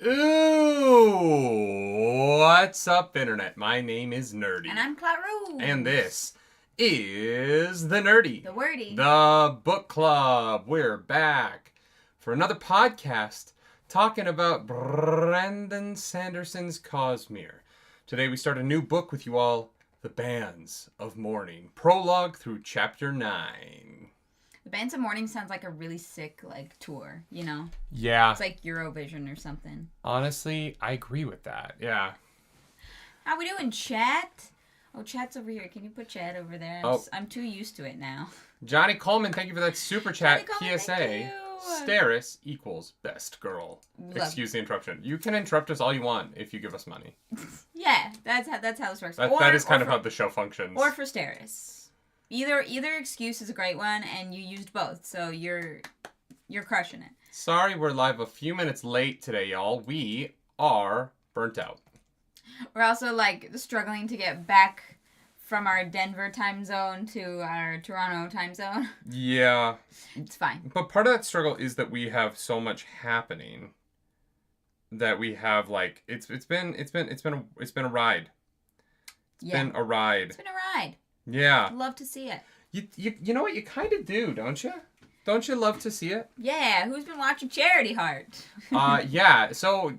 Ooh, what's up, Internet? My name is Nerdy. And I'm Claru. And this is The Nerdy. The Wordy. The Book Club. We're back for another podcast talking about Brandon Sanderson's Cosmere. Today we start a new book with you all, The Bands of Mourning. Prologue through Chapter 9. The Bands of Mourning sounds like a really sick, tour, you know? Yeah. It's like Eurovision or something. Honestly, I agree with that. Yeah. How we doing, chat? Oh, chat's over here. Can you put chat over there? I'm too used to it now. Johnny Coleman, thank you for that super chat. Coleman, PSA. Steris equals best girl. Excuse the interruption. You can interrupt us all you want if you give us money. Yeah, that's how this works. That is kind of how the show functions. Or for Steris. Either excuse is a great one, and you used both, so you're crushing it. Sorry we're live a few minutes late today, y'all. We are burnt out. We're also, struggling to get back from our Denver time zone to our Toronto time zone. Yeah. It's fine. But part of that struggle is that we have so much happening that we have, it's been a ride. It's been a ride. It's been a ride. Yeah. I'd love to see it. You know what? You kind of do, don't you? Don't you love to see it? Yeah. Who's been watching Charity Heart? Yeah. So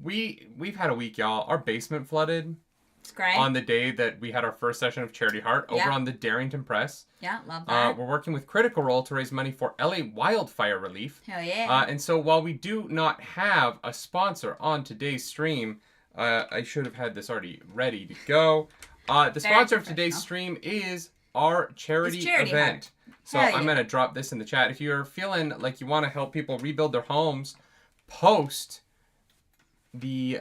we've had a week, y'all. Our basement flooded. It's great. On the day that we had our first session of Charity Heart over on the Darrington Press. Yeah, love that. We're working with Critical Role to raise money for LA wildfire relief. Hell yeah. And so while we do not have a sponsor on today's stream, I should have had this already ready to go. The sponsor of today's stream is our charity event. Heart. So I'm going to drop this in the chat. If you're feeling like you want to help people rebuild their homes post the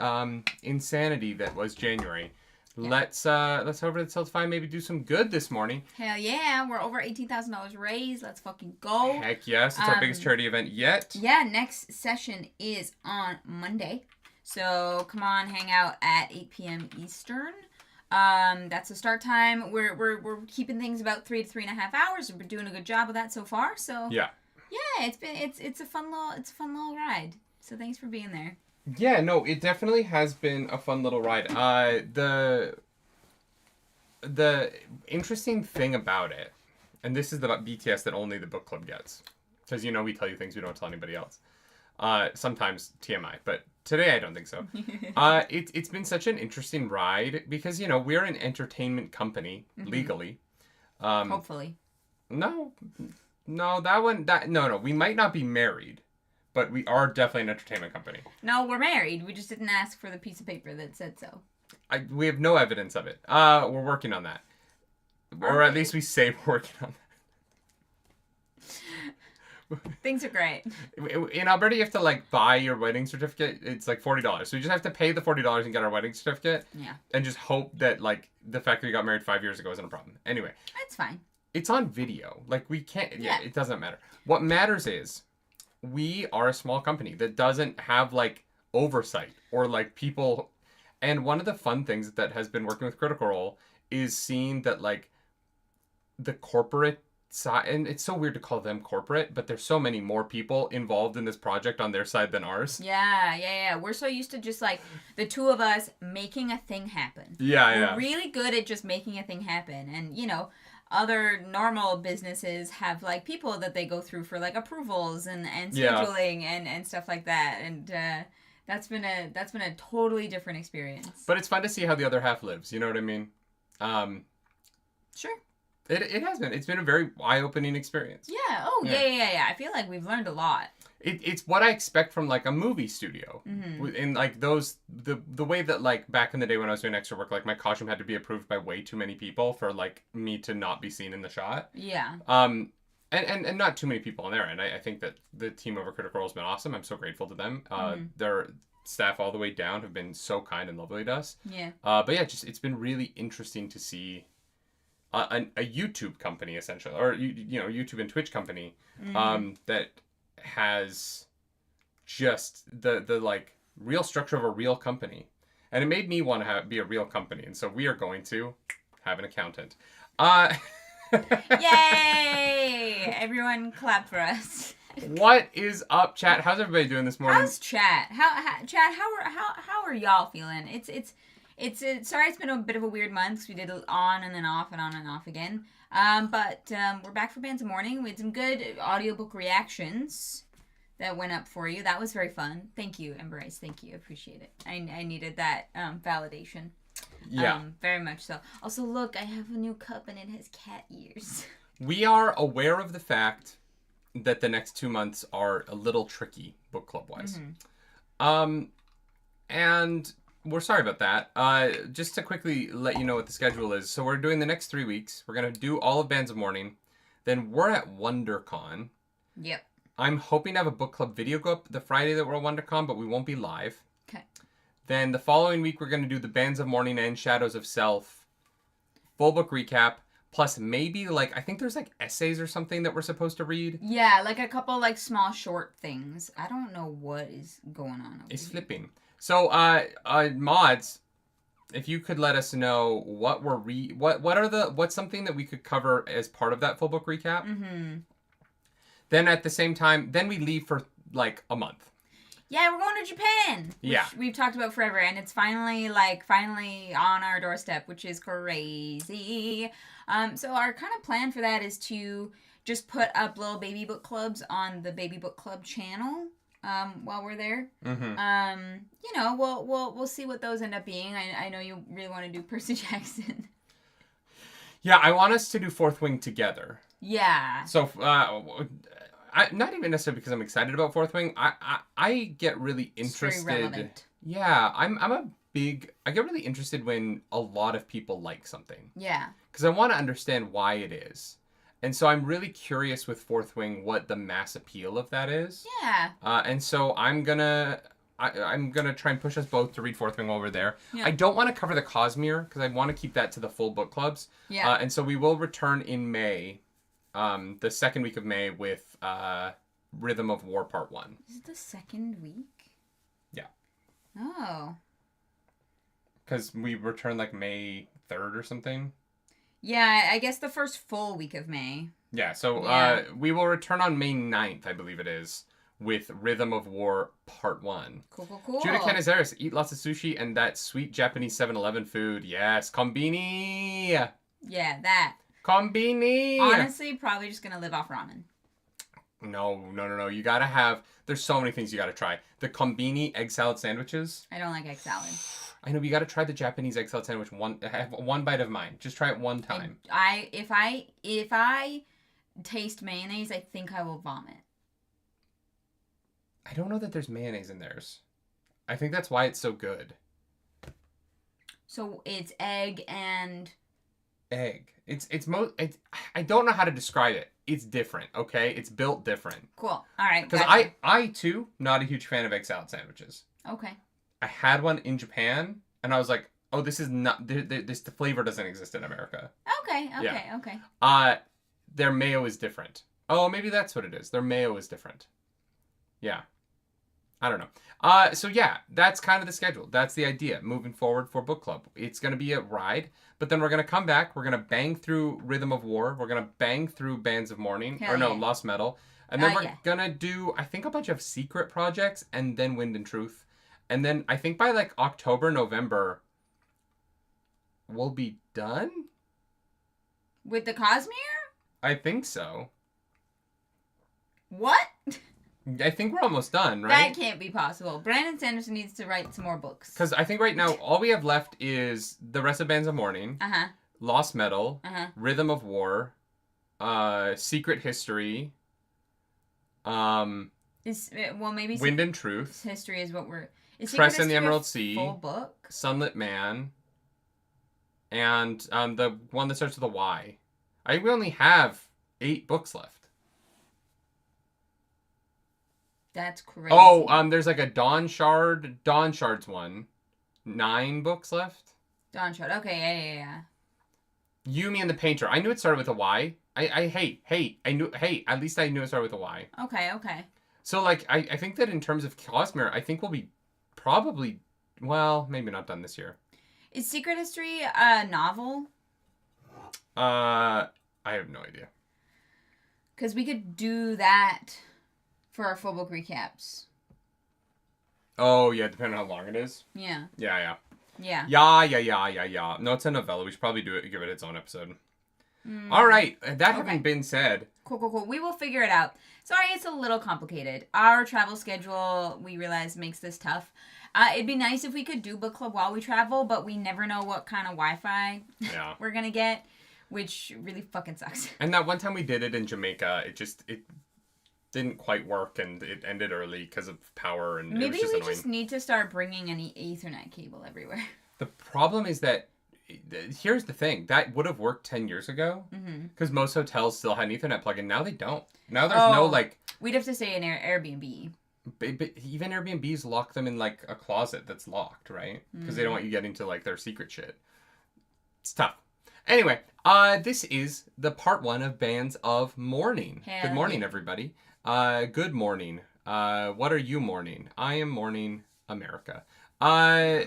insanity that was January, let's over to Tiltify maybe do some good this morning. Hell yeah. We're over $18,000 raised. Let's fucking go. Heck yes. It's our biggest charity event yet. Yeah, next session is on Monday. So come on, hang out at 8 p.m. Eastern. That's the start time. We're keeping things about 3 to 3.5 hours. We're doing a good job of that so far. So yeah, it's a fun little ride. So thanks for being there. Yeah, no, it definitely has been a fun little ride. The interesting thing about it, and this is about BTS that only the book club gets, because we tell you things we don't tell anybody else. Sometimes TMI, but today I don't think so. It's been such an interesting ride because we're an entertainment company legally. Hopefully. No, we might not be married, but we are definitely an entertainment company. No, we're married. We just didn't ask for the piece of paper that said so. We have no evidence of it. We're working on that, or at least we say we're working on that. Things are great. In Alberta, you have to buy your wedding certificate. It's $40. So we just have to pay the $40 and get our wedding certificate. Yeah. And just hope that the fact that we got married 5 years ago isn't a problem. Anyway. That's fine. It's on video. We can't. Yeah. It doesn't matter. What matters is we are a small company that doesn't have oversight or people. And one of the fun things that has been working with Critical Role is seeing that the corporate side, and it's so weird to call them corporate, but there's so many more people involved in this project on their side than ours. Yeah. We're so used to just the two of us making a thing happen. Yeah. We're really good at just making a thing happen, and other normal businesses have people that they go through for approvals and scheduling and stuff like that, and that's been a totally different experience. But it's fun to see how the other half lives. You know what I mean? Sure. It has been. It's been a very eye-opening experience. Yeah. Oh, yeah. I feel like we've learned a lot. It's what I expect from a movie studio. Mm-hmm. In the way that back in the day when I was doing extra work, my costume had to be approved by way too many people for me to not be seen in the shot. Yeah. And not too many people in there. And I think that the team over Critical Role has been awesome. I'm so grateful to them. Their staff all the way down have been so kind and lovely to us. Yeah. But yeah, it's been really interesting to see a YouTube company essentially, or YouTube and Twitch company, that has just the real structure of a real company, and it made me want to be a real company, and so we are going to have an accountant. Yay! Everyone clap for us. What is up, chat? How's everybody doing this morning? How's chat? Chat? How are y'all feeling? It's sorry it's been a bit of a weird month because we did on and then off and on and off again. But we're back for Bands of Mourning. We had some good audiobook reactions that went up for you. That was very fun. Thank you, Embrace. Thank you. Appreciate it. I needed that validation. Yeah. Very much so. Also, look, I have a new cup and it has cat ears. We are aware of the fact that the next 2 months are a little tricky book club wise. Mm-hmm. And we're sorry about that. Just to quickly let you know what the schedule is. So we're doing the next 3 weeks. We're going to do all of Bands of Mourning. Then we're at WonderCon. Yep. I'm hoping to have a book club video go up the Friday that we're at WonderCon, but we won't be live. Okay. Then the following week, we're going to do the Bands of Mourning and Shadows of Self full book recap. Plus maybe I think there's essays or something that we're supposed to read. Yeah, a couple small short things. I don't know what is going on over It's here. flipping. So, mods, if you could let us know what we're what's something that we could cover as part of that full book recap. Mm-hmm. Then at the same time, then we leave for a month. Yeah, we're going to Japan. Which we've talked about forever, and it's finally on our doorstep, which is crazy. So our kind of plan for that is to just put up little baby book clubs on the Baby Book Club channel while we're there. Mm-hmm. We'll see what those end up being. I know you really want to do Percy Jackson. Yeah, I want us to do Fourth Wing together. Yeah. So, not even necessarily because I'm excited about Fourth Wing. I get really interested. It's very relevant. Yeah, I get really interested when a lot of people like something. Yeah. Because I want to understand why it is. And so I'm really curious with Fourth Wing what the mass appeal of that is. Yeah. And so I'm gonna try and push us both to read Fourth Wing while we're there. Yeah. I don't want to cover the Cosmere because I want to keep that to the full book clubs. Yeah. And so we will return in May, the second week of May with Rhythm of War Part 1. Is it the second week? Yeah. Oh. Because we return May 3rd or something. Yeah, I guess the first full week of May. Yeah, so we will return on May 9th, I believe it is, with Rhythm of War Part 1. Cool. Judah Canizares, eat lots of sushi and that sweet Japanese 7-Eleven food. Yes, konbini! Yeah, that. Konbini! Honestly, probably just gonna live off ramen. No. You gotta have... There's so many things you gotta try. The konbini egg salad sandwiches. I don't like egg salad. I know, but you gotta try the Japanese egg salad sandwich. Have one bite of mine. Just try it one time. If I taste mayonnaise, I think I will vomit. I don't know that there's mayonnaise in theirs. I think that's why it's so good. So it's egg and... Egg. I don't know how to describe it. It's different, okay? It's built different. Cool. All right. Because I too, not a huge fan of egg salad sandwiches. Okay. I had one in Japan, and I was like, oh, this is not... the flavor doesn't exist in America. Okay. Their mayo is different. Oh, maybe that's what it is. Their mayo is different. Yeah. I don't know. So yeah, that's kind of the schedule. That's the idea moving forward for book club. It's going to be a ride, but then we're going to come back. We're going to bang through Rhythm of War. We're going to bang through Bands of Mourning. Lost Metal. And then we're going to do, I think, a bunch of secret projects and then Wind and Truth. And then I think by October, November, we'll be done? With the Cosmere? I think so. What? I think we're almost done, right? That can't be possible. Brandon Sanderson needs to write some more books. Because I think right now all we have left is the rest of Bands of Mourning, Lost Metal, Rhythm of War, Secret History, maybe Wind and Truth. History is what we're... Press in the Emerald Sea, full book? Sunlit Man, and the one that starts with a Y. I think we only have 8 books left. That's crazy. Oh, there's a Dawn Shards one. 9 books left. Dawn Shard. Okay, yeah. Yumi and the Painter. I knew it started with a Y. At least I knew it started with a Y. Okay. So, I think that in terms of Cosmere, I think we'll be probably, well, maybe not done this year. Is Secret History a novel? I have no idea. Because we could do that For our full book recaps. Oh, yeah, depending on how long it is. Yeah. Yeah. Yeah. Yeah. No, it's a novella. We should probably give it its own episode. All right. That having been said. Cool. We will figure it out. Sorry, it's a little complicated. Our travel schedule, we realize, makes this tough. It'd be nice if we could do book club while we travel, but we never know what kind of Wi-Fi we're going to get, which really fucking sucks. And that one time we did it in Jamaica, it didn't quite work, and it ended early because of power, and maybe it was just we annoying. just need to start bringing an Ethernet cable everywhere. The problem is that, here's the thing, that would have worked 10 years ago, because most hotels still had an Ethernet plug-in. Now they don't. Now there's no, like... We'd have to stay in Airbnb. But even Airbnbs lock them in, like, a closet that's locked, right? Because they don't want you getting to, like, their secret shit. It's tough. Anyway, this is the part 1 of Bands of Mourning. Good morning, everybody. Good morning. What are you mourning? I am mourning America. Wow,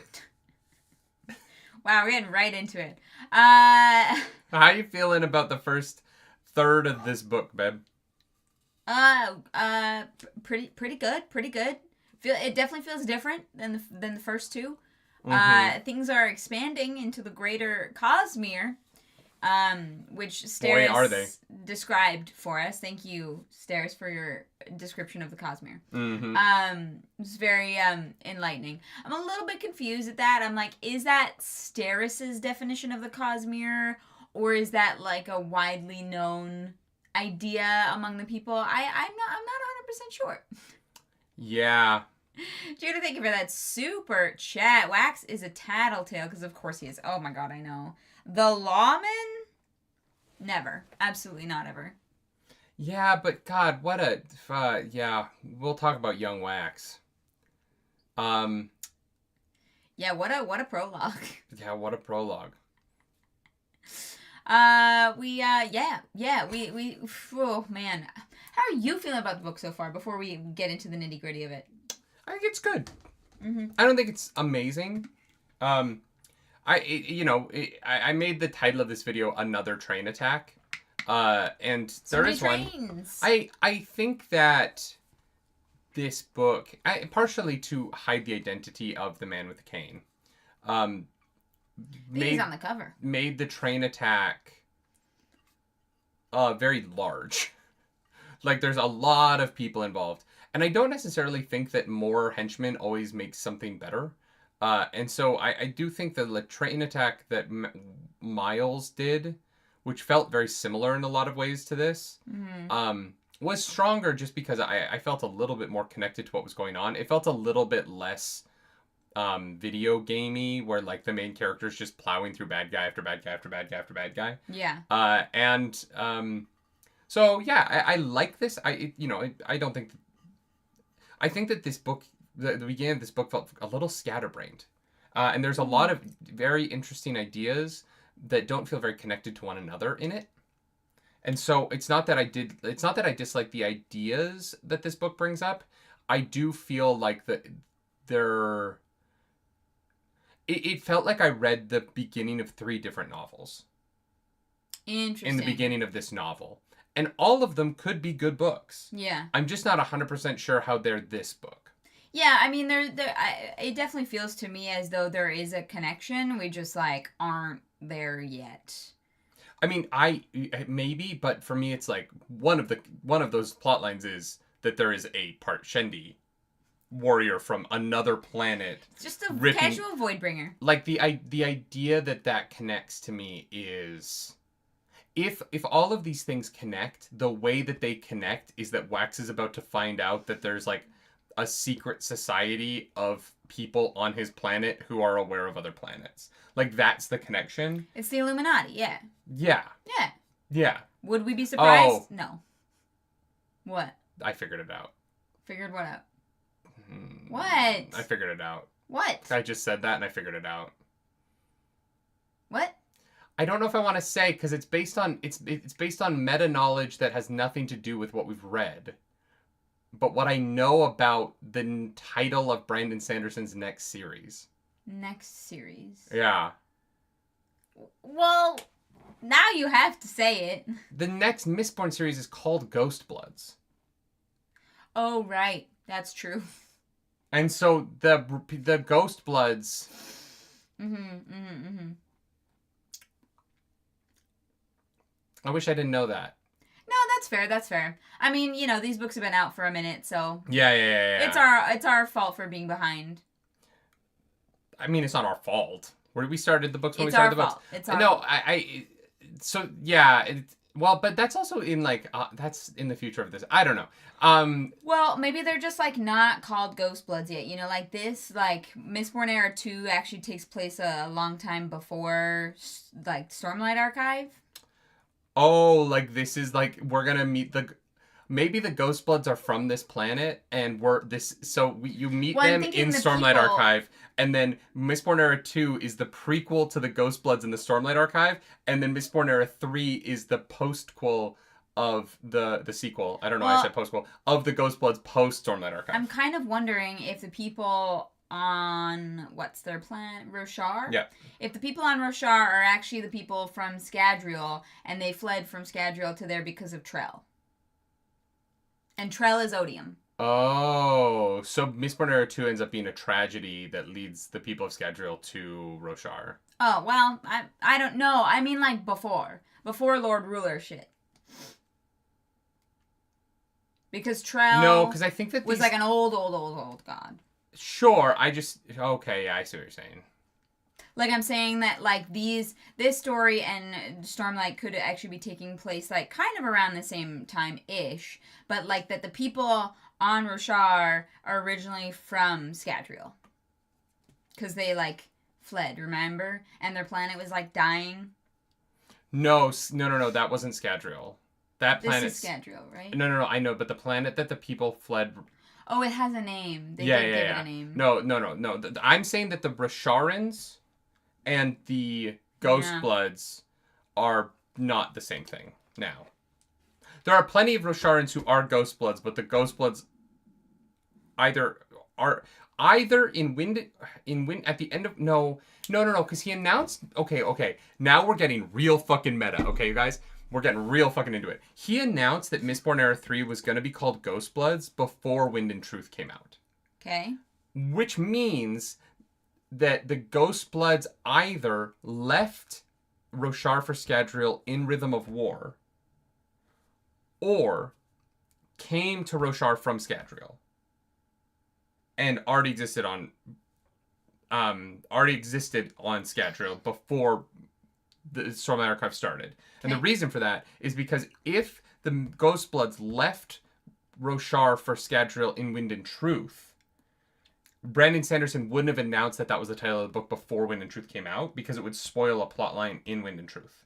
we're getting right into it. How are you feeling about the first third of this book, babe? Pretty good. It definitely feels different than the first two. Things are expanding into the greater Cosmere. Which Steris described for us. Thank you, Steris, for your description of the Cosmere. It's very enlightening. I'm a little bit confused at that. I'm like, is that Steris's definition of the Cosmere, or is that like a widely known idea among the people? I'm not 100% sure. Yeah. Judah, thank you for that super chat. Wax is a tattletale, because of course he is. Oh my god, I know. The lawman? Never. Absolutely not ever. Yeah, but God, what a... yeah, we'll talk about young Wax. Yeah, what a prologue. Yeah, what a prologue. We oh man. How are you feeling about the book so far before we get into the nitty gritty of it? I think it's good. I don't think it's amazing. I made the title of this video "Another Train Attack," and there is one. I think that this book, partially to hide the identity of the man with the cane, he's on the cover. Made the train attack very large. Like, there's a lot of people involved, and I don't necessarily think that more henchmen always makes something better. And so I do think that the train attack that Miles did, which felt very similar in a lot of ways to this, was stronger just because I felt a little bit more connected to what was going on. It felt a little bit less video gamey, where like the main character is just plowing through bad guy after bad guy after bad guy after bad guy. Yeah. So yeah, I like this. I don't think. I think that this book, the beginning of this book, felt a little scatterbrained, and there's a lot of very interesting ideas that don't feel very connected to one another in it. And so it's not that I dislike the ideas that this book brings up. I do feel like it felt like I read the beginning of 3 different novels. Interesting. In the beginning of this novel. And all of them could be good books. Yeah. I'm just not 100% sure how they're this book. Yeah, I mean, it definitely feels to me as though there is a connection. We just, like, aren't there yet. I mean, maybe, but for me, it's like one of those plot lines is that there is a Shendi warrior from another planet. It's just a casual Voidbringer. Like, the idea that connects to me is... If all of these things connect, the way that they connect is that Wax is about to find out that there's, like, a secret society of people on his planet who are aware of other planets. Like, that's the connection. It's the Illuminati, yeah. Yeah. Yeah. Yeah. Would we be surprised? Oh. No. What? I figured it out. Figured what out? What? I figured it out. What? I just said that and I figured it out. What? I don't know if I want to say, because it's based on meta knowledge that has nothing to do with what we've read. But what I know about the title of Brandon Sanderson's next series. Next series? Yeah. Well, now you have to say it. The next Mistborn series is called Ghost Bloods. Oh, right. That's true. And so the Ghost Bloods... I wish I didn't know that. No, that's fair. That's fair. I mean, you know, these books have been out for a minute, so Yeah. It's our fault for being behind. I mean, it's not our fault. Where we started the books when It's we started the our books. fault. It's our fault. So yeah. Well, but that's also in like that's in the future of this. I don't know. Well, maybe they're just like not called Ghost Bloods yet. You know, like this, like Mistborn Era 2 actually takes place a long time before like Stormlight Archive. Oh, like this is like we're gonna meet maybe the Ghost Bloods are from this planet, and you meet them in Stormlight Archive, and then Mistborn Era 2 is the prequel to the Ghost Bloods in the Stormlight Archive, and then Mistborn Era 3 is the postquel of the sequel. I don't know why I said postquel of the Ghost Bloods post Stormlight Archive. I'm kind of wondering if the people on what's their planet, Roshar? Yeah. If the people on Roshar are actually the people from Scadrial, and they fled from Scadrial to there because of Trell. And Trell is odium. Oh, so Mistborn Era 2 ends up being a tragedy that leads the people of Scadrial to Roshar. Oh, well, I don't know. I mean, like, before Lord Ruler shit. Because Trell... No, because I think that was like an old god. Sure, okay, yeah, I see what you're saying. Like, I'm saying that, like, this story and Stormlight could actually be taking place, like, kind of around the same time-ish, but, like, that the people on Roshar are originally from Scadrial. Because they, like, fled, remember? And their planet was, like, dying. No, that wasn't Scadrial. That planet... This is Scadrial, right? No, I know, but the planet that the people fled... Oh, it has a name. They did give it a name. No. I'm saying that the Brasharans and the Ghost Bloods are not the same thing now. There are plenty of Rosharans who are Ghost Bloods, but the Ghost Bloods either in Wind at the end of no, because he announced okay. Now we're getting real fucking meta, okay, you guys? We're getting real fucking into it. He announced that Mistborn Era 3 was going to be called Ghost Bloods before Wind and Truth came out. Okay. Which means that the Ghost Bloods either left Roshar for Scadrial in Rhythm of War or came to Roshar from Scadrial and already existed on Scadrial before the Stormlight Archive started. And the reason for that is because if the Ghost Bloods left Roshar for Scadrial in Wind and Truth, Brandon Sanderson wouldn't have announced that was the title of the book before Wind and Truth came out, because it would spoil a plot line in Wind and Truth.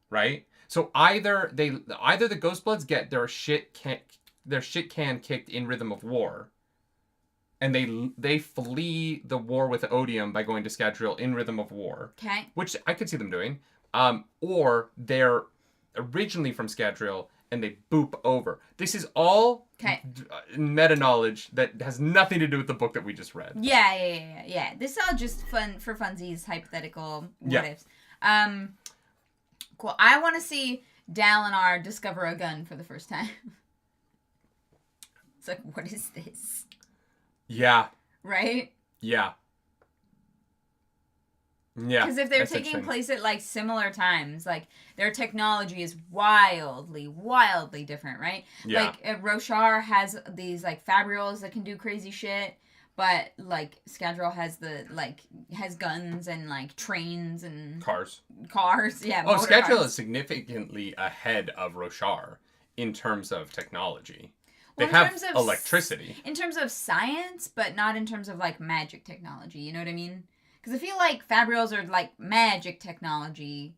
Right? So either the Ghost Bloods get their shit can kicked in Rhythm of War, and they flee the war with Odium by going to Scadrial in Rhythm of War. Okay. Which I could see them doing. Or they're originally from Scadrial and they boop over. This is all meta knowledge that has nothing to do with the book that we just read. Yeah. This is all just fun for funsies, hypothetical what ifs. Cool. I want to see Dalinar discover a gun for the first time. It's like, what is this? Yeah. Right? Yeah. Yeah. Because if they're taking place at, like, similar times, like, their technology is wildly, wildly different, right? Yeah. Like, Roshar has these, like, Fabrials that can do crazy shit, but, like, Scadrial has guns and, like, trains and... Cars, yeah. Oh, Scadrial is significantly ahead of Roshar in terms of technology. They have electricity. In terms of science, but not in terms of, like, magic technology, you know what I mean? Because I feel like Fabrials are, like, magic technology.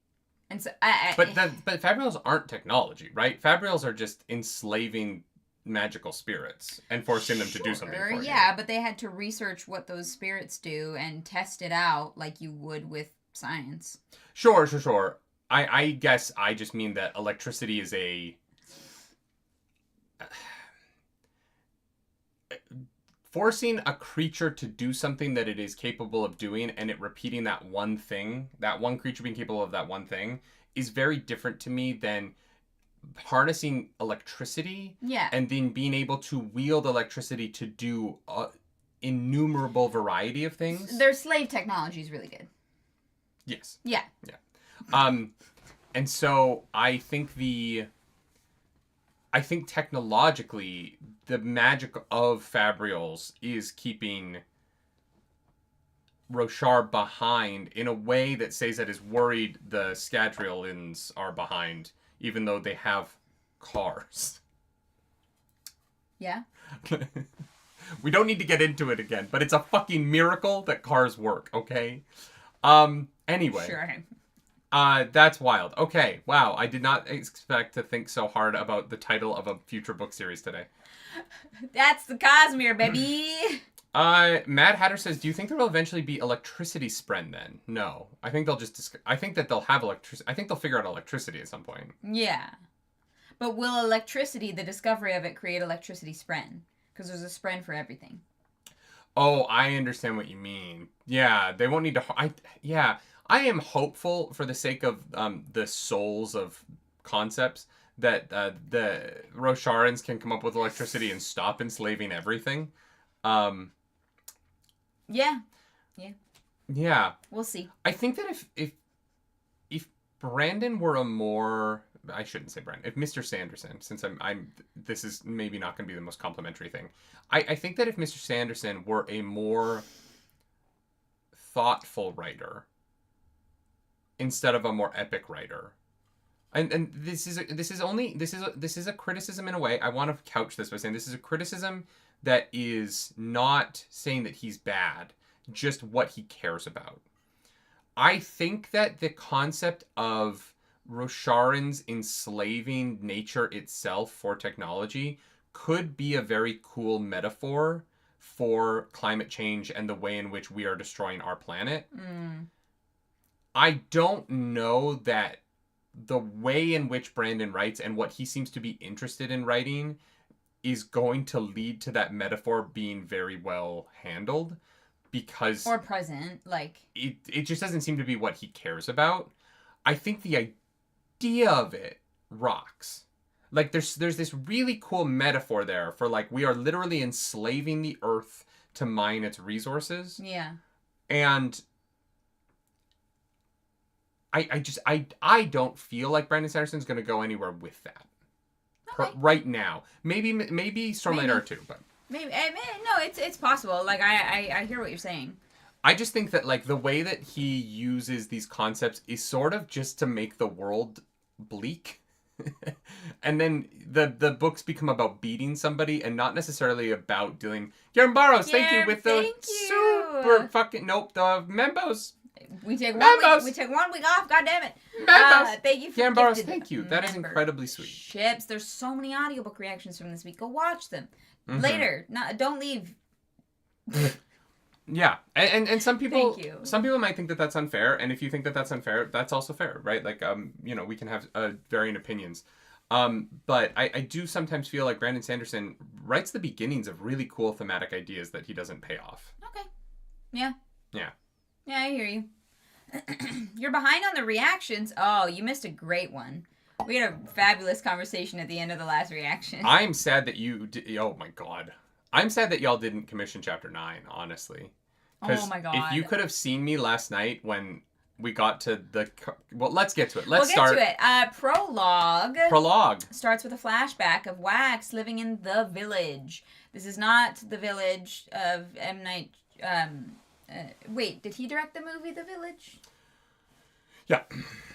And so But Fabrials aren't technology, right? Fabrials are just enslaving magical spirits and forcing them to do something for you. Yeah, but they had to research what those spirits do and test it out like you would with science. Sure. I guess I just mean that electricity is a... forcing a creature to do something that it is capable of doing and it repeating that one thing, that one creature being capable of that one thing, is very different to me than harnessing electricity Yeah. and then being able to wield electricity to do innumerable variety of things. Their slave technology is really good. Yes. Yeah. And so I think technologically the magic of Fabrials is keeping Roshar behind in a way that Sazed is worried the Scadrians are behind, even though they have cars. Yeah. We don't need to get into it again, but it's a fucking miracle that cars work, okay? Anyway. Sure. That's wild. Okay, wow. I did not expect to think so hard about the title of a future book series today. That's the Cosmere, baby! Mad Hatter says, do you think there will eventually be electricity spren then? No. I think they'll just... I think that they'll have electricity. I think they'll figure out electricity at some point. Yeah. But will electricity, the discovery of it, create electricity spren? Because there's a spren for everything. Oh, I understand what you mean. Yeah, they won't need to... I am hopeful for the sake of the souls of concepts that the Rosharans can come up with electricity and stop enslaving everything. Yeah. We'll see. I think that if Brandon were a more... I shouldn't say Brandon. If Mr. Sanderson, since this is maybe not going to be the most complimentary thing. I think that if Mr. Sanderson were a more thoughtful writer instead of a more epic writer. And this is a criticism in a way. I want to couch this by saying this is a criticism that is not saying that he's bad, just what he cares about. I think that the concept of Rosharans enslaving nature itself for technology could be a very cool metaphor for climate change and the way in which we are destroying our planet. I don't know that the way in which Brandon writes and what he seems to be interested in writing is going to lead to that metaphor being very well handled, because... Or present, like... It just doesn't seem to be what he cares about. I think the idea of it rocks. Like, there's this really cool metaphor there for, like, we are literally enslaving the earth to mine its resources. Yeah. And... I don't feel like Brandon Sanderson's going to go anywhere with that. Okay. Right now. Maybe Stormlight Era 2, but... Maybe, no, it's possible. Like, I hear what you're saying. I just think that, like, the way that he uses these concepts is sort of just to make the world bleak. And then the books become about beating somebody and not necessarily about dealing... Garen Barrows, thank you, with the super fucking... Nope, the Membos. We take one week off, goddammit. Thank you for Garen Barrows, thank you. That is incredibly sweet. Ships. There's so many audiobook reactions from this week. Go watch them. Later. Don't leave. Yeah, and some people... Thank you. Some people might think that that's unfair, and if you think that that's unfair, that's also fair, right? Like, we can have varying opinions. But I do sometimes feel like Brandon Sanderson writes the beginnings of really cool thematic ideas that he doesn't pay off. Okay. Yeah. Yeah. Yeah, I hear you. You're behind on the reactions. Oh, you missed a great one. We had a fabulous conversation at the end of the last reaction. I'm sad that oh my god. I'm sad that y'all didn't commission Chapter 9, honestly. Oh my god. If you could have seen me last night when we got to the... Well, let's get to it. We'll get to it. Prologue starts with a flashback of Wax living in the village. This is not the village of M. Night... wait, did he direct the movie The Village? Yeah.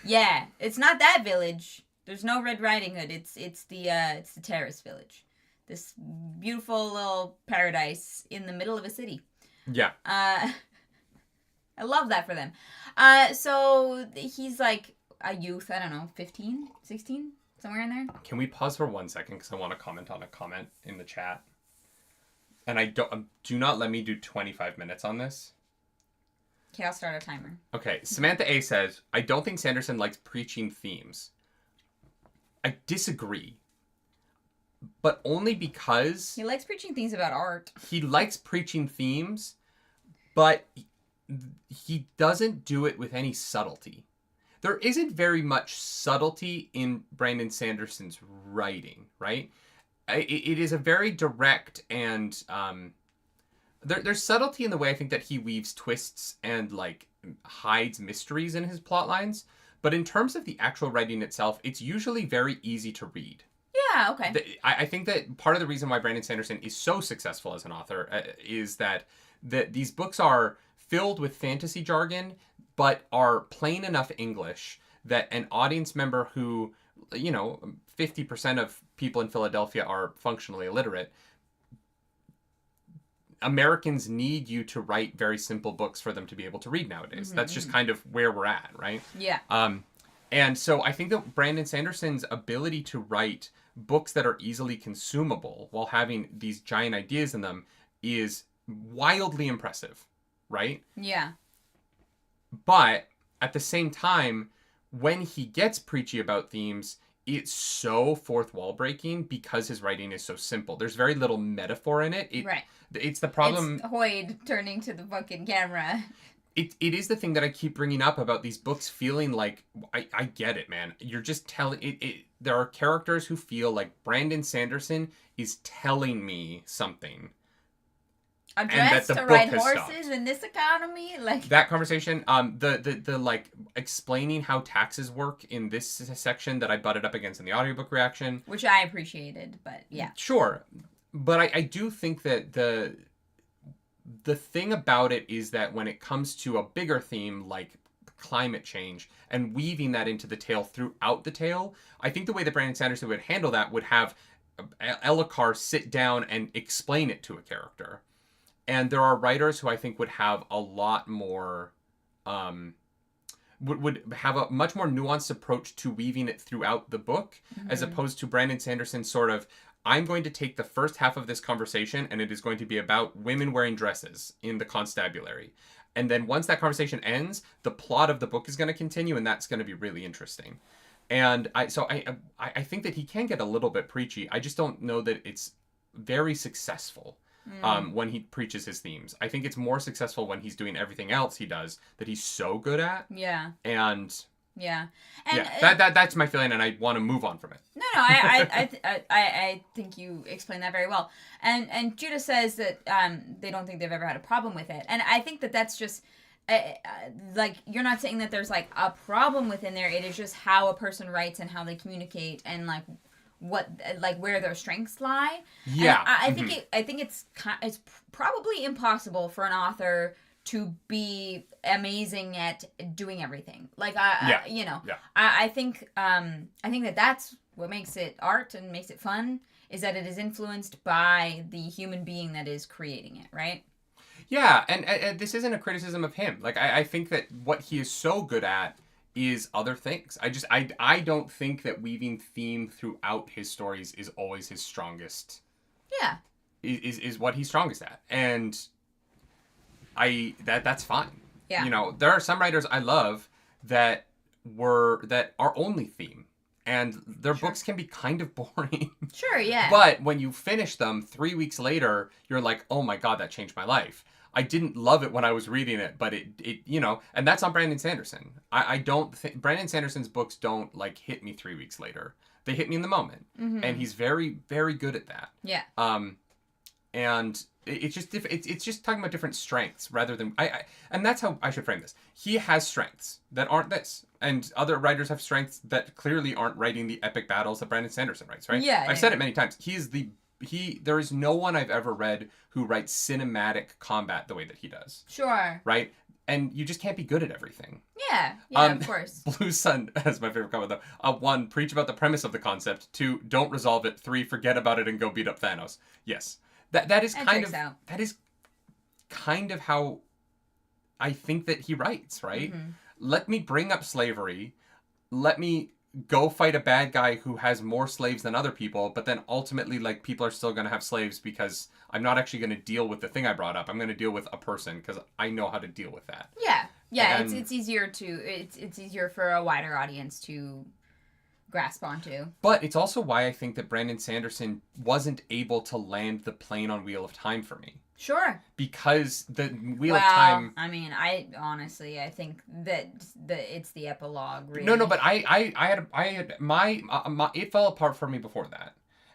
Yeah, it's not that village. There's no Red Riding Hood. It's the Terrace Village. This beautiful little paradise in the middle of a city. Yeah. I love that for them. So he's like a youth, I don't know, 15, 16, somewhere in there. Can we pause for 1 second because I want to comment on a comment in the chat. And do not let me do 25 minutes on this. Okay, I'll start a timer. Okay, Samantha A says, I don't think Sanderson likes preaching themes. I disagree. But only because... He likes preaching themes about art. He likes preaching themes, but he doesn't do it with any subtlety. there isn't very much subtlety in Brandon Sanderson's writing, right? It is a very direct and there's subtlety in the way I think that he weaves twists and like hides mysteries in his plot lines. But in terms of the actual writing itself, it's usually very easy to read. Yeah, okay. I think that part of the reason why Brandon Sanderson is so successful as an author is that these books are filled with fantasy jargon, but are plain enough English that an audience member who, 50% of people in Philadelphia are functionally illiterate. Americans need you to write very simple books for them to be able to read nowadays. Mm-hmm. That's just kind of where we're at, right? Yeah. And so I think that Brandon Sanderson's ability to write books that are easily consumable while having these giant ideas in them is wildly impressive, right? Yeah. But at the same time, when he gets preachy about themes, it's so fourth wall breaking because his writing is so simple. There's very little metaphor in it. Right. It's the problem. It's Hoyd turning to the fucking camera. It is the thing that I keep bringing up about these books feeling like, I get it, man. You're just telling it. There are characters who feel like Brandon Sanderson is telling me something. A dress to ride horses in this economy, like that conversation. The like explaining how taxes work in this section that I butted up against in the audiobook reaction, which I appreciated, but yeah, sure. But I do think that the thing about it is that when it comes to a bigger theme like climate change and weaving that into the tale throughout the tale, I think the way that Brandon Sanderson would handle that would have Elokar sit down and explain it to a character. And there are writers who I think would have a lot more, would have a much more nuanced approach to weaving it throughout the book, as opposed to Brandon Sanderson sort of, I'm going to take the first half of this conversation and it is going to be about women wearing dresses in the constabulary. And then once that conversation ends, the plot of the book is going to continue and that's going to be really interesting. And I think that he can get a little bit preachy. I just don't know that it's very successful. When he preaches his themes. I think it's more successful when he's doing everything else he does that he's so good at. Yeah. And yeah. That's my feeling, and I want to move on from it. No, I think you explained that very well. And Judah says that they don't think they've ever had a problem with it, and I think that that's just like you're not saying that there's like a problem within there. It is just how a person writes and how they communicate and like what like where their strengths lie. Yeah, and I think it's probably impossible for an author to be amazing at doing everything. Like I think that that's what makes it art and makes it fun is that it is influenced by the human being that is creating it, right? Yeah, and this isn't a criticism of him. Like I think that what he is so good at is other things. I don't think that weaving theme throughout his stories is always his strongest. Yeah. Is what he's strongest at. And that's fine. Yeah. There are some writers I love that are only theme. And their books can be kind of boring. Sure, yeah. But when you finish them 3 weeks later, you're like, oh my God, that changed my life. I didn't love it when I was reading it, but it and that's on Brandon Sanderson. I don't think Brandon Sanderson's books don't like hit me 3 weeks later. They hit me in the moment, and he's very, very good at that. Yeah. And it's just it's just talking about different strengths rather than and that's how I should frame this. He has strengths that aren't this, and other writers have strengths that clearly aren't writing the epic battles that Brandon Sanderson writes. Right? Yeah. I've said it many times. There is no one I've ever read who writes cinematic combat the way that he does. Sure. Right? And you just can't be good at everything. Yeah, of course. Blue Sun has my favorite comment though. 1, preach about the premise of the concept. 2, don't resolve it. 3, forget about it and go beat up Thanos. Yes. That is kind of how I think that he writes, right? Let me bring up slavery. Let me go fight a bad guy who has more slaves than other people, but then ultimately, like, people are still going to have slaves because I'm not actually going to deal with the thing I brought up. I'm going to deal with a person because I know how to deal with that. Yeah. Yeah, and it's easier for a wider audience to grasp onto. But it's also why I think that Brandon Sanderson wasn't able to land the plane on Wheel of Time for me. Sure. Because the Wheel of Time... I mean, I think that it's the epilogue, really. No, but I had my it fell apart for me before that.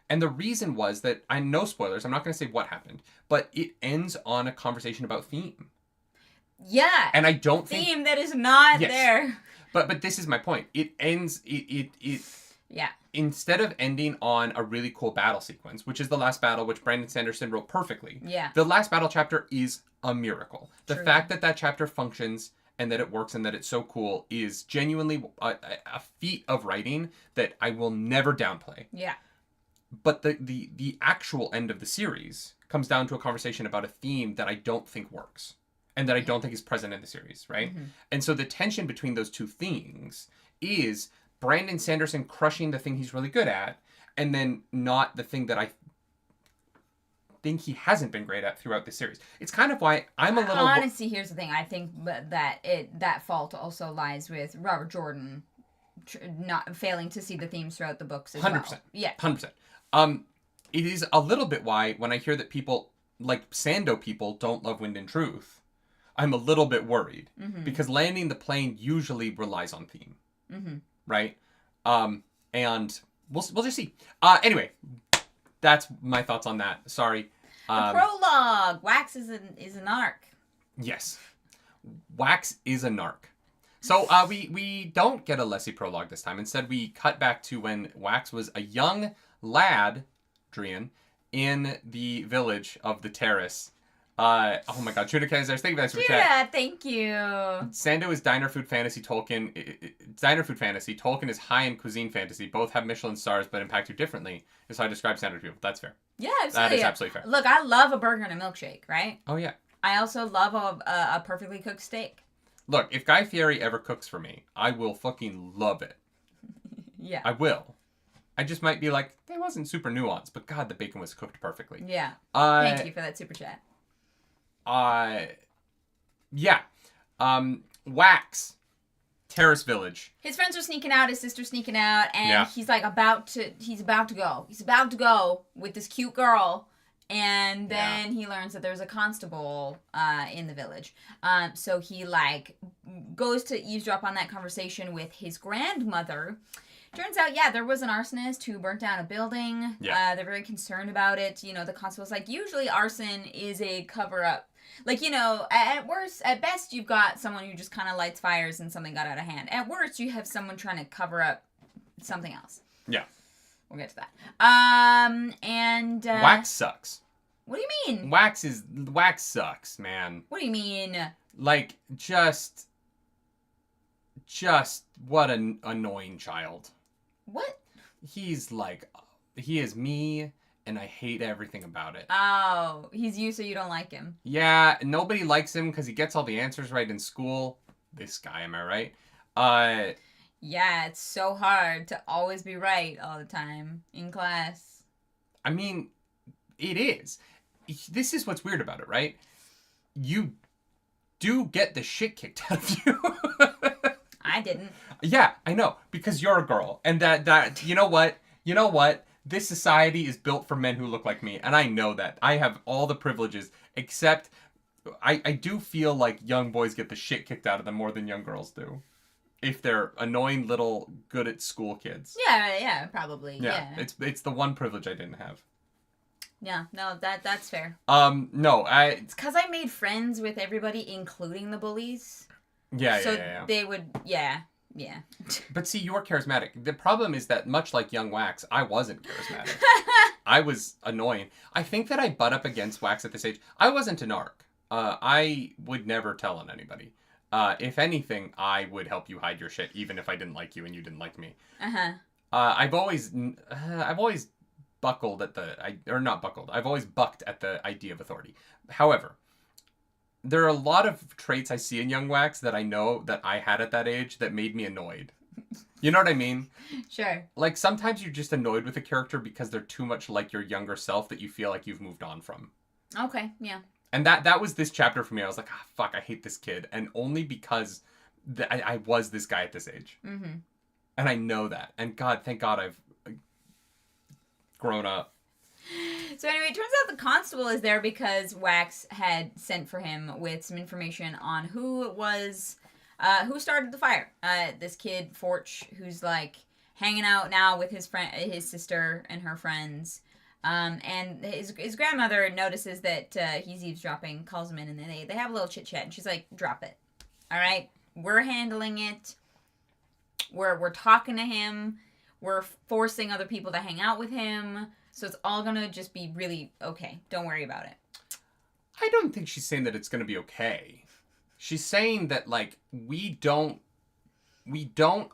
And the reason was that, no spoilers, I'm not going to say what happened, but it ends on a conversation about theme. Yeah. And I don't think... Theme that is not there. But this is my point. It ends... Yeah. Instead of ending on a really cool battle sequence, which is the last battle, which Brandon Sanderson wrote perfectly. Yeah. The last battle chapter is a miracle. The True. fact that chapter functions and that it works and that it's so cool is genuinely a feat of writing that I will never downplay. Yeah. But the actual end of the series comes down to a conversation about a theme that I don't think works. And that I don't think is present in the series, right? Mm-hmm. And so the tension between those two things is Brandon Sanderson crushing the thing he's really good at, and then not the thing that I think he hasn't been great at throughout the series. It's kind of why I'm a little... Honestly, here's the thing. I think that fault also lies with Robert Jordan not failing to see the themes throughout the books as 100%. Well. Yeah. 100%. It is a little bit why when I hear that people, like Sando people, don't love Wind and Truth, I'm a little bit worried. Mm-hmm. Because landing the plane usually relies on theme. Mm-hmm. Right? And we'll just see. Anyway, that's my thoughts on that. Sorry. The prologue. Wax is an arc. Yes. Wax is a narc. So we don't get a Lessie prologue this time. Instead, we cut back to when Wax was a young lad, Drian, in the village of the Terrace. Oh my god, Judah Kaiser, thank you guys for chat. Yeah, thank you. Sando is diner food fantasy, Tolkien. Diner food fantasy. Tolkien is high-end cuisine fantasy. Both have Michelin stars, but impact you differently. Is how I describe Sando to people. That's fair. Yeah, absolutely. That is absolutely fair. Look, I love a burger and a milkshake, right? Oh, yeah. I also love a perfectly cooked steak. Look, if Guy Fieri ever cooks for me, I will fucking love it. Yeah. I will. I just might be like, it wasn't super nuanced, but God, the bacon was cooked perfectly. Yeah. Thank you for that super chat. Yeah. Wax. Terrace Village. His friends are sneaking out, his sister's sneaking out, and he's like about to go. He's about to go with this cute girl, and then he learns that there's a constable in the village. So he like goes to eavesdrop on that conversation with his grandmother. Turns out, there was an arsonist who burnt down a building. Yeah. They're very concerned about it. You know, the constable's like, usually arson is a cover-up. Like, you know, at best, you've got someone who just kind of lights fires and something got out of hand. At worst, you have someone trying to cover up something else. Yeah. We'll get to that. Wax sucks. What do you mean? Wax sucks, man. What do you mean? Like, just what an annoying child. What? He's like, he is me, and I hate everything about it. Oh, he's you, so you don't like him. Yeah, nobody likes him because he gets all the answers right in school. This guy, am I right? Yeah, it's so hard to always be right all the time in class. I mean, it is. This is what's weird about it, right? You do get the shit kicked out of you. I didn't. Yeah, I know, because you're a girl, and that you know what? This society is built for men who look like me, and I know that. I have all the privileges, except I do feel like young boys get the shit kicked out of them more than young girls do. If they're annoying little good at school kids. Yeah, probably. Yeah. It's the one privilege I didn't have. Yeah, no, that's fair. No, it's because I made friends with everybody, including the bullies. Yeah, so yeah. They would, yeah. But see, you're charismatic. The problem is that, much like young Wax, I wasn't charismatic. I was annoying. I think that I butt up against Wax at this age. I wasn't an arc. I would never tell on anybody. If anything, I would help you hide your shit, even if I didn't like you and you didn't like me. I've always buckled at I've always bucked at the idea of authority. However, there are a lot of traits I see in young Wax that I know that I had at that age that made me annoyed. You know what I mean? Sure. Like, sometimes you're just annoyed with a character because they're too much like your younger self that you feel like you've moved on from. Okay, yeah. And that was this chapter for me. I was like, fuck, I hate this kid. And only because I was this guy at this age. Mm-hmm. And I know that. And God, thank God I've grown up. So anyway, it turns out the constable is there because Wax had sent for him with some information on who started the fire. This kid, Forch, who's like hanging out now with his sister and her friends. And his grandmother notices that he's eavesdropping, calls him in, and they have a little chit chat, and she's like, "Drop it, all right? We're handling it. We're talking to him. We're forcing other people to hang out with him, so it's all gonna just be really okay. Don't worry about it." I don't think she's saying that it's gonna be okay. She's saying that like we don't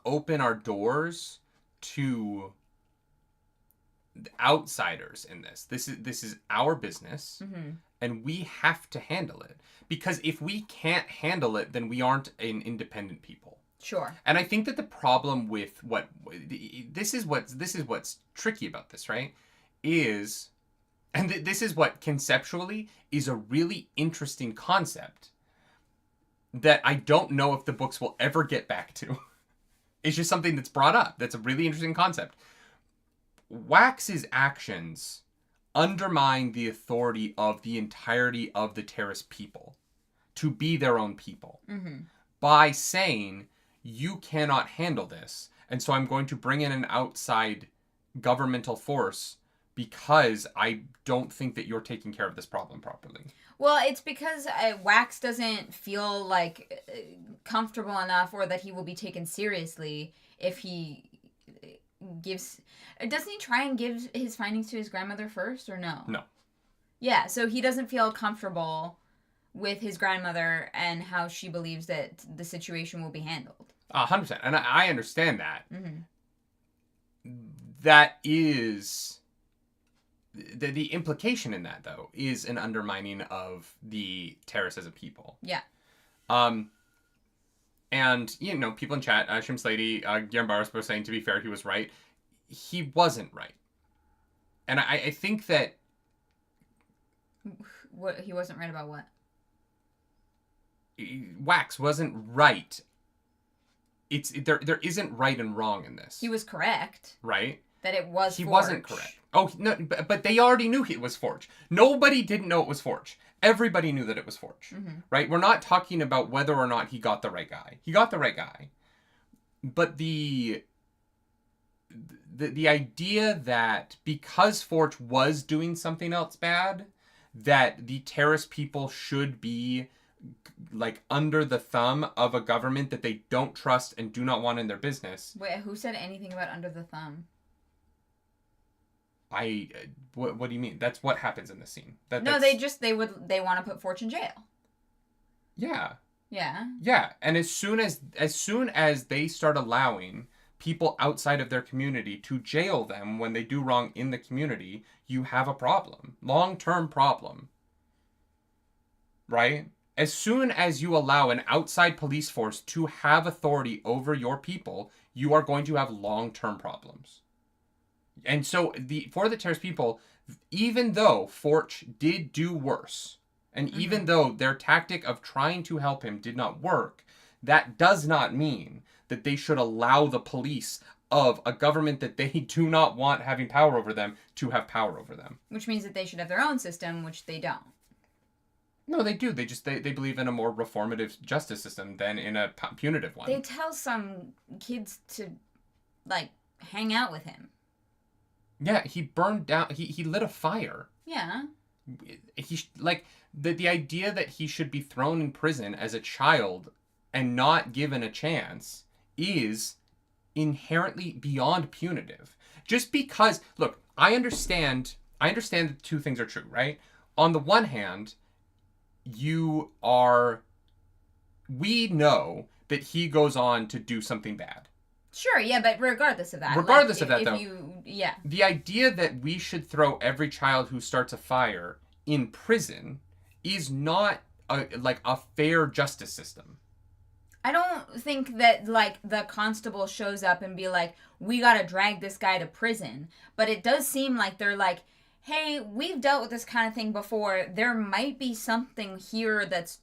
open our doors to outsiders in this. This is our business, and we have to handle it. Because if we can't handle it, then we aren't an independent people. Sure. And I think that the problem with this is what's tricky about this, right? This is what conceptually is a really interesting concept that I don't know if the books will ever get back to. It's just something that's brought up. That's a really interesting concept. Wax's actions undermine the authority of the entirety of the Terrace people to be their own people by saying, you cannot handle this, and so I'm going to bring in an outside governmental force because I don't think that you're taking care of this problem properly. Well, it's because Wax doesn't feel like comfortable enough, or that he will be taken seriously if he gives... Doesn't he try and give his findings to his grandmother first, or no? No. Yeah, so he doesn't feel comfortable with his grandmother and how she believes that the situation will be handled. 100%. And I understand that. That is... The implication in that, though, is an undermining of the Terrace as a people. Yeah. And, you know, people in chat, Shim's Lady, Guillermo Barros was saying, to be fair, he was right. He wasn't right. And I think that... What, he wasn't right about what? Wax wasn't right. There isn't right and wrong in this. He was correct. Right? That it was He Forge. wasn't correct. Oh, no, but they already knew it was Forge. Nobody didn't know it was Forge. Everybody knew that it was Forge. Right? We're not talking about whether or not he got the right guy. He got the right guy. But the idea that because Forge was doing something else bad, that the Terrace people should be like under the thumb of a government that they don't trust and do not want in their business. Wait, who said anything about under the thumb? What do you mean? That's what happens in the scene. They want to put Forge in jail. Yeah. Yeah. Yeah, and as soon as they start allowing people outside of their community to jail them when they do wrong in the community, you have a problem. Long-term problem. Right? As soon as you allow an outside police force to have authority over your people, you are going to have long-term problems. And so for the Terrace people, even though Forge did do worse, and even though their tactic of trying to help him did not work, that does not mean that they should allow the police of a government that they do not want having power over them to have power over them. Which means that they should have their own system, which they don't. No, they do. They believe in a more reformative justice system than in a punitive one. They tell some kids to, like, hang out with him. Yeah, he burned down... He lit a fire. Yeah. The idea that he should be thrown in prison as a child and not given a chance is inherently beyond punitive. Just because... Look, I understand that two things are true, right? On the one hand... we know that he goes on to do something bad. Sure, yeah, but regardless of that. The idea that we should throw every child who starts a fire in prison is not a fair justice system. I don't think that, like, the constable shows up and be like, we gotta drag this guy to prison. But it does seem like they're like, hey, we've dealt with this kind of thing before. There might be something here that's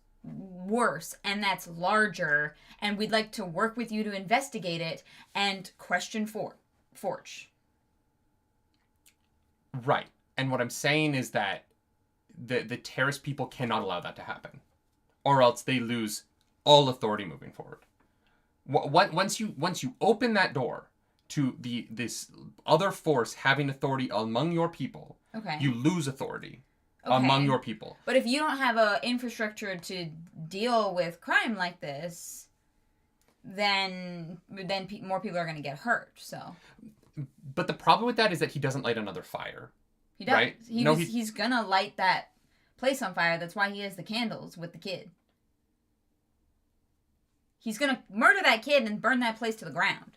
worse and that's larger, and we'd like to work with you to investigate it and question Forge. Right. And what I'm saying is that the Terrace people cannot allow that to happen, or else they lose all authority moving forward. Once you open that door to this other force having authority among your people, you lose authority among your people. But if you don't have an infrastructure to deal with crime like this, then more people are going to get hurt. So. But the problem with that is that he doesn't light another fire. He does. Right? He's going to light that place on fire. That's why he has the candles with the kid. He's going to murder that kid and burn that place to the ground.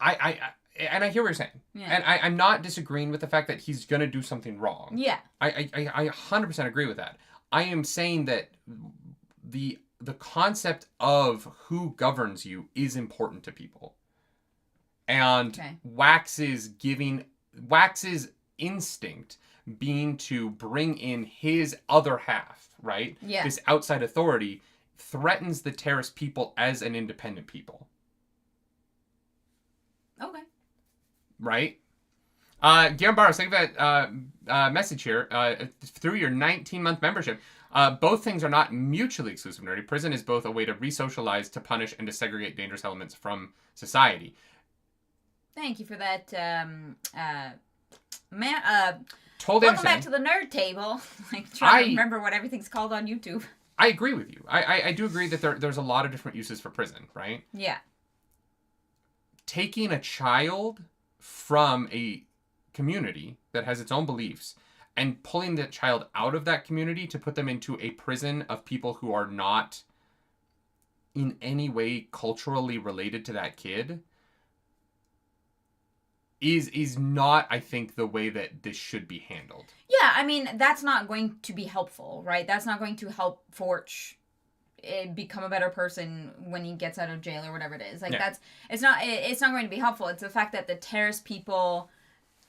And I hear what you're saying. Yeah. And I'm not disagreeing with the fact that he's going to do something wrong. Yeah. I 100% agree with that. I am saying that the concept of who governs you is important to people. And Wax's instinct being to bring in his other half, right? Yeah. This outside authority threatens the Terrace people as an independent people. Okay. Right? Guillermo Barros, thank you for that message here. Through your 19-month membership, both things are not mutually exclusive, Nerdy. Prison is both a way to re-socialize, to punish, and to segregate dangerous elements from society. Thank you for that, Totally welcome back to the nerd table. Trying to remember what everything's called on YouTube. I agree with you. I do agree that there's a lot of different uses for prison, right? Yeah. Taking a child from a community that has its own beliefs and pulling that child out of that community to put them into a prison of people who are not in any way culturally related to that kid is not, I think, the way that this should be handled. Yeah, I mean, that's not going to be helpful, right? That's not going to help Forge become a better person when he gets out of jail or whatever it is. It's not going to be helpful. It's the fact that the Terrace people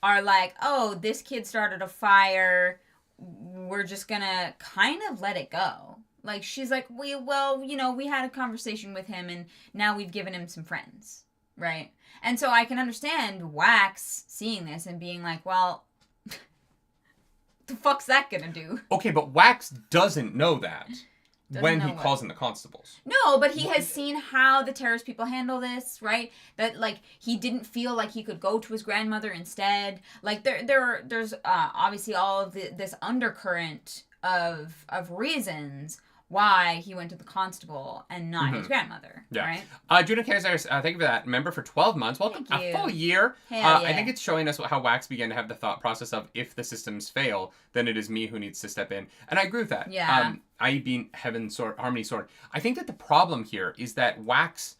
are like, oh, this kid started a fire, we're just gonna kind of let it go. Like, she's like, we had a conversation with him and now we've given him some friends, right? And so I can understand Wax seeing this and being like, well, the fuck's that gonna do? Okay, but Wax doesn't know that when he calls in the constables. No, but he has seen how the Terrace people handle this, right? That, like, he didn't feel like he could go to his grandmother instead. Like, there's obviously all of this undercurrent of reasons why he went to the constable and not his grandmother, right? Judah Kaiser, thank you for that. Member for 12 months. Welcome. A full year. Hell yeah. I think it's showing us how Wax began to have the thought process of, if the systems fail, then it is me who needs to step in. And I agree with that. Yeah. I being Heaven's Sword, Harmony's Sword. I think that the problem here is that Wax...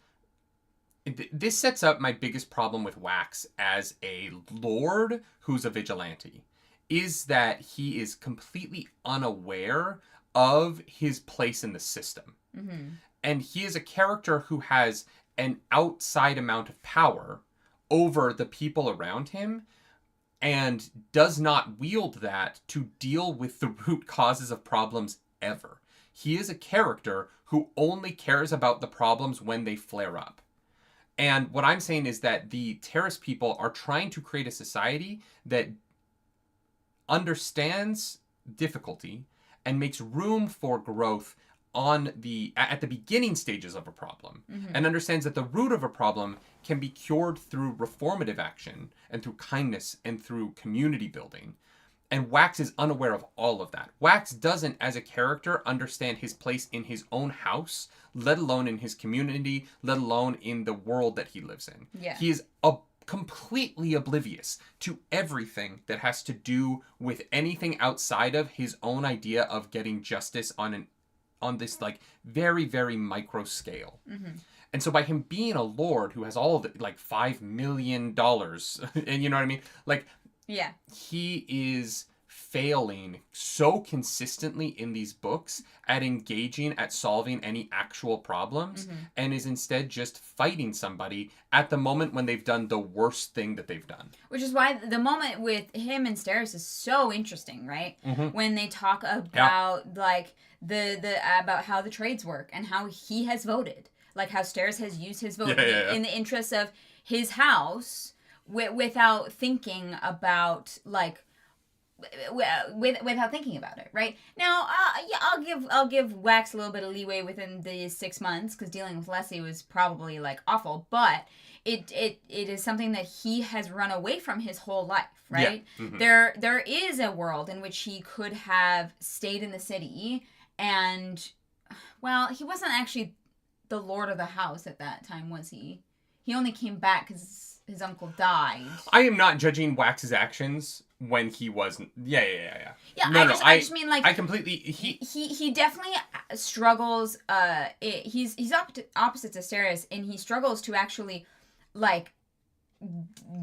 This sets up my biggest problem with Wax as a lord who's a vigilante. Is that he is completely unaware of his place in the system. Mm-hmm. And he is a character who has an outside amount of power over the people around him and does not wield that to deal with the root causes of problems ever. He is a character who only cares about the problems when they flare up. And what I'm saying is that the Terrace people are trying to create a society that understands difficulty and makes room for growth at the beginning stages of a problem, and understands that the root of a problem can be cured through reformative action and through kindness and through community building. And Wax is unaware of all of that. Wax doesn't, as a character, understand his place in his own house, let alone in his community, let alone in the world that he lives in. Yeah. He is completely oblivious to everything that has to do with anything outside of his own idea of getting justice on this like very, very micro scale. Mm-hmm. And so by him being a lord who has all of the, like $5 million and you know what I mean? Like, yeah, he is failing so consistently in these books at engaging at solving any actual problems, and is instead just fighting somebody at the moment when they've done the worst thing that they've done. Which is why the moment with him and Steris is so interesting, right? When they talk about like the about how the trades work and how he has voted, like how Steris has used his vote in the interest of his house without thinking about like. Without thinking about it, right? Now, I'll give Wax a little bit of leeway within the 6 months because dealing with Leslie was probably like awful, but it is something that he has run away from his whole life, right? Yeah. There is a world in which he could have stayed in the city, and well, he wasn't actually the lord of the house at that time, was he? He only came back because his uncle died. I am not judging Wax's actions when he wasn't. Yeah. Yeah, I just mean like I completely. He definitely struggles. He's opposite to Steris, and he struggles to actually like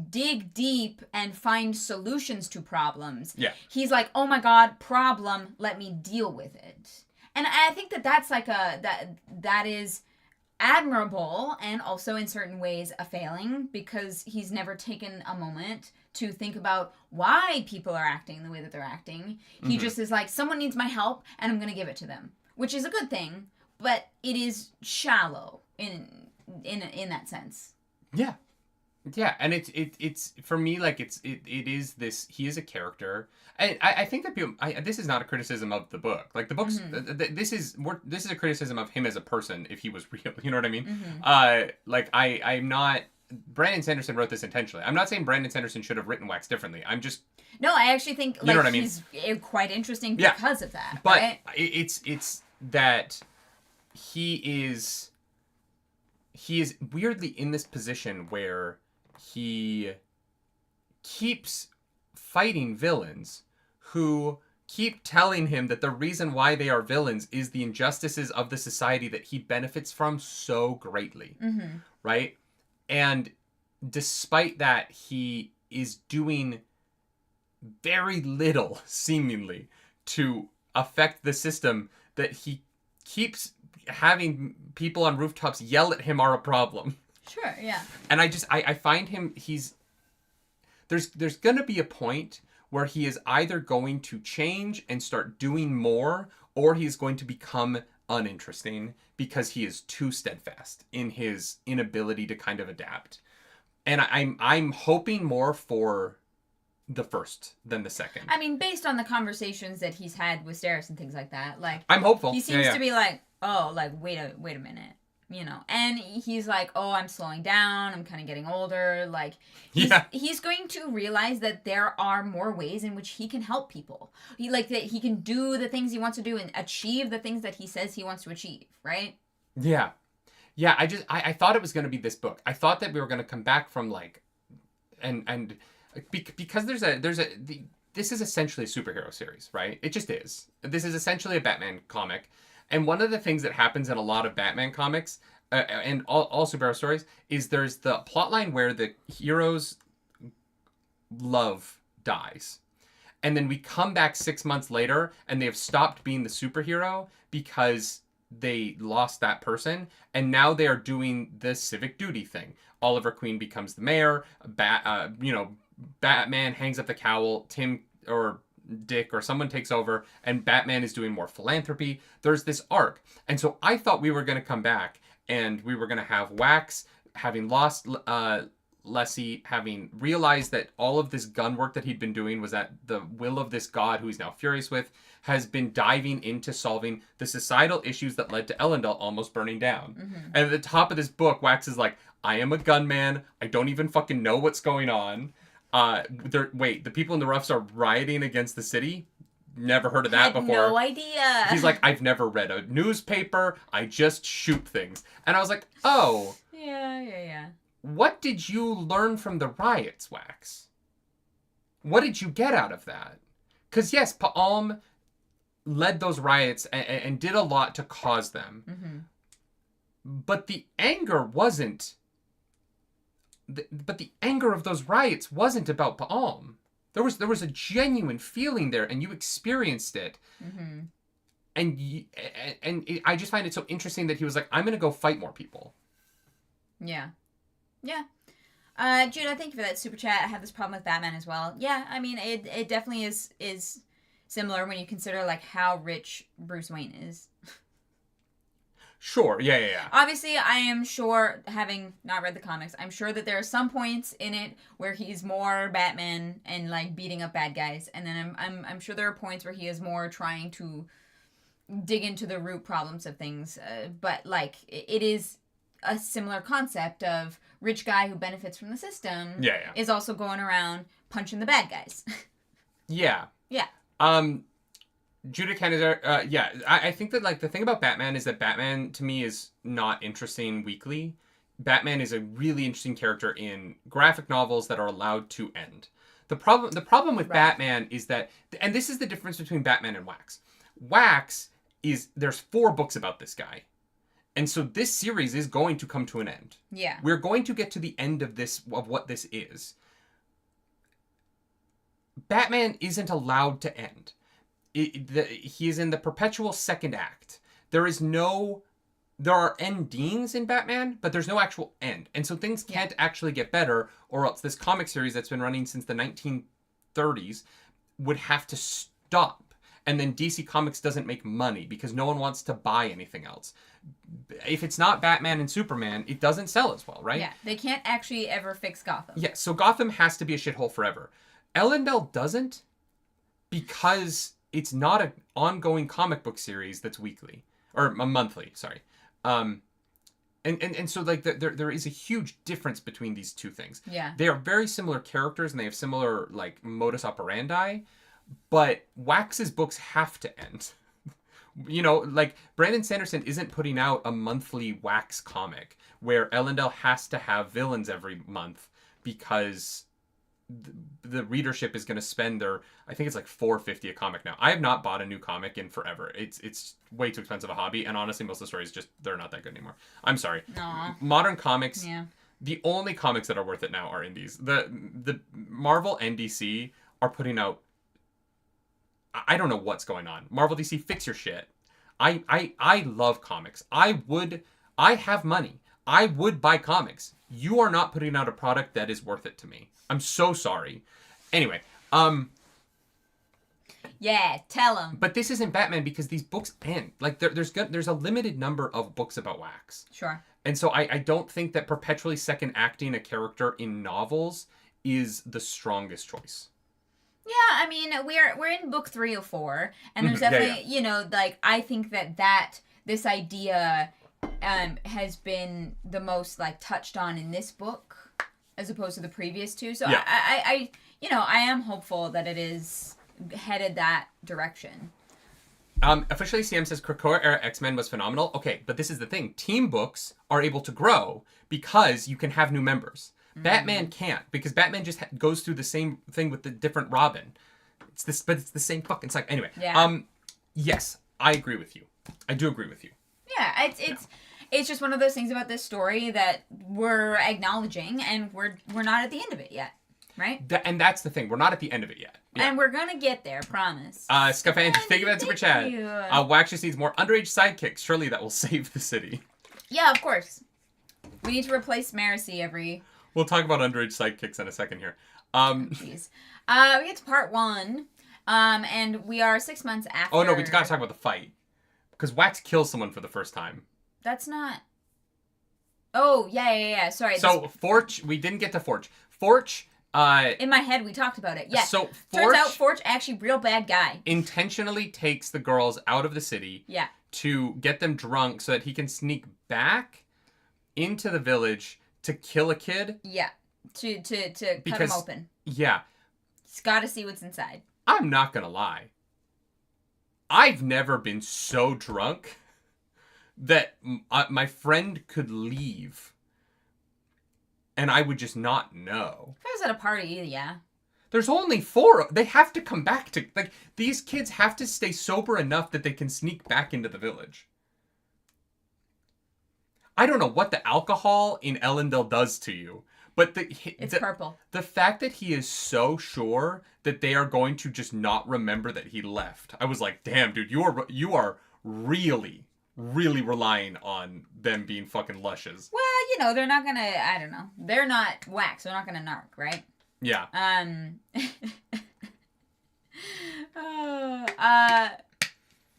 dig deep and find solutions to problems. Yeah. He's like, oh my god, problem. Let me deal with it. And I think that's like that is admirable, and also in certain ways a failing, because he's never taken a moment to think about why people are acting the way that they're acting. He just is like, someone needs my help and I'm going to give it to them, which is a good thing, but it is shallow in that sense. Yeah. Yeah, and it's for me, like it is this. He is a character, and I think that people. This is not a criticism of the book. Like the books, this is a criticism of him as a person. If he was real, you know what I mean? Like I'm not. Brandon Sanderson wrote this intentionally. I'm not saying Brandon Sanderson should have written Wax differently. I'm just. No, I actually think like, you know what I mean? He's quite interesting because of that. But right? it's that he is weirdly in this position where he keeps fighting villains who keep telling him that the reason why they are villains is the injustices of the society that he benefits from so greatly. Right? And despite that, he is doing very little, seemingly, to affect the system that he keeps having people on rooftops yell at him are a problem. Sure, yeah. And I find him, there's going to be a point where he is either going to change and start doing more, or he's going to become uninteresting because he is too steadfast in his inability to kind of adapt. And I'm hoping more for the first than the second. I mean, based on the conversations that he's had with Steris and things like that, like I'm hopeful. He seems to be like, oh, like wait a minute, you know. And he's like, oh, I'm slowing down. I'm kind of getting older. Like he's going to realize that there are more ways in which he can help people. That he can do the things he wants to do and achieve the things that he says he wants to achieve. Right? Yeah. Yeah, I thought it was going to be this book. I thought that we were going to come back from like, because this is essentially a superhero series, right? It just is. This is essentially a Batman comic. And one of the things that happens in a lot of Batman comics and all superhero stories is there's the plotline where the hero's love dies. And then we come back 6 months later and they have stopped being the superhero because they lost that person, and now they are doing the civic duty thing. Oliver Queen becomes the mayor. Batman hangs up the cowl. Tim or Dick or someone takes over, and Batman is doing more philanthropy. There's this arc, and so I thought we were going to come back, and we were going to have Wax having lost Leslie, having realized that all of this gun work that he'd been doing was at the will of this god who he's now furious with, has been diving into solving the societal issues that led to Ellendale almost burning down. And at the top of this book, Wax is like, I am a gunman. I don't even fucking know what's going on. The people in the Roughs are rioting against the city? Never heard of that before. No idea. He's like, I've never read a newspaper. I just shoot things. And I was like, oh. Yeah. What did you learn from the riots, Wax? What did you get out of that? Because yes, Paalm led those riots and did a lot to cause them. But the anger wasn't... But the anger of those riots wasn't about Paalm. There was a genuine feeling there, and you experienced it. Mm-hmm. And I just find it so interesting that he was like, I'm going to go fight more people. Yeah. Yeah. Judah, thank you for that super chat. I have this problem with Batman as well. Yeah, I mean, it definitely is similar when you consider, like, how rich Bruce Wayne is. Sure, yeah. Obviously, I am sure, having not read the comics, I'm sure that there are some points in it where he's more Batman and, like, beating up bad guys. And then I'm sure there are points where he is more trying to dig into the root problems of things. But, like, it is a similar concept of rich guy who benefits from the system is also going around punching the bad guys. Yeah. Judah Kennedy, I think that, like, the thing about Batman is that Batman, to me, is not interesting weekly. Batman is a really interesting character in graphic novels that are allowed to end. The problem with Batman is that, and this is the difference between Batman and Wax. Wax is, there's 4 books about this guy. And so this series is going to come to an end. Yeah. We're going to get to the end of what this is. Batman isn't allowed to end. He is in the perpetual second act. There are endings in Batman, but there's no actual end. And so things can't actually get better, or else this comic series that's been running since the 1930s would have to stop. And then DC Comics doesn't make money because no one wants to buy anything else. If it's not Batman and Superman, it doesn't sell as well, right? Yeah, they can't actually ever fix Gotham. Yeah, so Gotham has to be a shithole forever. Ellen Bell doesn't, because it's not an ongoing comic book series that's weekly. Or monthly, sorry. And so, like, there is a huge difference between these two things. Yeah. They are very similar characters, and they have similar, like, modus operandi, but Wax's books have to end. You know, like, Brandon Sanderson isn't putting out a monthly Wax comic where Ellendale has to have villains every month because the readership is going to spend I think it's like $4.50 a comic now. I have not bought a new comic in forever. It's way too expensive a hobby, and honestly, most of the stories they're not that good anymore. I'm sorry. Aww. Modern comics, the only comics that are worth it now are indies. The Marvel and DC are putting out, I don't know what's going on. Marvel, DC, fix your shit. I love comics. I have money. I would buy comics. You are not putting out a product that is worth it to me. I'm so sorry. Anyway, yeah, tell him. But this isn't Batman because these books end. Like, there's a limited number of books about Wax. Sure. And so I don't think that perpetually second acting a character in novels is the strongest choice. Yeah, I mean, we're in book 304, and there's definitely, you know, like, I think that this idea has been the most, like, touched on in this book as opposed to the previous two. So I am hopeful that it is headed that direction. Officially, CM says Krakoa era X-Men was phenomenal. Okay, but this is the thing. Team books are able to grow because you can have new members. Batman can't, because Batman just goes through the same thing with the different Robin. But it's the same fucking cycle. Anyway, yes, I agree with you. I do agree with you. Yeah, it's just one of those things about this story that we're acknowledging, and we're not at the end of it yet, right? And that's the thing. We're not at the end of it yet. Yeah. And we're gonna get there, promise. Scuffan, thank you for that super chat. Wax just needs more underage sidekicks. Surely that will save the city. Yeah, of course. We need to replace Marcy every... We'll talk about underage sidekicks in a second here. Jeez. We get to part 1, and we are 6 months after... Oh, no, we gotta talk about the fight. Because Wax kills someone for the first time. That's not... Oh, yeah. Sorry. So, Forge, we didn't get to Forge. Forge... in my head, we talked about it. Yeah. So, turns out Forge actually real bad guy. Intentionally takes the girls out of the city. Yeah. To get them drunk so that he can sneak back into the village to kill a kid. Yeah. To cut him open. Yeah. He's got to see what's inside. I'm not gonna lie. I've never been so drunk that my friend could leave and I would just not know. If I was at a party, yeah. There's only 4. They have to come back to... Like, these kids have to stay sober enough that they can sneak back into the village. I don't know what the alcohol in Ellendale does to you, But it's purple. The fact that he is so sure that they are going to just not remember that he left, I was like, damn, dude, you are really, really relying on them being fucking lushes. Well, they're not gonna. I don't know. They're not wax. They're not gonna narc, right? Yeah.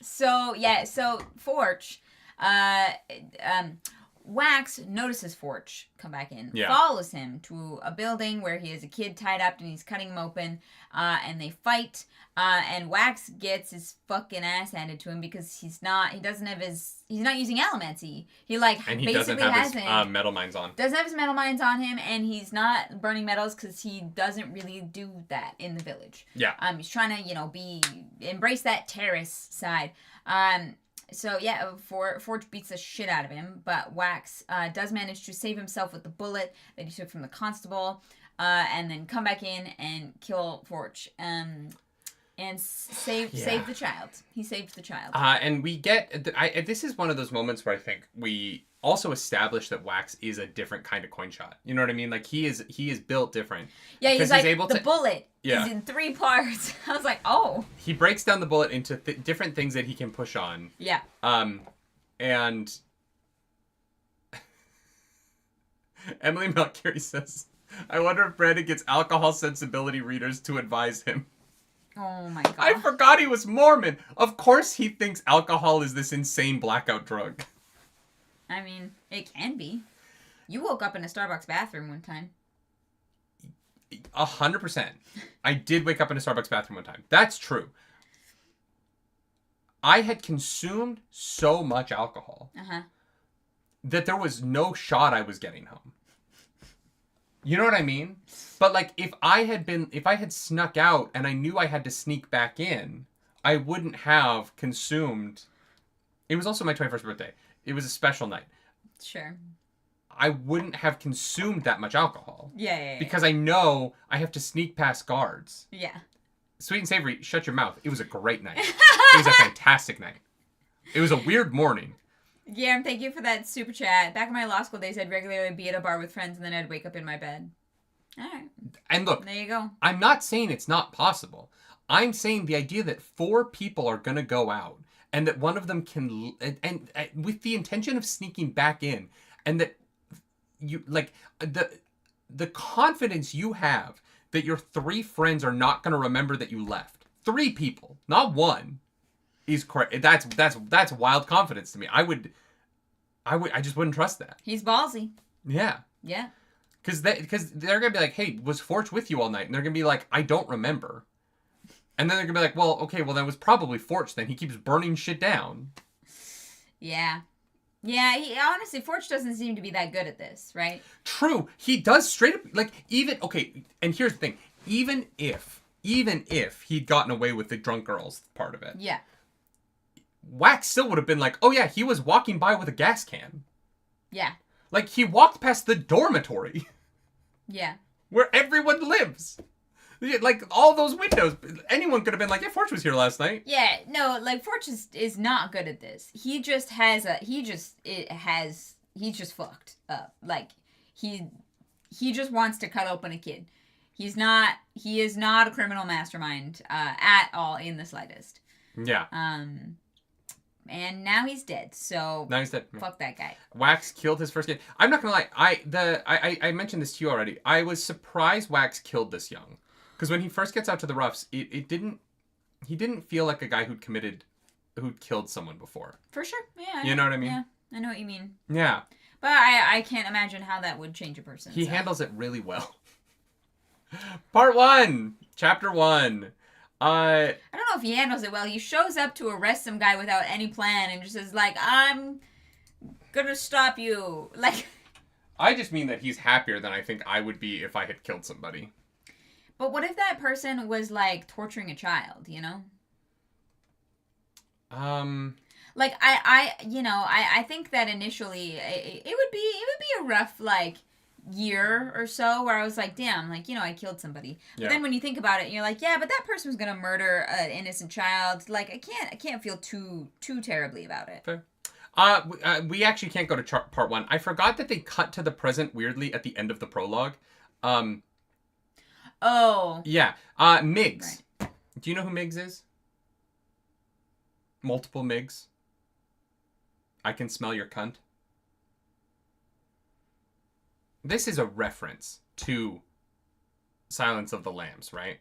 So Forge, Wax notices Forge come back in, follows him to a building where he has a kid tied up and he's cutting him open, and they fight, and Wax gets his fucking ass handed to him because he's not using Allomancy. He basically doesn't have his metal mines on. Doesn't have his metal mines on him, and he's not burning metals because he doesn't really do that in the village. Yeah. He's trying to, embrace that terrorist side. So yeah, Forge beats the shit out of him, but Wax does manage to save himself with the bullet that he took from the constable, and then come back in and kill Forge, and save the child. He saved the child. And we get this is one of those moments where I think we also establish that Wax is a different kind of coin shot. You know what I mean? Like he is built different. Yeah, he's able to. Bullet is in 3 parts. I was like, oh. He breaks down the bullet into different things that he can push on. Yeah. And Emily Malcurie says, "I wonder if Brandon gets alcohol sensibility readers to advise him." Oh my god. I forgot he was Mormon. Of course he thinks alcohol is this insane blackout drug. I mean, it can be. You woke up in a Starbucks bathroom one time. 100%. I did wake up in a Starbucks bathroom one time. That's true. I had consumed so much alcohol that there was no shot I was getting home. You know what I mean? But if I had snuck out and I knew I had to sneak back in, I wouldn't have consumed. It was also my 21st birthday. It was a special night. Sure. I wouldn't have consumed that much alcohol. Yeah. Because I know I have to sneak past guards. Yeah. Sweet and Savory, shut your mouth. It was a great night. It was a fantastic night. It was a weird morning. Yeah, thank you for that super chat. Back in my law school days, I'd regularly be at a bar with friends, and then I'd wake up in my bed. All right. And look, there you go. I'm not saying it's not possible. I'm saying the idea that 4 people are going to go out, and that one of them can, and with the intention of sneaking back in, and that you, the confidence you have that your 3 friends are not going to remember that you left. 3 people, not 1. Is correct. That's wild confidence to me. I just wouldn't trust that. He's ballsy. Yeah. Yeah. Because they're gonna be like, hey, was Forge with you all night? And they're gonna be like, I don't remember. And then they're gonna be like, well, okay, well that was probably Forge then. He keeps burning shit down. Yeah. Yeah, honestly, Forge doesn't seem to be that good at this, right? True. He does straight up, and here's the thing. Even if he'd gotten away with the drunk girls part of it. Yeah. Wax still would have been like, oh yeah, he was walking by with a gas can. Yeah. He walked past the dormitory. Yeah. Where everyone lives. All those windows. Anyone could have been like, yeah, Forge was here last night. Yeah, no, Forge is not good at this. He just he's just fucked up. He just wants to cut open a kid. He is not a criminal mastermind at all in the slightest. Yeah. And now he's dead, so now he's dead. Fuck that guy. Wax killed his first kid. I'm not gonna lie, I mentioned this to you already. I was surprised Wax killed this young. Because when he first gets out to the roughs, he didn't feel like a guy who'd killed someone before. For sure, yeah. You know what I mean? Yeah, I know what you mean. Yeah. But I can't imagine how that would change a person. He handles it really well. Part 1, Chapter 1. I don't know if he handles it well. He shows up to arrest some guy without any plan and just is like, I'm gonna stop you. I just mean that he's happier than I think I would be if I had killed somebody. But what if that person was torturing a child, you know? I think that initially it would be a rough year or so where I was like, damn, I killed somebody. Yeah. But then when you think about it, you're like, yeah, but that person was gonna murder an innocent child. I can't feel too terribly about it. Fair. We actually can't go to part 1. I forgot that they cut to the present weirdly at the end of the prologue. Oh. Yeah. Migs. Right. Do you know who Migs is? Multiple Migs. I can smell your cunt. This is a reference to Silence of the Lambs, right?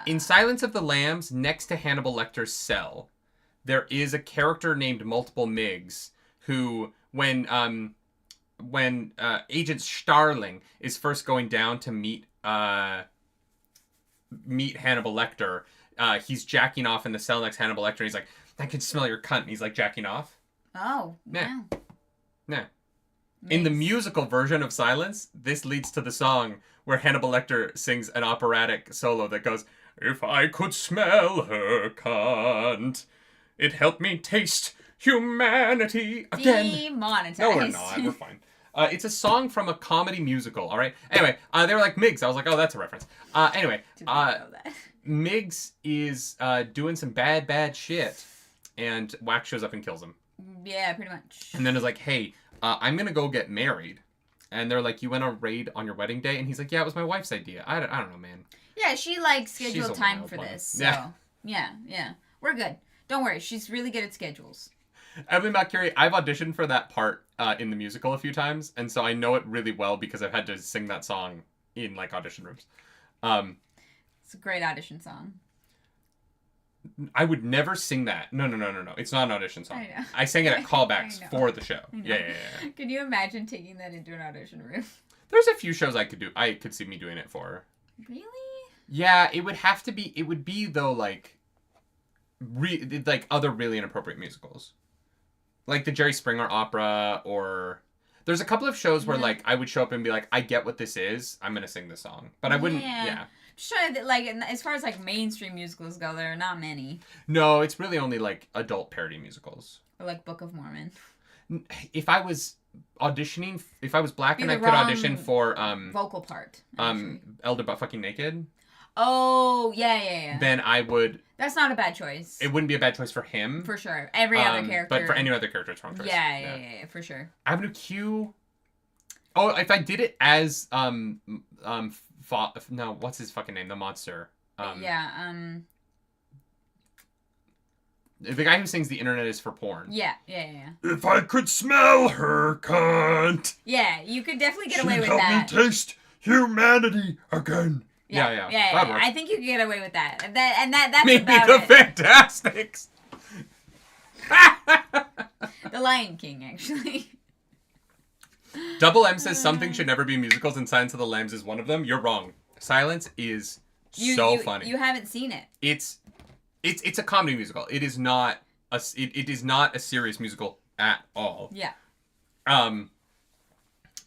In Silence of the Lambs, next to Hannibal Lecter's cell, there is a character named Multiple Migs who, when Agent Starling is first going down to meet Hannibal Lecter, he's jacking off in the cell next to Hannibal Lecter. And he's like, "I can smell your cunt." And he's like jacking off. Oh, wow. Yeah. In the musical version of Silence, this leads to the song where Hannibal Lecter sings an operatic solo that goes, "If I could smell her cunt, it helped me taste humanity again." Demonetized. No, we're not. We're fine. It's a song from a comedy musical, all right? Anyway, they were like, Migs. I was like, oh, that's a reference. Anyway, Migs is doing some bad shit, and Wax shows up and kills him. Yeah, pretty much. And then is like, hey, I'm going to go get married. And they're like, you went on a raid on your wedding day? And he's like, yeah, it was my wife's idea. I don't know, man. Yeah, she, scheduled time for this. So, yeah. We're good. Don't worry. She's really good at schedules. Emily McCurry, I've auditioned for that part in the musical a few times. And so I know it really well because I've had to sing that song in, audition rooms. It's a great audition song. I would never sing that. No. It's not an audition song. I sang it at callbacks for the show. Yeah. Can you imagine taking that into an audition room? There's a few shows I could see me doing it for. Really? Yeah, it would have to be. It would be though other really inappropriate musicals, like the Jerry Springer opera, or there's a couple of shows where I would show up and be like, I get what this is. I'm gonna sing this song, but I wouldn't. Yeah. Sure, as far as mainstream musicals go, there are not many. No, it's really only adult parody musicals. Or Book of Mormon. If I was auditioning, if I was black and I could audition for vocal part. Elder Butt Fucking Naked. Oh yeah. Then I would. That's not a bad choice. It wouldn't be a bad choice for him. For sure, every other character. But for any other character, it's wrong choice. Yeah, for sure. Avenue Q. Oh, if I did it as no, what's his fucking name? The monster. The guy who sings "The Internet Is for Porn." Yeah. If I could smell her cunt. Yeah, you could definitely get away with that. She'd help me taste humanity again. Yeah. I think you could get away with that. That's maybe about the it. Fantastics. The Lion King, actually. Double M says something should never be musicals, and Silence of the Lambs is one of them. You're wrong. Silence is so funny. You haven't seen it. It's a comedy musical. It is not a serious musical at all. Yeah.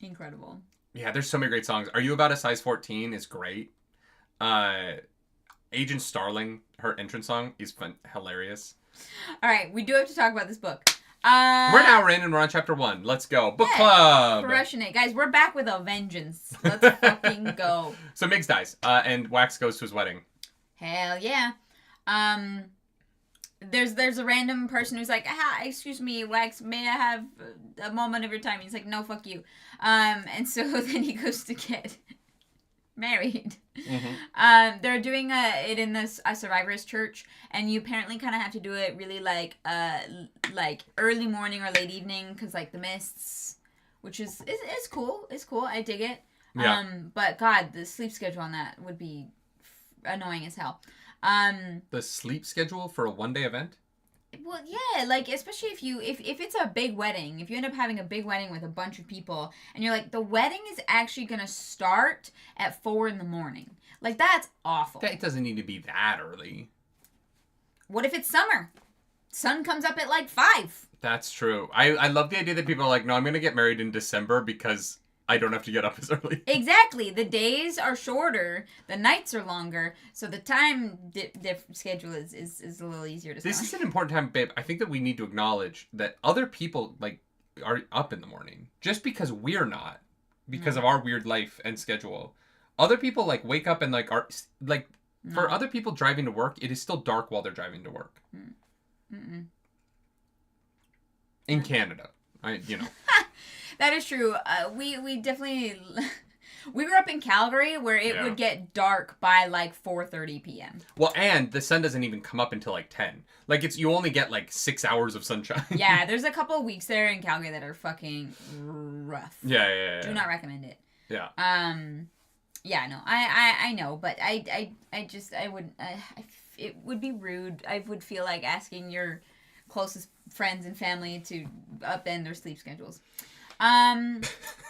Incredible. Yeah, there's so many great songs. Are You About a Size 14 is great. Agent Starling, her entrance song is hilarious. All right, we do have to talk about this book. We're an hour in and we're on chapter 1. Let's go. Book club. Crushing it. Guys, we're back with a vengeance. Let's fucking go. So Migs dies, and Wax goes to his wedding. Hell yeah. There's a random person who's like, excuse me, Wax, may I have a moment of your time? He's like, no, fuck you. And so then he goes to get married. Mm-hmm. They're doing it in a survivorist church, and you apparently kind of have to do it really early morning or late evening because the mists, which is cool. It's cool. I dig it. Yeah. But God, the sleep schedule on that would be annoying as hell. The sleep schedule for a one-day event? Well, yeah, especially if it's a big wedding, if you end up having a big wedding with a bunch of people, and you're like, the wedding is actually gonna start at 4 a.m. That's awful. It doesn't need to be that early. What if it's summer? Sun comes up at 5. That's true. I love the idea that people are like, no, I'm gonna get married in December because I don't have to get up as early. Exactly. The days are shorter, the nights are longer, so the time schedule is a little easier to This is an important time, babe. I think that we need to acknowledge that other people, are up in the morning. Just because we're not. Because of our weird life and schedule. Other people, wake up and, are... for other people driving to work, it is still dark while they're driving to work. Mm-mm. In Canada. That is true. We definitely... We grew up in Calgary where it would get dark by like 4:30 p.m. Well, and the sun doesn't even come up until like 10. Like you only get like 6 hours of sunshine. Yeah, there's a couple of weeks there in Calgary that are fucking rough. Yeah. Do not recommend it. Yeah. Yeah, no, I know, but I would it would be rude. I would feel like asking your closest friends and family to upend their sleep schedules.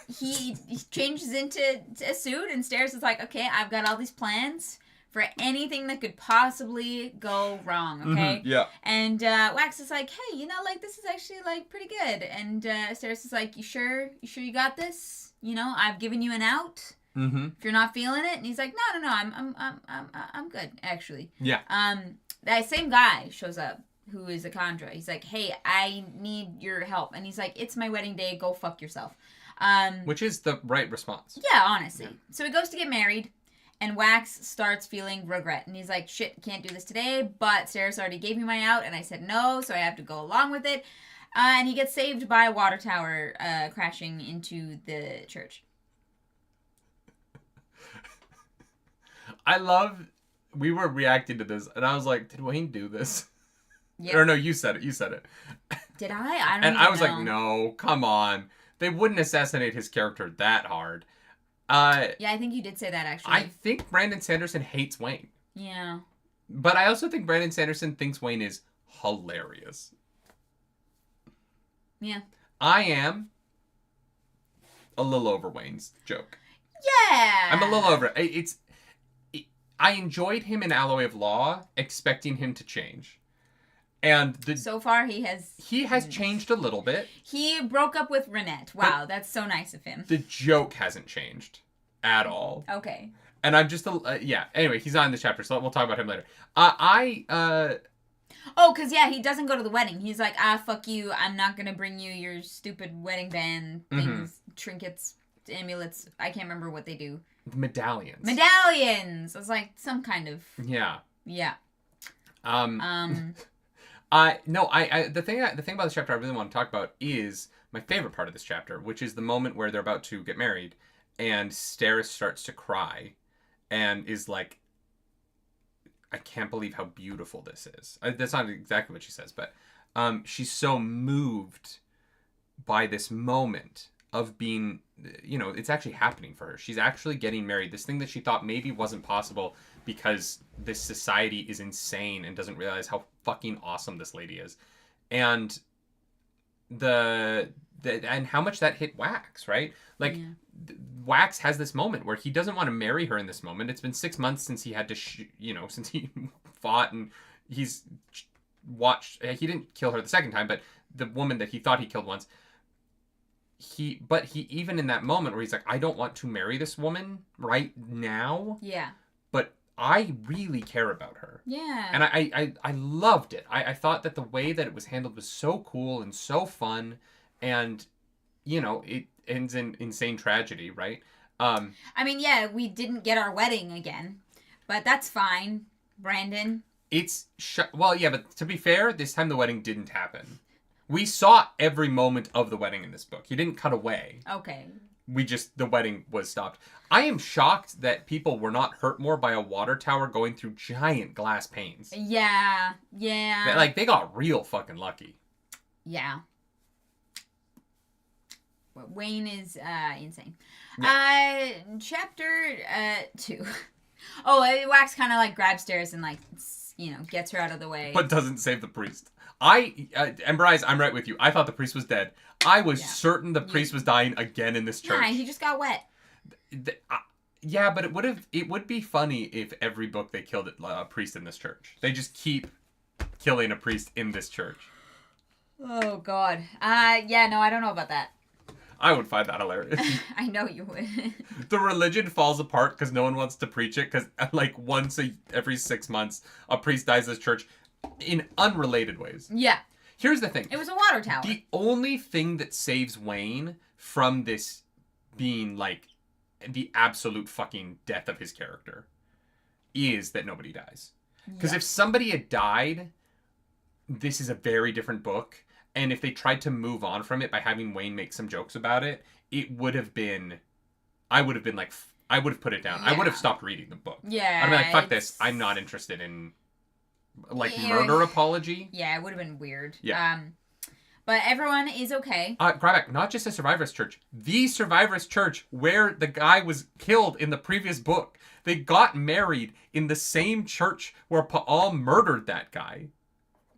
He changes into a suit, and Steris is like, okay, I've got all these plans for anything that could possibly go wrong, okay? Mm-hmm, yeah. And Wax is like, hey, like, this is actually, like, pretty good. And Steris is like, you sure you got this? I've given you an out. Mm-hmm. If you're not feeling it. And he's like, no, I'm good, actually. Yeah. That same guy shows up, who is a Kandra. He's like, hey, I need your help. And he's like, it's my wedding day, go fuck yourself. Which is the right response. Yeah, honestly. Yeah. So he goes to get married, and Wax starts feeling regret. And he's like, shit, can't do this today, but Steris already gave me my out, and I said no, so I have to go along with it. And he gets saved by a water tower crashing into the church. We were reacting to this, and I was like, did Wayne do this? Yep. Or no, you said it. Did I? And I was like, no, come on. They wouldn't assassinate his character that hard. Yeah, I think you did say that, actually. I think Brandon Sanderson hates Wayne. Yeah. But I also think Brandon Sanderson thinks Wayne is hilarious. Yeah. I am a little over Wayne's joke. Yeah. I'm a little over it. I enjoyed him in Alloy of Law, expecting him to change. And so far he has changed a little bit. He broke up with Renette. Wow, that's so nice of him. The joke hasn't changed at all. Okay. And I'm just anyway, he's not in this chapter, so we'll talk about him later. Oh, because he doesn't go to the wedding. He's like, fuck you, I'm not gonna bring you your stupid wedding band things, trinkets, amulets. I can't remember what they do. Medallions. I was like, some kind of... Yeah. The thing about this chapter I really want to talk about is my favorite part of this chapter, which is the moment where they're about to get married, and Steris starts to cry, and is like, I can't believe how beautiful this is. That's not exactly what she says, but she's so moved by this moment of being, it's actually happening for her. She's actually getting married. This thing that she thought maybe wasn't possible because this society is insane and doesn't realize how fucking awesome this lady is. And and how much that hit Wax, right? Like, Wax has this moment where he doesn't want to marry her in this moment. It's been 6 months since he had to, since he fought, and he's watched. He didn't kill her the second time, but the woman that he thought he killed once. He even in that moment where he's like, I don't want to marry this woman right now. Yeah. But I really care about her. Yeah. And I loved it. I thought that the way that it was handled was so cool and so fun, and it ends in insane tragedy, right? We didn't get our wedding again, but that's fine, Brandon. But to be fair, this time the wedding didn't happen. We saw every moment of the wedding in this book. He didn't cut away. Okay. The wedding was stopped. I am shocked that people were not hurt more by a water tower going through giant glass panes. Yeah. They got real fucking lucky. Yeah. Wayne is insane. Yeah. Chapter 2. Wax kind of grabs Steris and gets her out of the way. But doesn't save the priest. And Bryce, I'm right with you. I thought the priest was dead. I was certain the priest was dying again in this church. Yeah, he just got wet. But it would be funny if every book they killed a priest in this church. They just keep killing a priest in this church. Oh, God. I don't know about that. I would find that hilarious. I know you would. The religion falls apart because no one wants to preach it, because once every 6 months, a priest dies in this church in unrelated ways. Yeah. Here's the thing. It was a water tower. The only thing that saves Wayne from this being the absolute fucking death of his character is that nobody dies. Because if somebody had died, this is a very different book. And if they tried to move on from it by having Wayne make some jokes about it, it would have been... I would have been like... I would have put it down. Yeah. I would have stopped reading the book. Yeah. I'd be like, fuck this. I'm not interested in... Like, murder apology. Yeah, it would have been weird. Yeah. But everyone is okay. Gryback, not just a survivor's church. The survivor's church where the guy was killed in the previous book. They got married in the same church where Paul murdered that guy.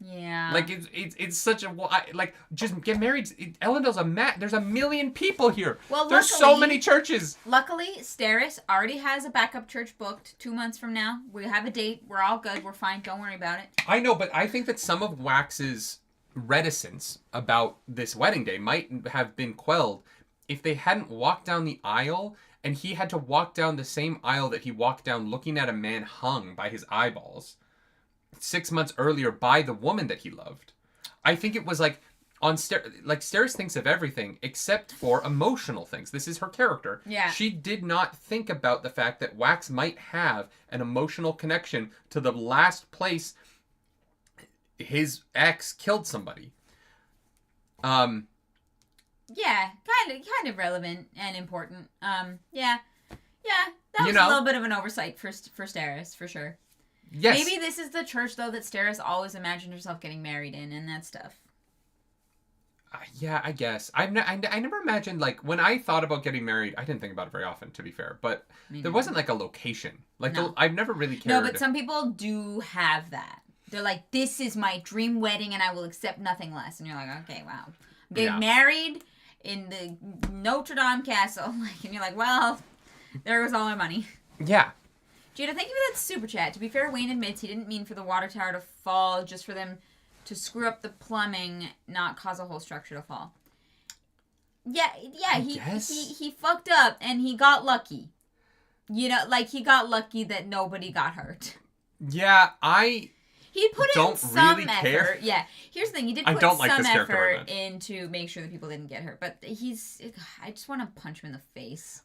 Yeah. Like, it's such a... Like, just get married. Elendil's there's a million people here. Well, there's so many churches. Luckily, Steris already has a backup church booked 2 months from now. We have a date. We're all good. We're fine. Don't worry about it. I know, but I think that some of Wax's reticence about this wedding day might have been quelled if they hadn't walked down the aisle and he had to walk down the same aisle that he walked down looking at a man hung by his eyeballs 6 months earlier by the woman that he loved. I think it was like Steris thinks of everything except for emotional things. This is her character. Yeah. She did not think about the fact that Wax might have an emotional connection to the last place his ex killed somebody. Yeah, kind of relevant and important. Yeah, that was a little bit of an oversight for Steris, for sure. Yes. Maybe this is the church, though, that Steris always imagined herself getting married in and that stuff. Yeah, I guess. I never imagined, like, when I thought about getting married, I didn't think about it very often, to be fair, but there wasn't, like, a location. Like, No. I've never really cared. No, but some people do have that. They're like, this is my dream wedding and I will accept nothing less. And you're like, okay, wow. I'm getting married in the Notre Dame castle. And you're like, well, there goes all my money. Yeah. Judah, thank you for that super chat. To be fair, Wayne admits he didn't mean for the water tower to fall, just for them to screw up the plumbing, not cause a whole structure to fall. Yeah, he fucked up and he got lucky. You know, like he got lucky that nobody got hurt. Yeah, He put in some effort. Care. Yeah. Here's the thing. He did put some effort in to make sure that people didn't get hurt. But I just want to punch him in the face.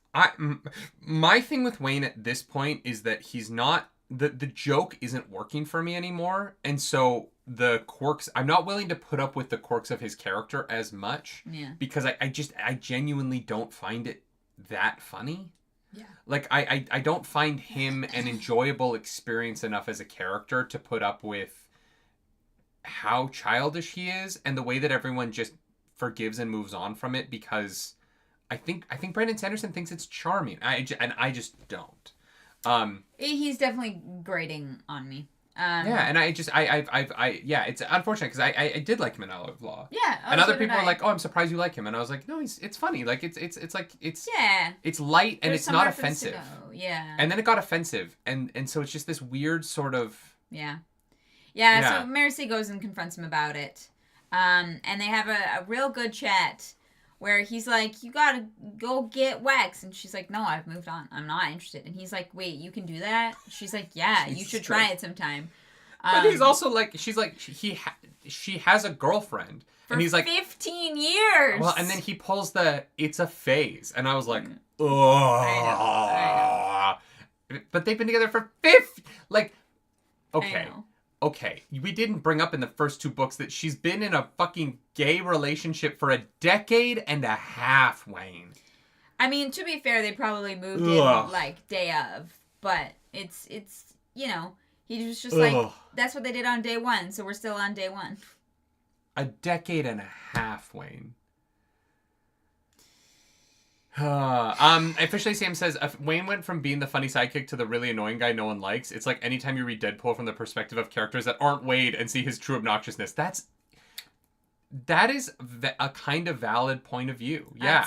My thing with Wayne at this point is that he's not... The joke isn't working for me anymore. And so the quirks... I'm not willing to put up with the quirks of his character as much. Yeah. Because I genuinely don't find it that funny. Yeah. Like, I don't find him an enjoyable experience enough as a character to put up with how childish he is and the way that everyone just forgives and moves on from it, because I think Brandon Sanderson thinks it's charming. I just don't. He's definitely grating on me. Yeah, and it's unfortunate because I did like him in Outlaw of Law. Yeah, and other people are like, "Oh, I'm surprised you like him," and I was like, "No, it's funny. Like it's light and it's not offensive." Yeah. And then it got offensive, and so it's just this weird sort of. Yeah. So Mercy goes and confronts him about it, and they have a real good chat where he's like, "You gotta go get Wax," and she's like, "No, I've moved on. I'm not interested." And he's like, "Wait, you can do that?" She's like, "Yeah, you should try it sometime." But he's also like, she's like, she has a girlfriend, for and he's like 15 years. Well, and then he pulls it's a phase, and I was like, I know. But they've been together for Okay, we didn't bring up in the first 2 books that she's been in a fucking gay relationship for a decade and a half, Wayne. I mean, to be fair, they probably moved in, like, day of. But it's you know, he was just like, that's what they did on day 1, so we're still on day 1. A decade and a half, Wayne. Officially Sam says Wayne went from being the funny sidekick to the really annoying guy no one likes. It's like anytime you read Deadpool from the perspective of characters that aren't Wade and see his true obnoxiousness. That is a kind of valid point of view. Yeah.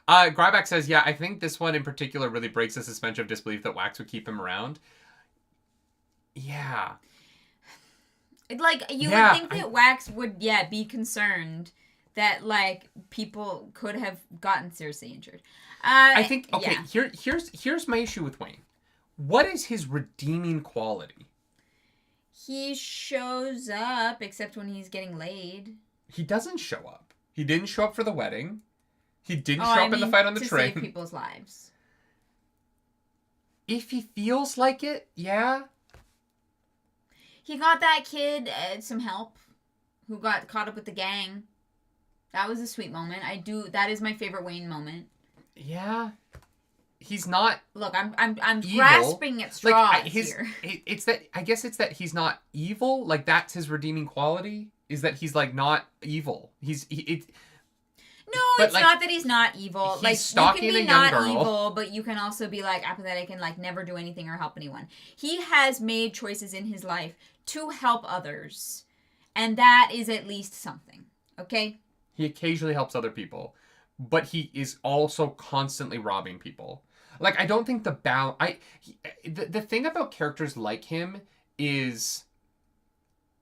Gryback says, I think this one in particular really breaks the suspension of disbelief that Wax would keep him around. Yeah. Like, you would think that Wax would, be concerned that, like, people could have gotten seriously injured. I think, here's my issue with Wayne. What is his redeeming quality? He shows up, except when he's getting laid. He doesn't show up. He didn't show up for the wedding. He didn't show up in the fight on the train. To save people's lives. If he feels like it, yeah. He got that kid some help who got caught up with the gang. That was a sweet moment. That is my favorite Wayne moment. Yeah. He's not. Look, I'm grasping at straws here. It's that, I guess it's that he's not evil. Like, that's his redeeming quality, is that he's, like, not evil. No, it's like, not that he's not evil. Like, you can be not evil, but you can also be, like, apathetic and, like, never do anything or help anyone. He has made choices in his life to help others, and that is at least something, okay? He occasionally helps other people, but he is also constantly robbing people. Like, I don't think the thing about characters like him is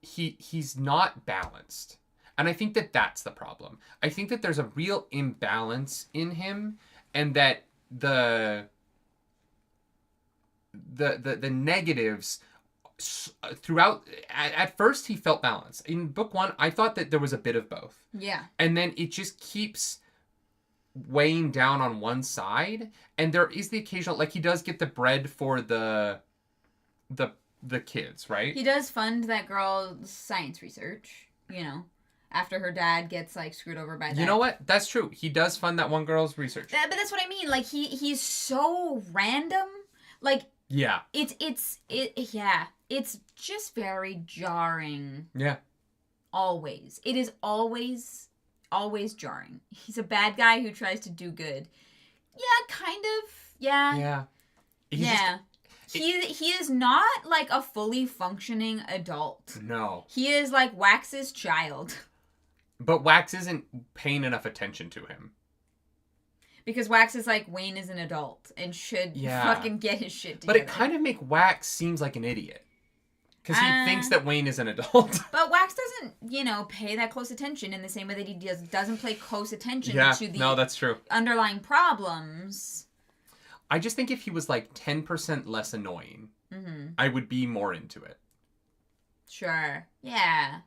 he's not balanced. And I think that that's the problem. I think that there's a real imbalance in him, and that the negatives throughout. At first, he felt balanced. In book 1, I thought that there was a bit of both. Yeah. And then it just keeps weighing down on one side, and there is the occasional, like, he does get the bread for the kids, right? He does fund that girl's science research, you know, after her dad gets, like, screwed over by that. You know what? That's true. He does fund that one girl's research. But that's what I mean. Like, he's so random. Like, yeah. It's just very jarring. Yeah. Always. It is always jarring. He's a bad guy who tries to do good. Yeah, kind of. Yeah. Yeah. He is not, like, a fully functioning adult. No. He is, like, Wax's child. But Wax isn't paying enough attention to him. Because Wax is like, Wayne is an adult and should fucking get his shit together. But it kind of makes Wax seems like an idiot. Because he thinks that Wayne is an adult. But Wax doesn't, pay that close attention in the same way that he doesn't pay close attention to the that's true. Underlying problems. I just think if he was, like, 10% less annoying, I would be more into it. Sure. Yeah.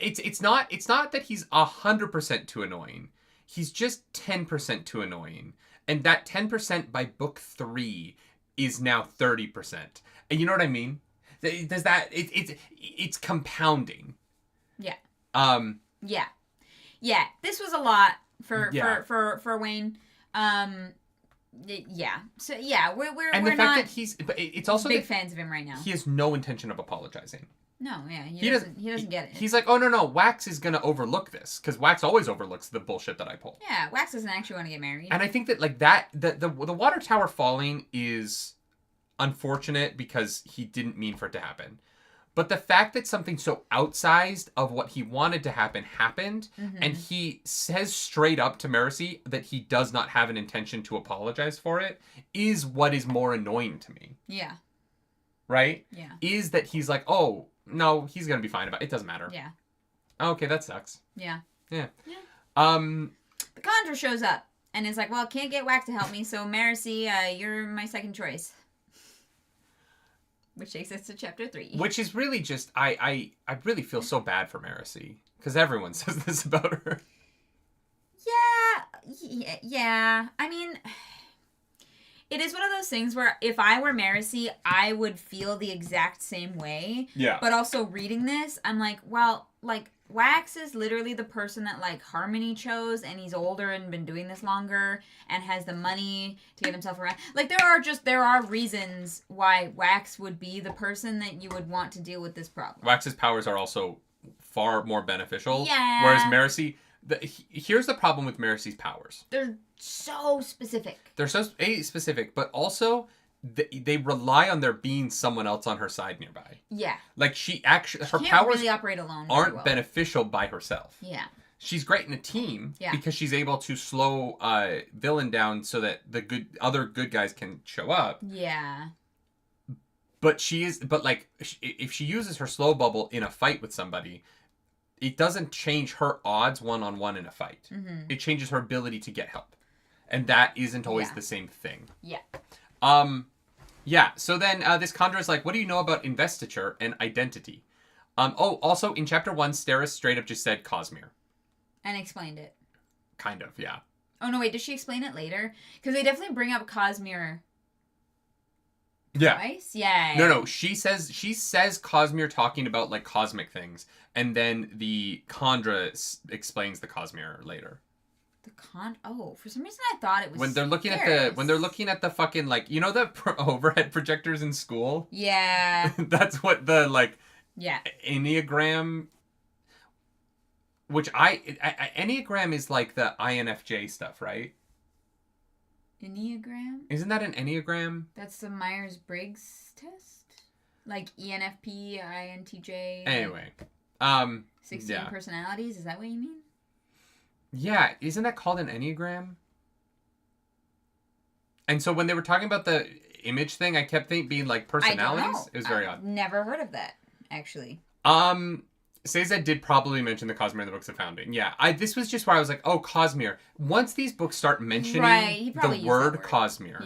It's not that he's 100% too annoying. He's just 10% too annoying. And that 10% by book 3 is now 30%. And you know what I mean? Does that it's compounding. Yeah. Yeah. Yeah. This was a lot for Wayne. Yeah. So yeah, we're and we're the fact not that it's also big fans of him right now. He has no intention of apologizing. No, yeah, he doesn't get it. He's like, oh no, Wax is gonna overlook this, because Wax always overlooks the bullshit that I pull. Yeah, Wax doesn't actually want to get married. And I think that, like, that the water tower falling is unfortunate because he didn't mean for it to happen. But the fact that something so outsized of what he wanted to happen happened, and he says straight up to Mercy that he does not have an intention to apologize for it, is what is more annoying to me. Yeah. Right? Yeah. Is that he's like, oh, no, he's going to be fine about it. It doesn't matter. Yeah. Okay, that sucks. Yeah. Yeah. The Conjure shows up and is like, well, can't get Wax to help me, so Mercy, you're my second choice. Which takes us to chapter 3. Which is really just, I really feel so bad for Mercy. Because everyone says this about her. Yeah. I mean, it is one of those things where if I were Mercy, I would feel the exact same way. Yeah. But also reading this, I'm like, well, like, Wax is literally the person that, like, Harmony chose, and he's older and been doing this longer and has the money to get himself around. Like, there are reasons why Wax would be the person that you would want to deal with this problem. Wax's powers are also far more beneficial. Yeah. Whereas Mercy, here's the problem with Mercy's powers. They're so specific. They're so specific, but also they rely on there being someone else on her side nearby. Yeah. Like, her can't powers really operate alone aren't beneficial by herself. Yeah. She's great in a team because she's able to slow villain down so that the other good guys can show up. Yeah. But if she uses her slow bubble in a fight with somebody, it doesn't change her odds one-on-one in a fight. Mm-hmm. It changes her ability to get help. And that isn't always the same thing. Yeah. So then this Conjure is like, what do you know about investiture and identity? Also, in chapter 1, Steris straight up just said Cosmere. And explained it. Kind of, yeah. Oh, no, wait, does she explain it later? Because they definitely bring up Cosmere Yeah. Twice? Yeah. No. She says Cosmere talking about like cosmic things, and then the Khandra explains the Cosmere later. For some reason I thought it was when they're looking Steris. at the fucking like the overhead projectors in school. Yeah. That's what the like. Yeah. Enneagram. Which Enneagram is like the INFJ stuff, right? Enneagram? Isn't that an Enneagram? That's the Myers-Briggs test? Like ENFP, INTJ. Anyway. 16 personalities, is that what you mean? Yeah, isn't that called an Enneagram? And so when they were talking about the image thing, I kept being like personalities. I don't know. It was very odd. Never heard of that, actually. Cesar did probably mention the Cosmere in the Books of Founding. Yeah, this was just where I was like, oh, Cosmere. Once these books start mentioning the word Cosmere,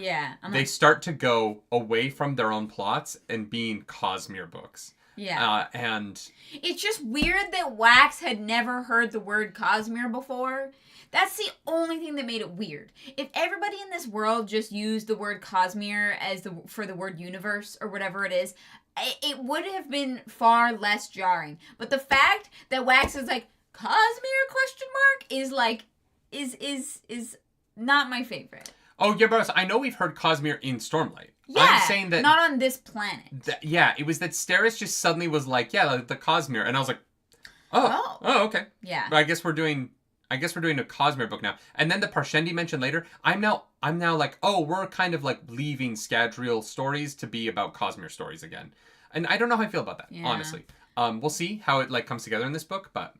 they start to go away from their own plots and being Cosmere books. Yeah. And it's just weird that Wax had never heard the word Cosmere before. That's the only thing that made it weird. If everybody in this world just used the word Cosmere as for the word universe or whatever it is, it would have been far less jarring. But the fact that Wax is like Cosmere ? Is like is not my favorite. Oh yeah, but I know we've heard Cosmere in Stormlight. Yeah, I'm saying that not on this planet. It was that Steris just suddenly was like, the Cosmere, and I was like, oh, okay. Yeah. But I guess we're doing a Cosmere book now. And then the Parshendi mentioned later, I'm now like, oh, we're kind of like leaving Scadrial stories to be about Cosmere stories again. And I don't know how I feel about that, honestly. We'll see how it like comes together in this book, but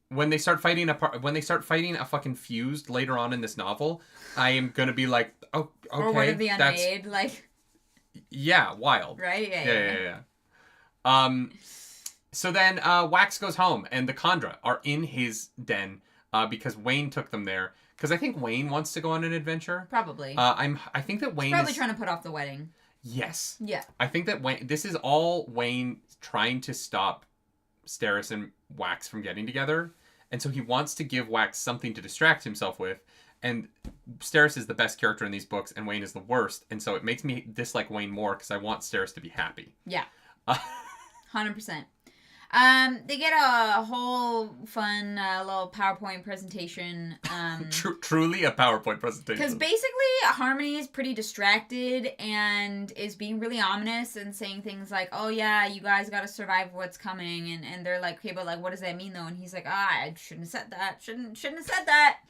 when they start fighting a fucking fused later on in this novel, I am gonna be like, oh, okay. Or what are the Unmade, like? Yeah, wild. Right? Yeah. So then Wax goes home, and the Khandra are in his den because Wayne took them there. Because I think Wayne wants to go on an adventure. Probably. I think that Wayne He's probably trying to put off the wedding. Yes. Yeah. I think that this is all Wayne trying to stop Steris and Wax from getting together. And so he wants to give Wax something to distract himself with. And Steris is the best character in these books, and Wayne is the worst. And so it makes me dislike Wayne more because I want Steris to be happy. Yeah. 100%. They get a whole fun little PowerPoint presentation. Truly a PowerPoint presentation. Because basically Harmony is pretty distracted and is being really ominous and saying things like, oh yeah, you guys gotta survive what's coming. And they're like, okay, but like, what does that mean though? And he's like, I shouldn't have said that. Shouldn't have said that.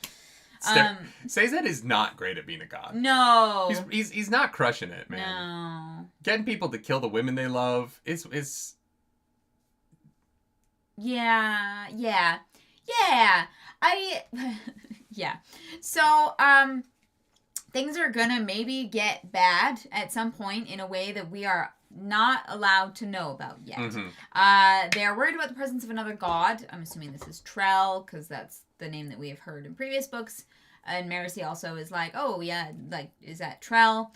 Sazed is not great at being a god. No. He's not crushing it, man. No. Getting people to kill the women they love is... Yeah. Yeah. So, things are gonna maybe get bad at some point in a way that we are not allowed to know about yet. Mm-hmm. They're worried about the presence of another god. I'm assuming this is Trell, because that's the name that we have heard in previous books. And Marcy also is like, oh yeah, like, is that Trell?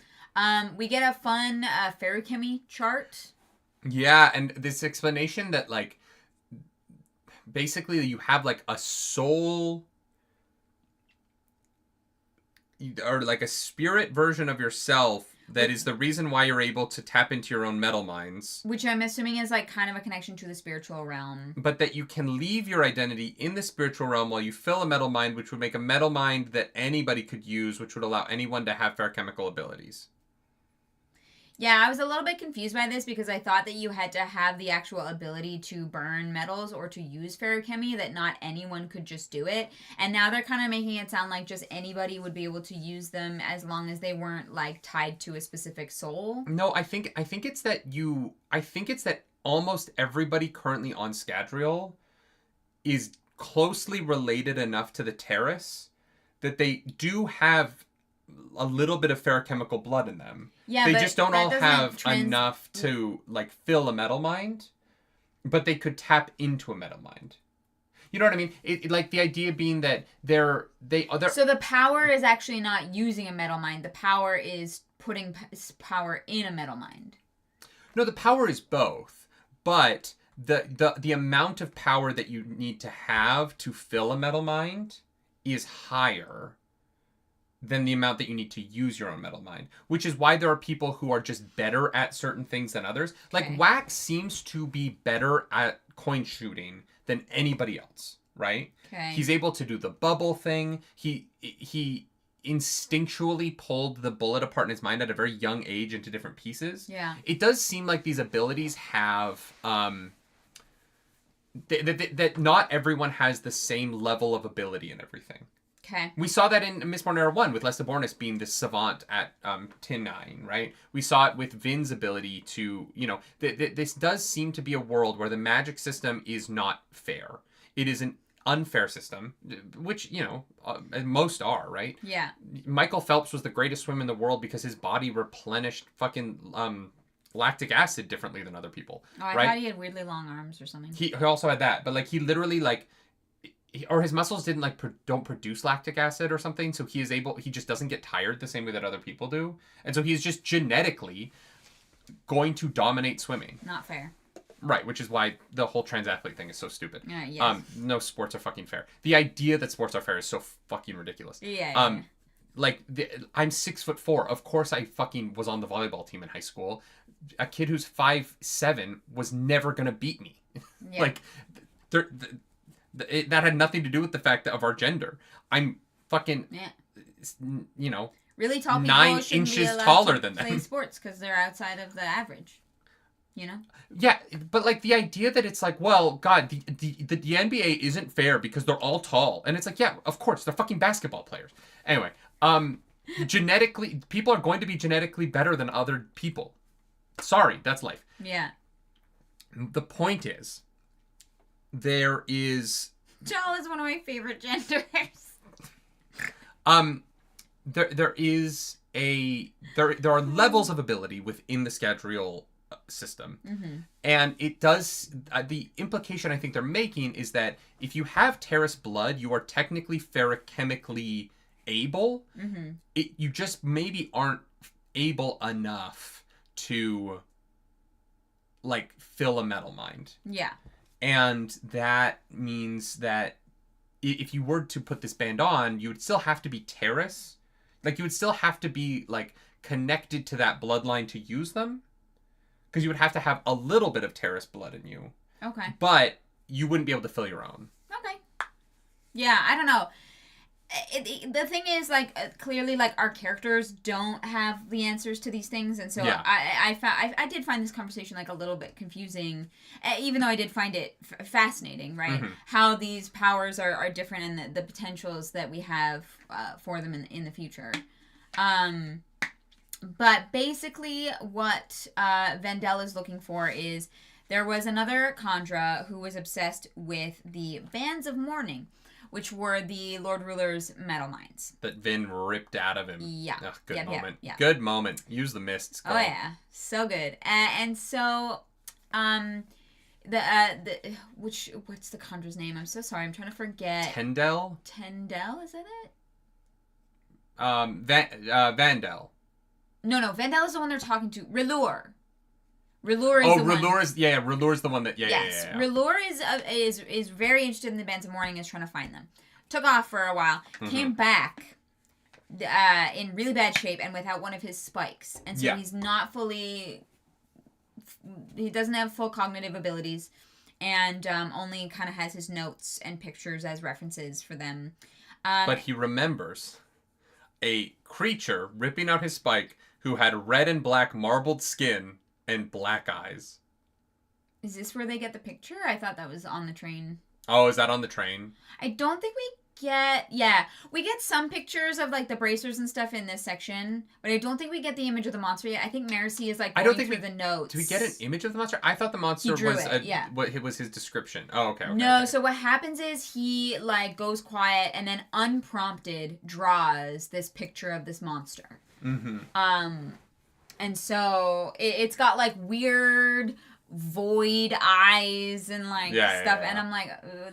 We get a fun ferrochemy chart. Yeah, and this explanation that, like, basically you have, like, a soul... or, like, a spirit version of yourself that is the reason why you're able to tap into your own metal minds. Which I'm assuming is, like, kind of a connection to the spiritual realm. But that you can leave your identity in the spiritual realm while you fill a metal mind, which would make a metal mind that anybody could use, which would allow anyone to have ferrochemical abilities. Yeah, I was a little bit confused by this because I thought that you had to have the actual ability to burn metals or to use ferrochemy, that not anyone could just do it. And now they're kind of making it sound like just anybody would be able to use them as long as they weren't, like, tied to a specific soul. No, I think it's that almost everybody currently on Scadrial is closely related enough to the Terrace that they do have a little bit of ferrochemical blood in them. Yeah, they just don't all have enough to, like, fill a metal mind, but they could tap into a metal mind. You know what I mean? Like, the idea being that they're... So the power is actually not using a metal mind. The power is putting power in a metal mind. No, the power is both, but the amount of power that you need to have to fill a metal mind is higher than the amount that you need to use your own metal mind, which is why there are people who are just better at certain things than others. Like Wax seems to be better at coin shooting than anybody else, right? Okay. He's able to do the bubble thing. He instinctually pulled the bullet apart in his mind at a very young age into different pieces. Yeah. It does seem like these abilities have that not everyone has the same level of ability in everything. Okay. We saw that in Mistborn Era 1 with Lesta Bornis being this savant at Tin9, right? We saw it with Vin's ability to, this does seem to be a world where the magic system is not fair. It is an unfair system, which, most are, right? Yeah. Michael Phelps was the greatest swimmer in the world because his body replenished fucking lactic acid differently than other people. Oh, I thought he had weirdly long arms or something. He also had that, but he literally or his muscles didn't don't produce lactic acid or something, so he just doesn't get tired the same way that other people do, and so he's just genetically going to dominate swimming. Not fair. Right, which is why the whole transathlete thing is so stupid. Yes. No sports are fucking fair. The idea that sports are fair is so fucking ridiculous. Yeah. I'm 6'4". Of course I fucking was on the volleyball team in high school. A kid who's 5'7" was never gonna beat me. Yeah. That had nothing to do with the fact of our gender. I'm fucking, really tall people 9 shouldn't inches be allowed taller to than play them. sports because they're outside of the average. Yeah, but the idea that it's well, God, the NBA isn't fair because they're all tall, and it's yeah, of course they're fucking basketball players. Anyway, genetically, people are going to be genetically better than other people. Sorry, that's life. Yeah. The point is, there is... Tall is one of my favorite genders. There are levels of ability within the Scadrial system. Mm-hmm. And it does... the implication I think they're making is that if you have Terrace blood, you are technically ferrochemically able. Mm-hmm. You just maybe aren't able enough to fill a metal mind. Yeah. And that means that if you were to put this band on, you would still have to be Terrace. You would still have to be connected to that bloodline to use them. Because you would have to have a little bit of Terrace blood in you. Okay. But you wouldn't be able to fill your own. Okay. Yeah, I don't know. The thing is, clearly, our characters don't have the answers to these things, and so yeah. I did find this conversation, a little bit confusing, even though I did find it fascinating, right? Mm-hmm. How these powers are different and the potentials that we have for them in the future. But basically, what Vendel is looking for is there was another Khandra who was obsessed with the Bands of Mourning, which were the Lord Ruler's metal minds. That Vin ripped out of him. Yeah. Ugh, good moment. Yeah. Good moment. Use the mists. Oh, yeah. So good. And so, what's the Khandra's name? I'm so sorry. I'm trying to forget. Tendel? Tendel? Is that it? Vandel. No. Vandel is the one they're talking to. Reor. Reor is the one. Relure is the one that... Yes. Yeah. Reor is very interested in the Bands of Mourning, is trying to find them. Took off for a while. Mm-hmm. Came back in really bad shape and without one of his spikes. And so he's not fully... He doesn't have full cognitive abilities. And only kind of has his notes and pictures as references for them. But he remembers a creature ripping out his spike who had red and black marbled skin and black eyes. Is this where they get the picture? I thought that was on the train. Oh, is that on the train? I don't think we get... Yeah. We get some pictures of, the bracers and stuff in this section, but I don't think we get the image of the monster yet. I think Marcy is, going through the notes. Do we get an image of the monster? I thought the monster was his description. Oh, okay. No, so what happens is he, goes quiet and then unprompted draws this picture of this monster. Mm-hmm. And so it's got weird void eyes and stuff. Yeah. And I'm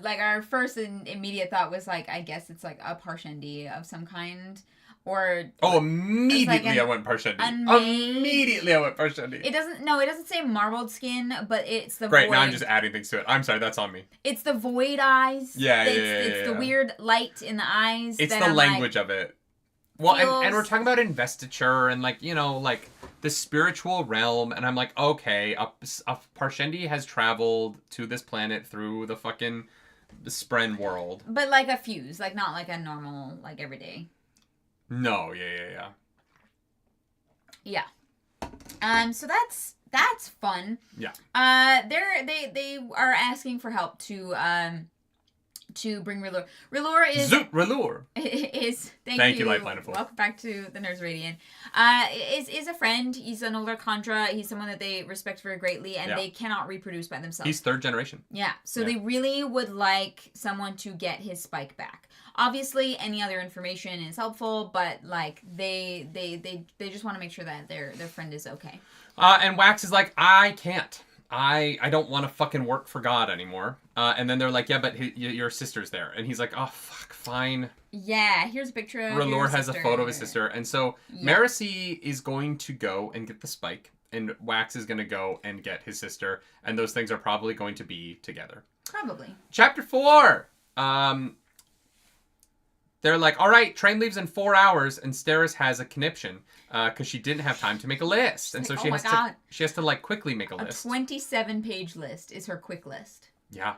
our first immediate thought was I guess it's a Parshendi of some kind. Or immediately I went Parshendi. Immediately I went Parshendi. It doesn't say marbled skin, but it's the Great, void. Now I'm just adding things to it. I'm sorry, that's on me. It's the void eyes. Yeah. It's the weird light in the eyes. It's the language of it. Well, and we're talking about investiture and, like, you know, like, the spiritual realm, and I'm like, okay, a Parshendi has traveled to this planet through the fucking Spren world. But, like, a fuse. Like, not, like, a normal, like, everyday. No, yeah. Yeah. So that's fun. Yeah. They are asking for help to bring Reor. Reor is... Zoot Reor! Thank you, Lifeline of Fools. Welcome back to the Nerds Radiant. Is a friend. He's an older Khandra. He's someone that they respect very greatly, and they cannot reproduce by themselves. He's third generation. Yeah, so they really would like someone to get his spike back. Obviously, any other information is helpful, but, like, they just want to make sure that their friend is okay. And Wax is like, I can't. I don't want to fucking work for God anymore. And then they're like, yeah, but your sister's there. And he's like, oh, fuck, fine. Yeah, here's a picture of Reor has a photo of his sister. And so Marasi is going to go and get the spike. And Wax is going to go and get his sister. And those things are probably going to be together. Probably. Chapter 4. They're like, all right, train leaves in 4 hours, and Steris has a conniption because she didn't have time to make a list, and so she has to like quickly make a list. A 27-page list is her quick list. Yeah,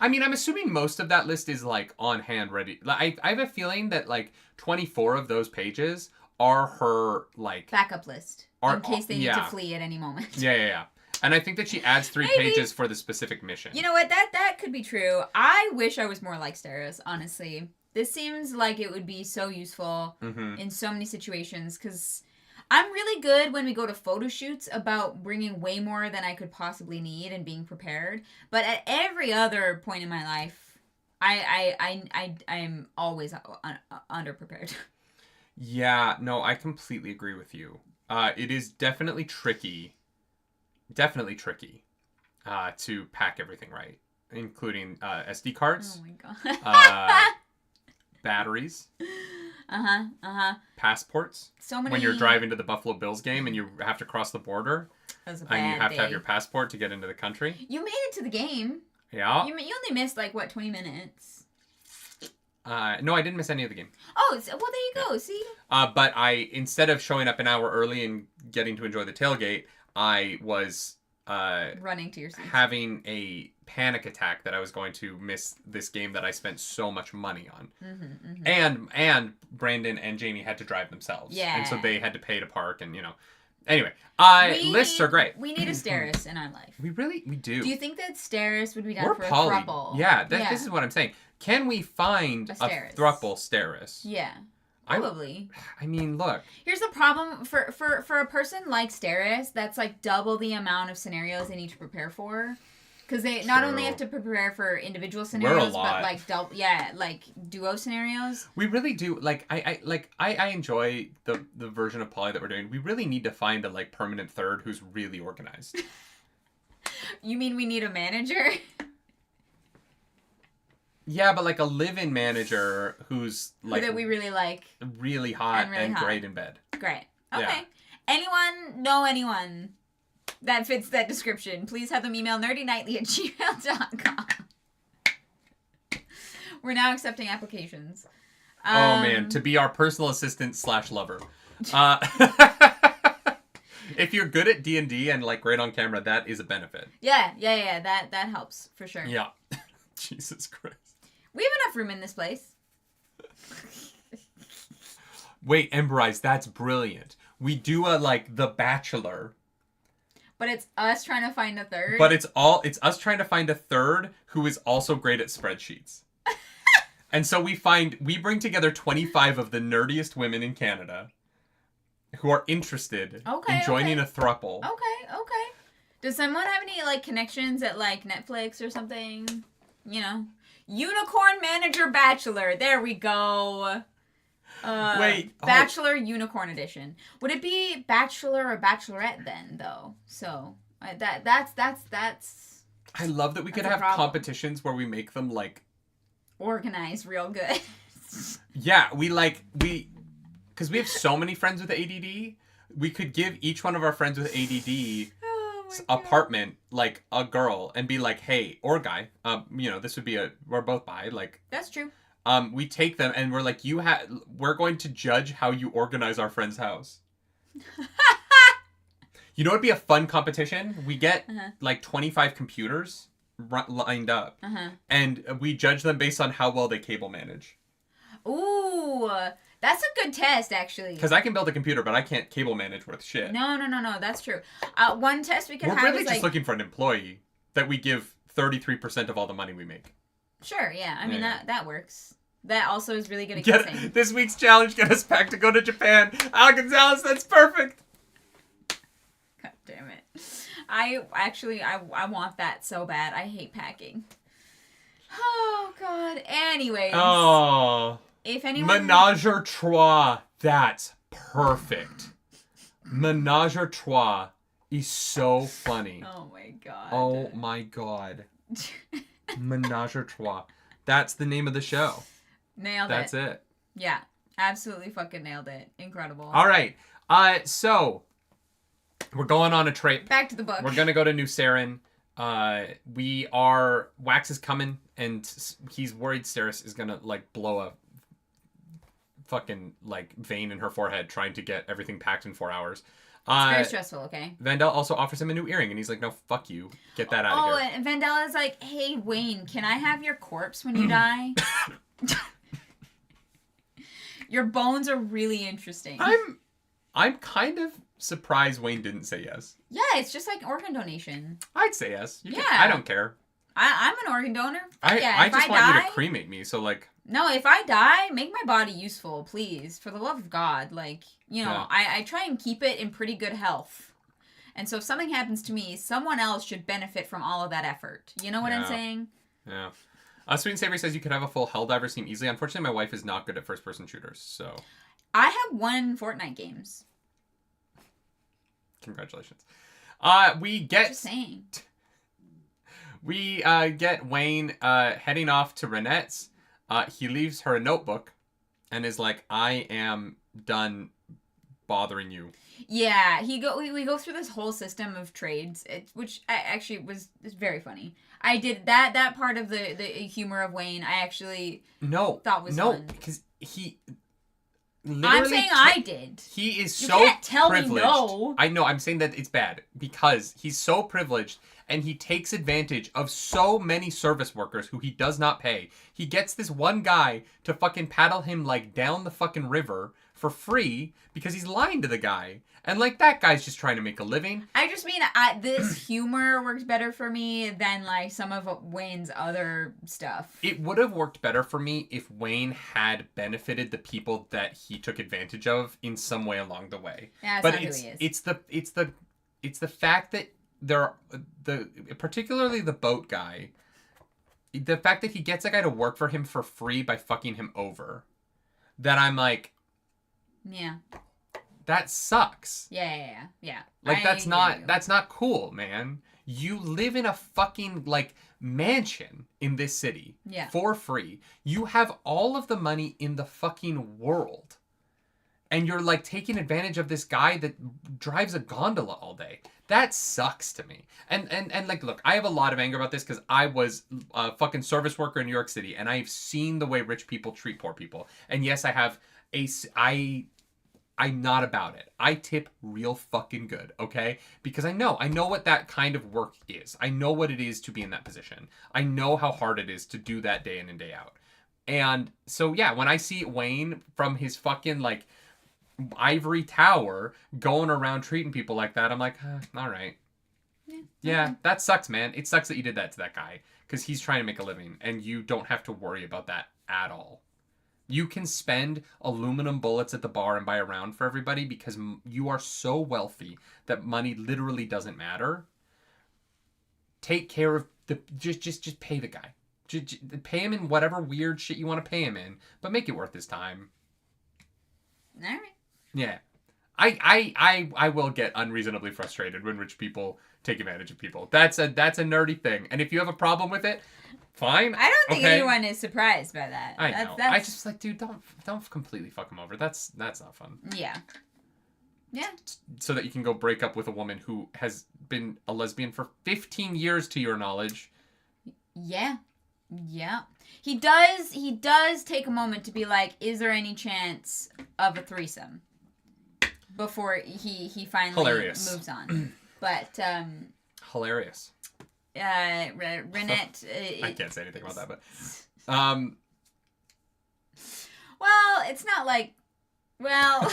I mean, I'm assuming most of that list is like on hand, ready. I have a feeling that like 24 of those pages are her like backup list in case they need to flee at any moment. Yeah. And I think that she adds 3 pages for the specific mission. You know what? That could be true. I wish I was more like Steris, honestly. This seems like it would be so useful in so many situations, because I'm really good when we go to photo shoots about bringing way more than I could possibly need and being prepared. But at every other point in my life, I'm always underprepared. Yeah, no, I completely agree with you. It is definitely tricky to pack everything right, including SD cards. Oh my god. Batteries. Passports. So many. When you're driving to the Buffalo Bills game and you have to cross the border. That was a bad and you have day. to have your passport to get into the country. You made it to the game. Yeah. You only missed, like, what, 20 minutes? No, I didn't miss any of the game. Oh, well, there you go. See? But instead of showing up an hour early and getting to enjoy the tailgate, I was running to your seat, having a panic attack that I was going to miss this game that I spent so much money on. And Brandon and Jamie had to drive themselves. Yeah. And so they had to pay to park and, you know. Anyway, lists are great. We need a Steris in our life. We do. Do you think that Steris would be done for poly. a throuple? Yeah, this is what I'm saying. Can we find a throuple Steris? Yeah. Probably. I mean, look. Here's the problem for a person like Steris, that's like double the amount of scenarios they need to prepare for. Because they not only have to prepare for individual scenarios, but like duo scenarios. We really do. Like I enjoy the version of poly that we're doing. We really need to find a like permanent third who's really organized. You mean we need a manager? Yeah, but like a live-in manager who's like that we really like, really hot and great in bed. Great. Okay. Yeah. Anyone that fits that description, please have them email nerdynightly@gmail.com. We're now accepting applications. Oh man, to be our personal assistant / lover. If you're good at D&D and like great on camera, that is a benefit. Yeah. That helps for sure. Yeah. Jesus Christ. We have enough room in this place. Wait, Emberize, that's brilliant. We do a like The Bachelor. But it's us trying to find a third. But it's us trying to find a third who is also great at spreadsheets. And so we bring together 25 of the nerdiest women in Canada who are interested in joining a throuple. Okay. Does someone have any like connections at like Netflix or something? You know, Unicorn Manager Bachelor. There we go. Bachelor Unicorn Edition. Would it be Bachelor or Bachelorette then, though? So that's. I love that we could have competitions where we make them like organized real good. Yeah, because we have so many friends with ADD. We could give each one of our friends with ADD apartment, like a girl, and be like, hey, or guy, this would be we're both bi, like. That's true. We take them and we're like, we're going to judge how you organize our friend's house. You know, it'd be a fun competition. We get like 25 computers lined up, and we judge them based on how well they cable manage. Ooh, that's a good test, actually. Because I can build a computer, but I can't cable manage worth shit. No, that's true. One test we can have We're really is just looking for an employee that we give 33% of all the money we make. Sure, yeah. I mean, that works. That also is really good at guessing. This week's challenge, get us back to go to Japan. Al Gonzalez, that's perfect. God damn it. I want that so bad. I hate packing. Oh, God. Anyways. Oh. If anyone... Menage a trois. That's perfect. Menage a trois is so funny. Oh, my God. Oh, my God. Menage a trois. That's the name of the show. Nailed That's it. Yeah. Absolutely fucking nailed it. Incredible. All right. So... we're going on a trip. Back to the book. We're going to go to New Saren. Wax is coming, and he's worried Steris is going to, like, blow a fucking, like, vein in her forehead trying to get everything packed in 4 hours. It's very stressful, okay? Vandal also offers him a new earring, and he's like, no, fuck you. Get that out of here. Oh, and Vandal is like, hey, Wayne, can I have your corpse when you die? Your bones are really interesting. I'm kind of surprised Wayne didn't say yes. Yeah, it's just like organ donation. I'd say yes. Yeah. I don't care. I'm an organ donor. I just want you to cremate me, so like... No, if I die, make my body useful, please. For the love of God. Like, you know, yeah. I try and keep it in pretty good health. And so if something happens to me, someone else should benefit from all of that effort. You know what I'm saying? Yeah. Sweet and Savory says you could have a full Helldiver team easily. Unfortunately, my wife is not good at first-person shooters, so... I have won Fortnite games. Congratulations. We get... Just saying. We get Wayne heading off to Renette's. He leaves her a notebook and is like, I am done bothering you. Yeah, we go through this whole system of trades, which actually was very funny. I did that part of the humor of Wayne. I actually thought was fun. No, because he. I'm saying I did. He is you so can't tell privileged. Me no. I know. I'm saying that it's bad because he's so privileged and he takes advantage of so many service workers who he does not pay. He gets this one guy to fucking paddle him like down the fucking river for free because he's lying to the guy. And like that guy's just trying to make a living. I just mean this humor worked better for me than like some of Wayne's other stuff. It would have worked better for me if Wayne had benefited the people that he took advantage of in some way along the way. Yeah, but not who he is. It's the fact that particularly the boat guy, the fact that he gets a guy to work for him for free by fucking him over, that I'm like, yeah. That sucks. Yeah. Like, that's not cool, man. You live in a fucking, like, mansion in this city. Yeah. For free. You have all of the money in the fucking world. And you're, like, taking advantage of this guy that drives a gondola all day. That sucks to me. And like, look, I have a lot of anger about this because I was a fucking service worker in New York City. And I've seen the way rich people treat poor people. And yes, I have I'm not about it. I tip real fucking good, okay? Because I know what that kind of work is. I know what it is to be in that position. I know how hard it is to do that day in and day out. And so, yeah, when I see Wayne from his fucking, like, ivory tower going around treating people like that, I'm like, all right. Yeah, that sucks, man. It sucks that you did that to that guy because he's trying to make a living and you don't have to worry about that at all. You can spend aluminum bullets at the bar and buy a round for everybody because you are so wealthy that money literally doesn't matter. Take care of just pay the guy. Just pay him in whatever weird shit you want to pay him in, but make it worth his time. All right. Yeah. I will get unreasonably frustrated when rich people take advantage of people. That's a nerdy thing. And if you have a problem with it, fine. I don't think anyone is surprised by that. I know. I just like, dude, don't completely fuck him over. That's not fun. Yeah. Yeah. So that you can go break up with a woman who has been a lesbian for 15 years, to your knowledge. Yeah. Yeah. He does take a moment to be like, is there any chance of a threesome? Before he finally moves on. But, hilarious. Renette... I can't say anything about that, but... Well, it's not like... Well...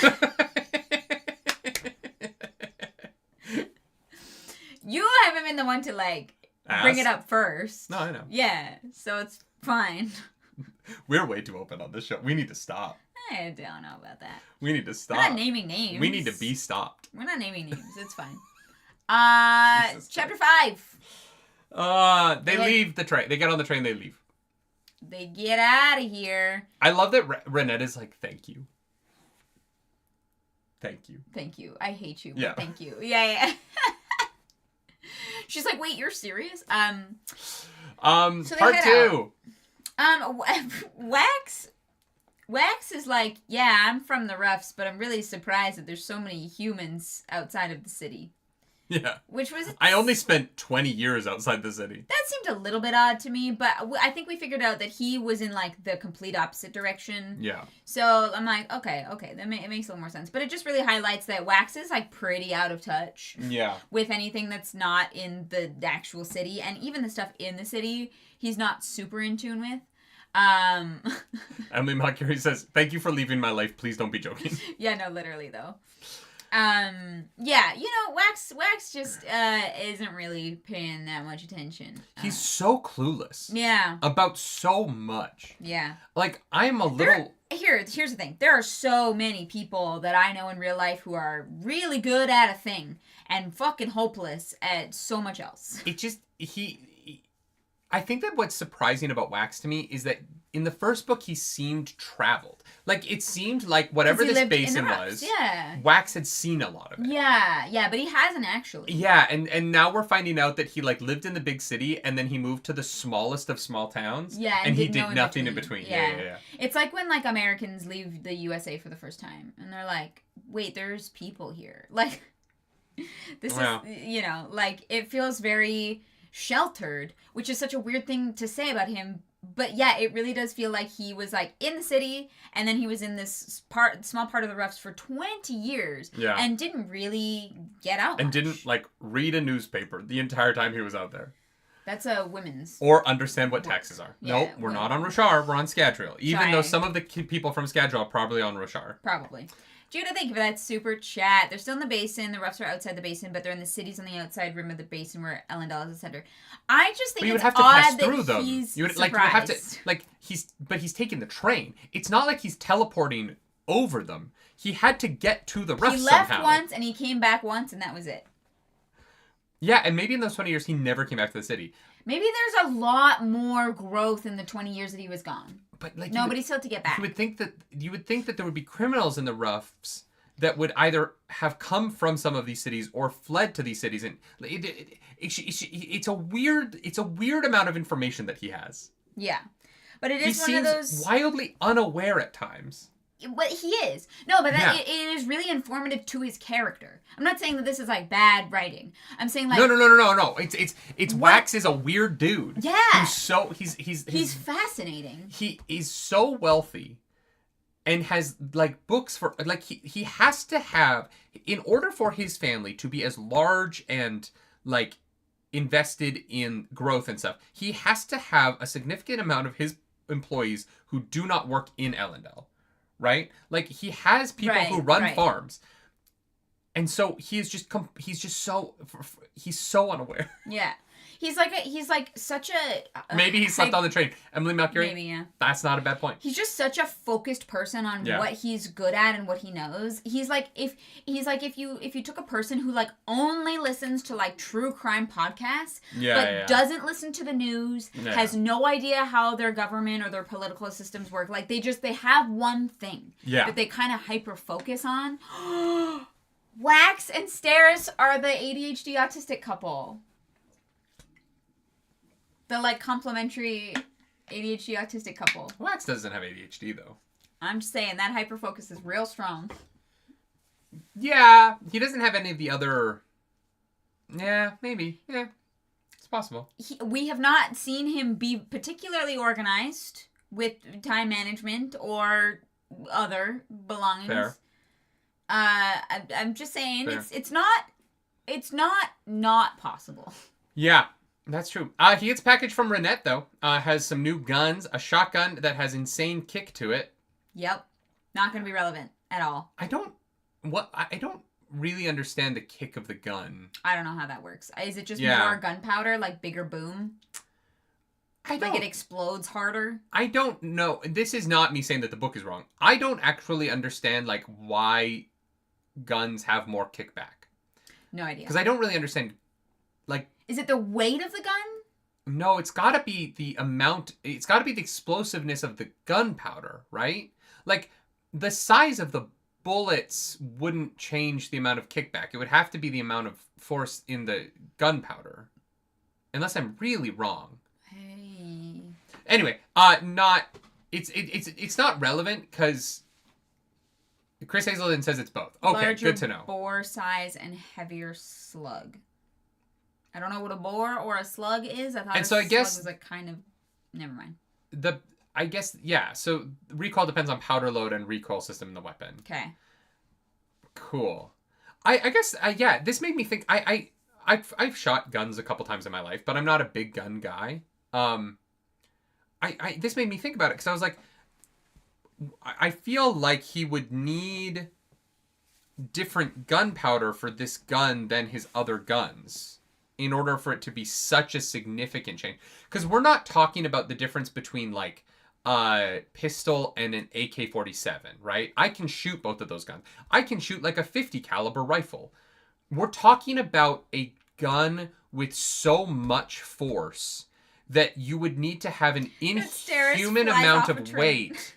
You haven't been the one to, like, bring it up first. No, I know. Yeah, so it's fine. We're way too open on this show. We need to stop. I don't know about that. We need to stop. We're not naming names. We need to be stopped. We're not naming names. It's fine. Chapter 5. They leave the train. They get on the train, they leave. They get out of here. I love that Renette is like, thank you. Thank you. Thank you. I hate you, but yeah. Thank you. Yeah. She's like, wait, you're serious? So part 2. Wax is like, yeah, I'm from the Roughs, but I'm really surprised that there's so many humans outside of the city. Yeah. Which was... I only spent 20 years outside the city. That seemed a little bit odd to me, but I think we figured out that he was in, like, the complete opposite direction. Yeah. So I'm like, okay, it makes a little more sense. But it just really highlights that Wax is, like, pretty out of touch. Yeah. With anything that's not in the actual city. And even the stuff in the city, he's not super in tune with. Emily Montgomery says, thank you for leaving my life. Please don't be joking. Yeah, no, literally, though. Yeah, Wax just isn't really paying that much attention. He's so clueless. Yeah. About so much. Yeah. Like, I'm a little... Here's the thing. There are so many people that I know in real life who are really good at a thing and fucking hopeless at so much else. It just... I think that what's surprising about Wax to me is that in the first book, he seemed traveled. Like, it seemed like whatever this basin was, Wax had seen a lot of it. Yeah, but he hasn't actually. Yeah, and now we're finding out that he, like, lived in the big city, and then he moved to the smallest of small towns. Yeah, and he did nothing in between. Yeah. It's like when, like, Americans leave the USA for the first time, and they're like, wait, there's people here. Like, this is, like, it feels very... sheltered, which is such a weird thing to say about him, but yeah, it really does feel like he was like in the city and then he was in this small part of the Roughs for 20 years and didn't really get out and much. Didn't like read a newspaper the entire time he was out there. That's a women's or understand what taxes are. Nope, we're not on Roshar, we're on Scadrial, even though some of the people from Scadrial are probably on Roshar. Probably. Judah, thank you for that super chat. They're still in the basin. The Roughs are outside the basin, but they're in the cities on the outside rim of the basin where Elendil is the center. I just think it's odd that he's surprised. He's taking the train. It's not like he's teleporting over them. He had to get to the Roughs somehow. He left once and he came back once and that was it. Yeah, and maybe in those 20 years he never came back to the city. Maybe there's a lot more growth in the 20 years that he was gone. But like nobody's still to get back. You would think that there would be criminals in the Roughs that would either have come from some of these cities or fled to these cities, and it's a weird amount of information that he has. Yeah, but it is one of those. He seems wildly unaware at times. But he is. No, but it is really informative to his character. I'm not saying that this is like bad writing. I'm saying like no. It's Wax is a weird dude. Yeah. He's fascinating. He is so wealthy and has like books for like he has to have, in order for his family to be as large and like invested in growth and stuff, he has to have a significant amount of his employees who do not work in Elendil. Right? Like, he has people who run farms. And so he's so unaware. Yeah. He's like such a... Maybe he slept on the train. Emily Mercury? Maybe, yeah. That's not a bad point. He's just such a focused person on what he's good at and what he knows. He's like if you took a person who like only listens to like true crime podcasts, doesn't listen to the news, has no idea how their government or their political systems work. Like they have one thing that they kind of hyper focus on. Wax and Steris are the ADHD autistic couple. The, like, complementary ADHD autistic couple. Wax doesn't have ADHD, though. I'm just saying, that hyperfocus is real strong. Yeah, he doesn't have any of the other... Yeah, maybe. Yeah. It's possible. We have not seen him be particularly organized with time management or other belongings. Fair. I'm just saying Fair. It's not possible. Yeah, that's true. He gets packaged from Renette though. Has some new guns, a shotgun that has insane kick to it. Yep. Not going to be relevant at all. I don't really understand the kick of the gun. I don't know how that works. Is it just more gunpowder, like bigger boom? Like it explodes harder? I don't know. This is not me saying that the book is wrong. I don't actually understand like why guns have more kickback. No idea. Because I don't really understand. Like, is it the weight of the gun? No, it's got to be the amount. It's got to be the explosiveness of the gunpowder, right? Like the size of the bullets wouldn't change the amount of kickback. It would have to be the amount of force in the gunpowder, unless I'm really wrong. Hey. Anyway, it's not relevant because Chris Hazelden says it's both. Okay, larger good to know. Bore size and heavier slug. I don't know what a bore or a slug is. I thought slug was a kind of. Never mind. So recoil depends on powder load and recoil system in the weapon. Okay. Cool. This made me think. I've shot guns a couple times in my life, but I'm not a big gun guy. This made me think about it because I was like, I feel like he would need different gunpowder for this gun than his other guns in order for it to be such a significant change. Because we're not talking about the difference between like a pistol and an AK-47, right? I can shoot both of those guns. I can shoot like a 50 caliber rifle. We're talking about a gun with so much force that you would need to have an inhuman amount of weight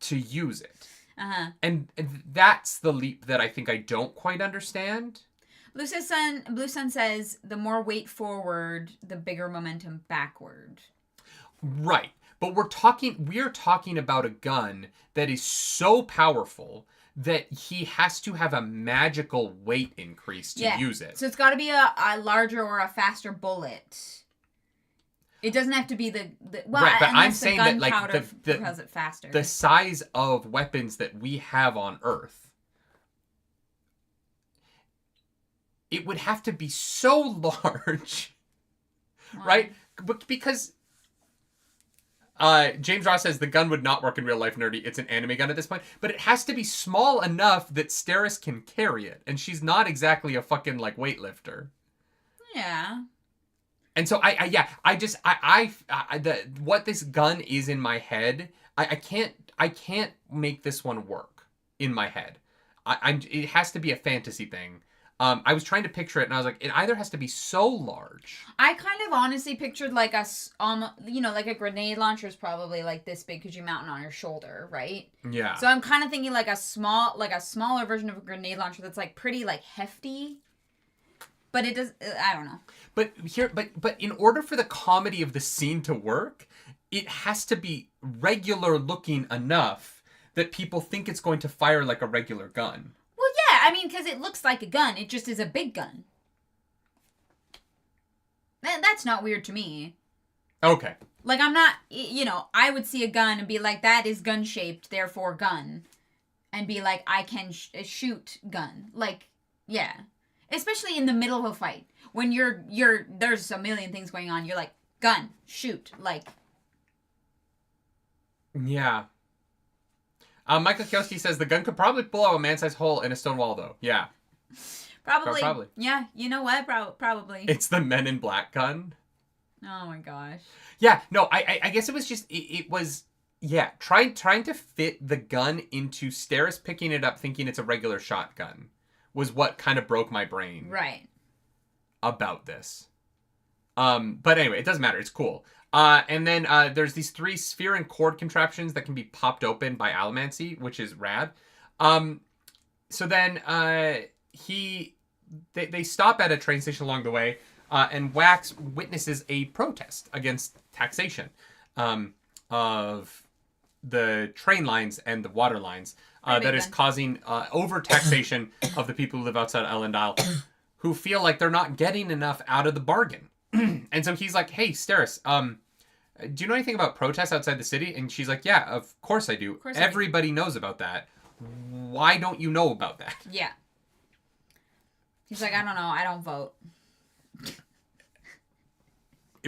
to use it. Uh-huh. And that's the leap that I think I don't quite understand. Blue Sun says the more weight forward, the bigger momentum backward. Right. But we're talking about a gun that is so powerful that he has to have a magical weight increase to use it. So it's got to be a larger or a faster bullet. It doesn't have to be the right, but I'm saying that like does it faster. The size of weapons that we have on Earth, it would have to be so large, right? Because James Ross says the gun would not work in real life, nerdy. It's an anime gun at this point, but it has to be small enough that Steris can carry it, and she's not exactly a fucking like weightlifter. Yeah. And so what this gun is in my head, I can't make this one work in my head. It has to be a fantasy thing. I was trying to picture it, and I was like, it either has to be so large. I kind of honestly pictured like like a grenade launcher is probably like this big because you mount it on your shoulder, right? Yeah. So I'm kind of thinking like a smaller version of a grenade launcher that's like pretty like hefty. But it does. I don't know. But in order for the comedy of the scene to work, it has to be regular looking enough that people think it's going to fire like a regular gun. Well, yeah, I mean, because it looks like a gun. It just is a big gun. That's not weird to me. Okay. Like, I'm not, I would see a gun and be like, that is gun-shaped, therefore gun. And be like, I can shoot gun. Like, yeah. Especially in the middle of a fight. When there's a million things going on. You're like, gun, shoot, like. Yeah. Michael Kielski says the gun could probably blow a man-sized hole in a stone wall, though. Yeah. Probably. Yeah, you know what? Probably. It's the Men in Black gun. Oh my gosh. Yeah, no, I guess it was just, it was, yeah, trying to fit the gun into Steris picking it up thinking it's a regular shotgun was what kind of broke my brain. Right. About this. But anyway, it doesn't matter. It's cool. And then there's these 3 sphere and cord contraptions that can be popped open by Allomancy, which is rad. So then they stop at a train station along the way, and Wax witnesses a protest against taxation of the train lines and the water lines that is causing over-taxation of the people who live outside Elendil, who feel like they're not getting enough out of the bargain. And so he's like, hey, Steris, do you know anything about protests outside the city? And she's like, yeah, of course I do. Everybody knows about that. Why don't you know about that? Yeah. He's like, I don't know. I don't vote.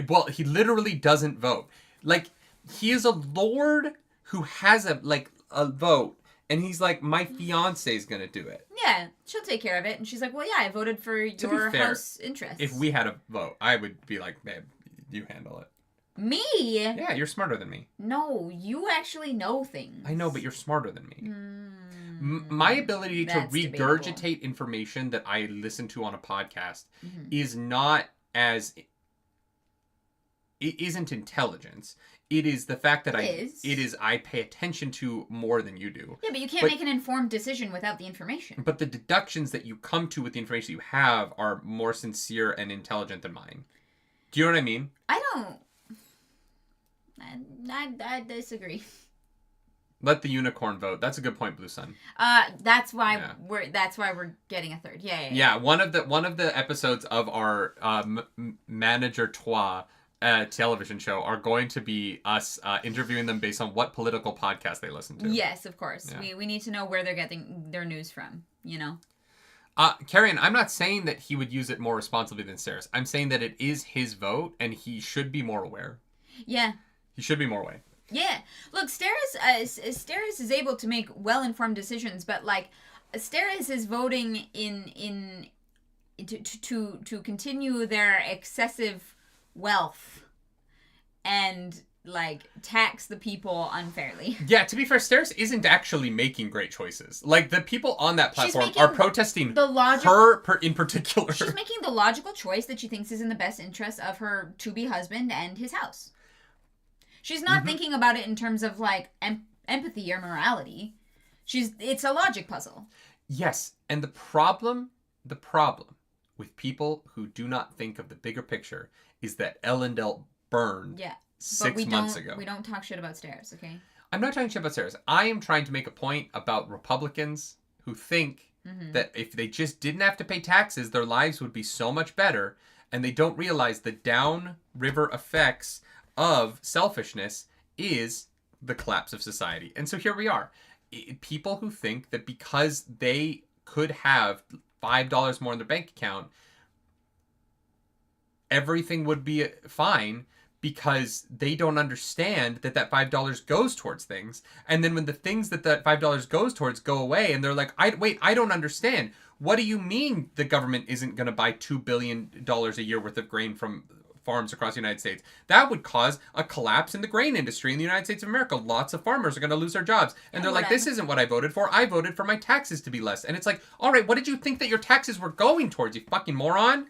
Well, he literally doesn't vote. Like, he is a lord who has a vote. And he's like, my fiance's gonna do it. Yeah, she'll take care of it. And she's like, well, yeah, I voted for your house interests. If we had a vote, I would be like, babe, you handle it. Me? Yeah, you're smarter than me. No, you actually know things. I know, but you're smarter than me. My ability to regurgitate debatable. Information that I listen to on a podcast is not as... It isn't intelligence. It is the fact that I pay attention to more than you do. Yeah, but you can't make an informed decision without the information. But the deductions that you come to with the information you have are more sincere and intelligent than mine. Do you know what I mean? I don't... I disagree. Let the unicorn vote. That's a good point, Blue Sun. That's why we're getting a third. Yeah. One of the episodes of our Manager Trois television show are going to be us interviewing them based on what political podcast they listen to. Yes, of course. Yeah. We need to know where they're getting their news from, you know? Carrion, I'm not saying that he would use it more responsibly than Steris. I'm saying that it is his vote, and he should be more aware. Yeah. He should be more aware. Yeah. Look, Steris is able to make well-informed decisions, but, like, Steris is voting to continue their excessive wealth and, like, tax the people unfairly. Yeah, to be fair, Steris isn't actually making great choices. Like, the people on that platform are protesting her in particular. She's making the logical choice that she thinks is in the best interest of her to-be husband and his house. She's not thinking about it in terms of, like, empathy or morality. It's a logic puzzle. Yes, and the problem with people who do not think of the bigger picture is that Elendel burned 6 months ago. We don't talk shit about Steris, okay? I'm not talking shit about Steris. I am trying to make a point about Republicans who think that if they just didn't have to pay taxes, their lives would be so much better, and they don't realize the downriver effects of selfishness is the collapse of society. And so here we are. People who think that because they could have $5 more in their bank account, everything would be fine, because they don't understand that $5 goes towards things. And then when the things that $5 goes towards go away, and they're like, I don't understand. What do you mean the government isn't going to buy $2 billion a year worth of grain from farms across the United States? That would cause a collapse in the grain industry in the United States of America. Lots of farmers are going to lose their jobs. And they're like, this isn't what I voted for. I voted for my taxes to be less. And it's like, all right, what did you think that your taxes were going towards, you fucking moron?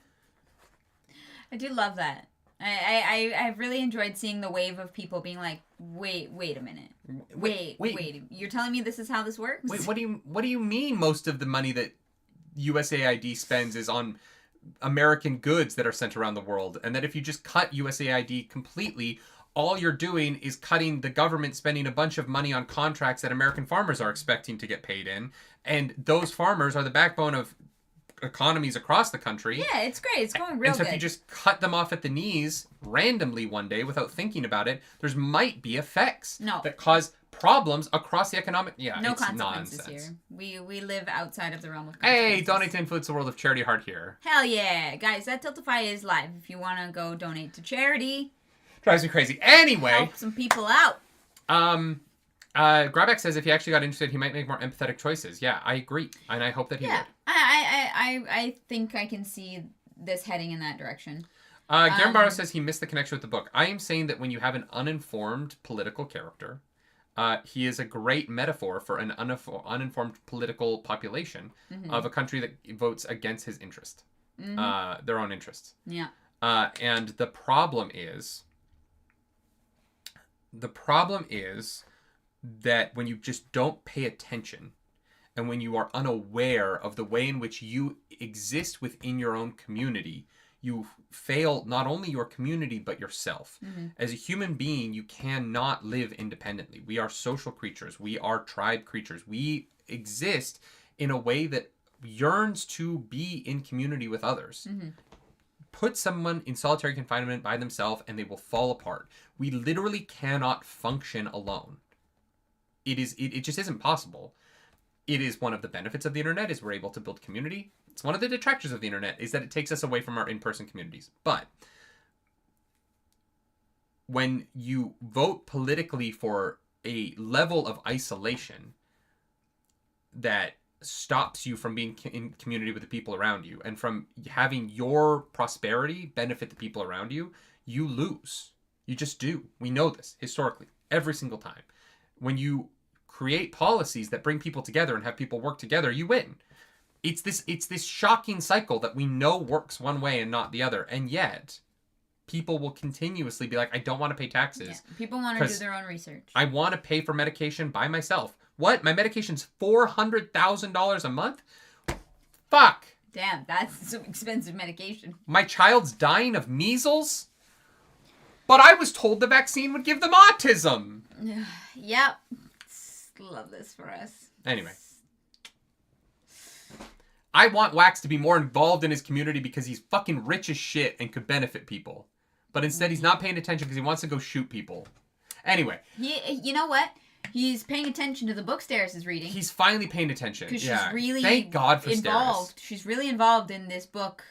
I do love that. I've really enjoyed seeing the wave of people being like, wait a minute. Wait. You're telling me this is how this works? Wait, what do you mean most of the money that USAID spends is on American goods that are sent around the world, and that if you just cut USAID completely, all you're doing is cutting the government spending a bunch of money on contracts that American farmers are expecting to get paid in, and those farmers are the backbone of economies across the country. Yeah, it's great. It's going real good. And so if you just cut them off at the knees randomly one day without thinking about it, there's might be effects that cause problems across the economic... Yeah, no it's consequences nonsense. Here. We live outside of the realm of consequences. Hey, donate to influence the world of charity heart here. Hell yeah. Guys, that Tiltify is live. If you want to go donate to charity... Drives me crazy. Anyway... Help some people out. Grabeck says if he actually got interested, he might make more empathetic choices. Yeah, I agree. And I hope that he would. I think I can see this heading in that direction. Garen Barrow says he missed the connection with the book. I am saying that when you have an uninformed political character, he is a great metaphor for an uninformed political population of a country that votes against his interest, their own interests. Yeah. And the problem is that when you just don't pay attention, and when you are unaware of the way in which you exist within your own community, you fail not only your community, but yourself. As a human being, you cannot live independently. We are social creatures. We are tribe creatures. We exist in a way that yearns to be in community with others. Mm-hmm. Put someone in solitary confinement by themselves and they will fall apart. We literally cannot function alone. It just isn't possible. It is one of the benefits of the internet is we're able to build community. It's one of the detractors of the internet is that it takes us away from our in-person communities. But when you vote politically for a level of isolation that stops you from being in community with the people around you and from having your prosperity benefit the people around you, you lose. You just do. We know this historically every single time. When you create policies that bring people together and have people work together, you win. It's this shocking cycle that we know works one way and not the other, and yet people will continuously be like, I don't want to pay taxes. Yeah. People want to do their own research. I want to pay for medication by myself. What? My medication's $400,000 a month? Fuck. Damn, that's some expensive medication. My child's dying of measles? But I was told the vaccine would give them autism. Yep. Love this for us. Anyway. I want Wax to be more involved in his community because he's fucking rich as shit and could benefit people. But instead he's not paying attention because he wants to go shoot people. Anyway. You know what? He's paying attention to the book Steris is reading. He's finally paying attention. Because she's really Thank God for involved. Steris. She's really involved in this book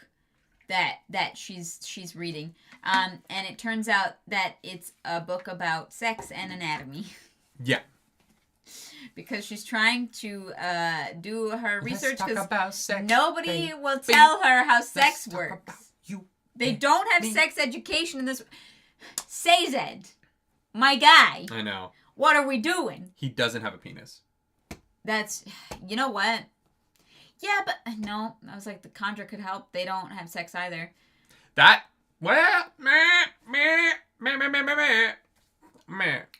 that she's reading. And it turns out that it's a book about sex and anatomy. Yeah. Because she's trying to do her research because nobody baby. will tell her how sex Let's works. talk about you. They don't have sex education in this. Say Zed, my guy. I know. What are we doing? He doesn't have a penis. That's, you know what? Yeah, but no. I was like, the Conjure could help. They don't have sex either. That, well, meh.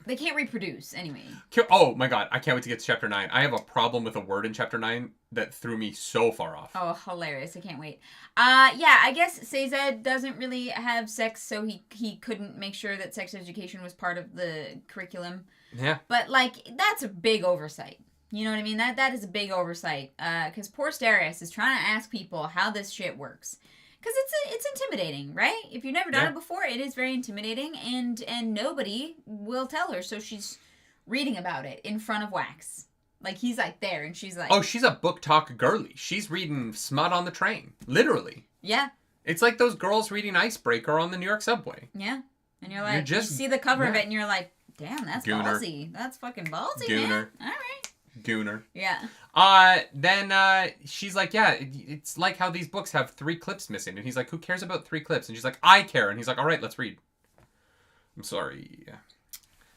They can't reproduce anyway. Oh my god, I can't wait to get to chapter 9. I have a problem with a word in chapter 9 that threw me so far off. Oh, hilarious. I can't wait. Yeah, I guess Sazed doesn't really have sex, so he couldn't make sure that sex education was part of the curriculum. Yeah. But, like, that's a big oversight. You know what I mean? That is a big oversight. Because poor Steris is trying to ask people how this shit works. Because it's intimidating, right? If you've never done it before, it is very intimidating, and nobody will tell her. So she's reading about it in front of Wax. Like, he's, like, there, and she's like... Oh, she's a book talk girly. She's reading Smut on the Train. Literally. Yeah. It's like those girls reading Icebreaker on the New York subway. Yeah. And you're like, you see the cover of it, and you're like, damn, that's Gooner. Ballsy. That's fucking ballsy, Gooner. man. All right. Gooner. Yeah. Then she's like, yeah, it's like how these books have 3 clips missing. And he's like, who cares about 3 clips? And she's like, I care. And he's like, all right, let's read. I'm sorry.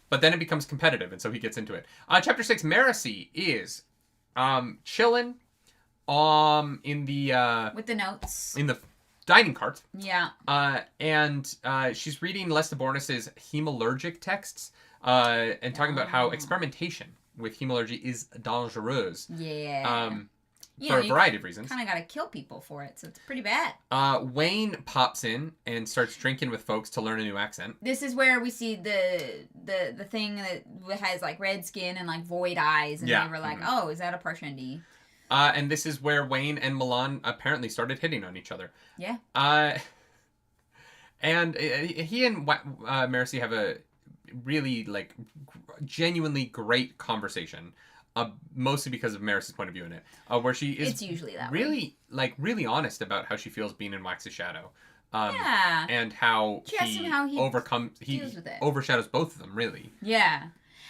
But then it becomes competitive, and so he gets into it. Chapter 6, Marcy is chilling in the... with the notes. In the dining cart. Yeah. And she's reading Lestibornis's hemalurgic texts and talking about how experimentation with hemalurgy is dangerous. Yeah. For a variety of reasons. Kind of got to kill people for it, so it's pretty bad. Wayne pops in and starts drinking with folks to learn a new accent. This is where we see the thing that has like red skin and like void eyes, and they were like, "Oh, is that a Parshendi?" And this is where Wayne and Milan apparently started hitting on each other. Yeah. And he and Marcy have a really like genuinely great conversation. Mostly because of Marcy's point of view in it, where she is it's usually that really really honest about how she feels being in Wax's shadow, yeah, and how he overshadows both of them really. Yeah,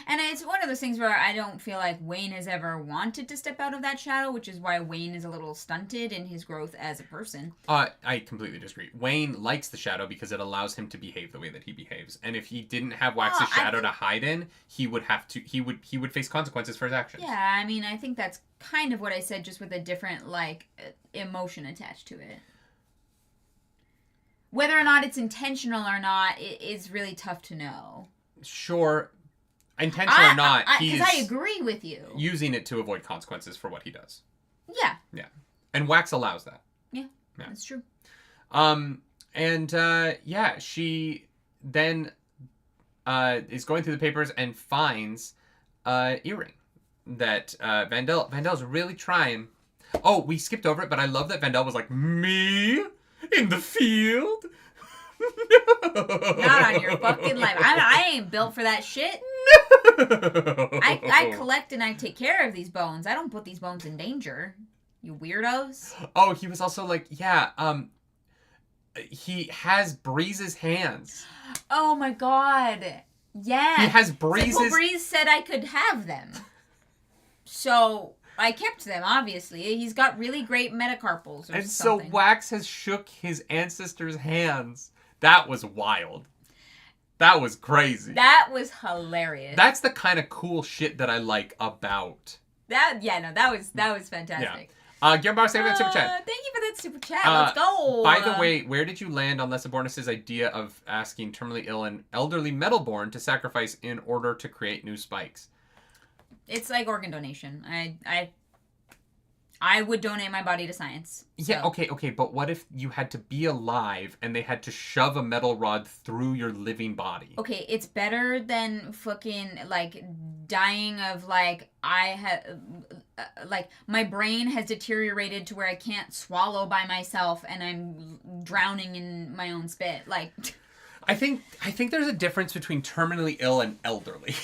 and it's one of those things where I don't feel like Wayne has ever wanted to step out of that shadow, which is why Wayne is a little stunted in his growth as a person. I completely disagree. Wayne likes the shadow because it allows him to behave the way that he behaves, and if he didn't have Wax's shadow to hide in, he would have to. He would face consequences for his actions. Yeah, I mean, I think that's kind of what I said, just with a different like emotion attached to it. Whether or not it's intentional or not, it is really tough to know. Sure. Intentional or not, because I agree with you. Using it to avoid consequences for what he does. Yeah. Yeah. And Wax allows that. Yeah. That's true. She then is going through the papers and finds earring that Vandel's really trying. Oh, we skipped over it, but I love that Vandal was like, me? In the field? No. Not on your fucking life. I ain't built for that shit. No. I collect and I take care of these bones. I don't put these bones in danger. You weirdos. Oh, he was also like, yeah, he has Breeze's hands. Oh my god. Yeah. He has Breeze's... Simple Breeze said I could have them. So I kept them, obviously. He's got really great metacarpals or and something. so Wax has shook his ancestors' hands. That was wild. That was crazy. That was hilarious. That's the kind of cool shit that I like about. That was fantastic. Yeah. Guillermo, say that super chat. Thank you for that super chat. Let's go. By the way, where did you land on Lesabornis' idea of asking terminally ill and elderly Metalborn to sacrifice in order to create new spikes? It's like organ donation. I would donate my body to science. So. Yeah, okay, but what if you had to be alive and they had to shove a metal rod through your living body? Okay, it's better than fucking, like, dying of, like, my brain has deteriorated to where I can't swallow by myself and I'm drowning in my own spit. Like... I think there's a difference between terminally ill and elderly.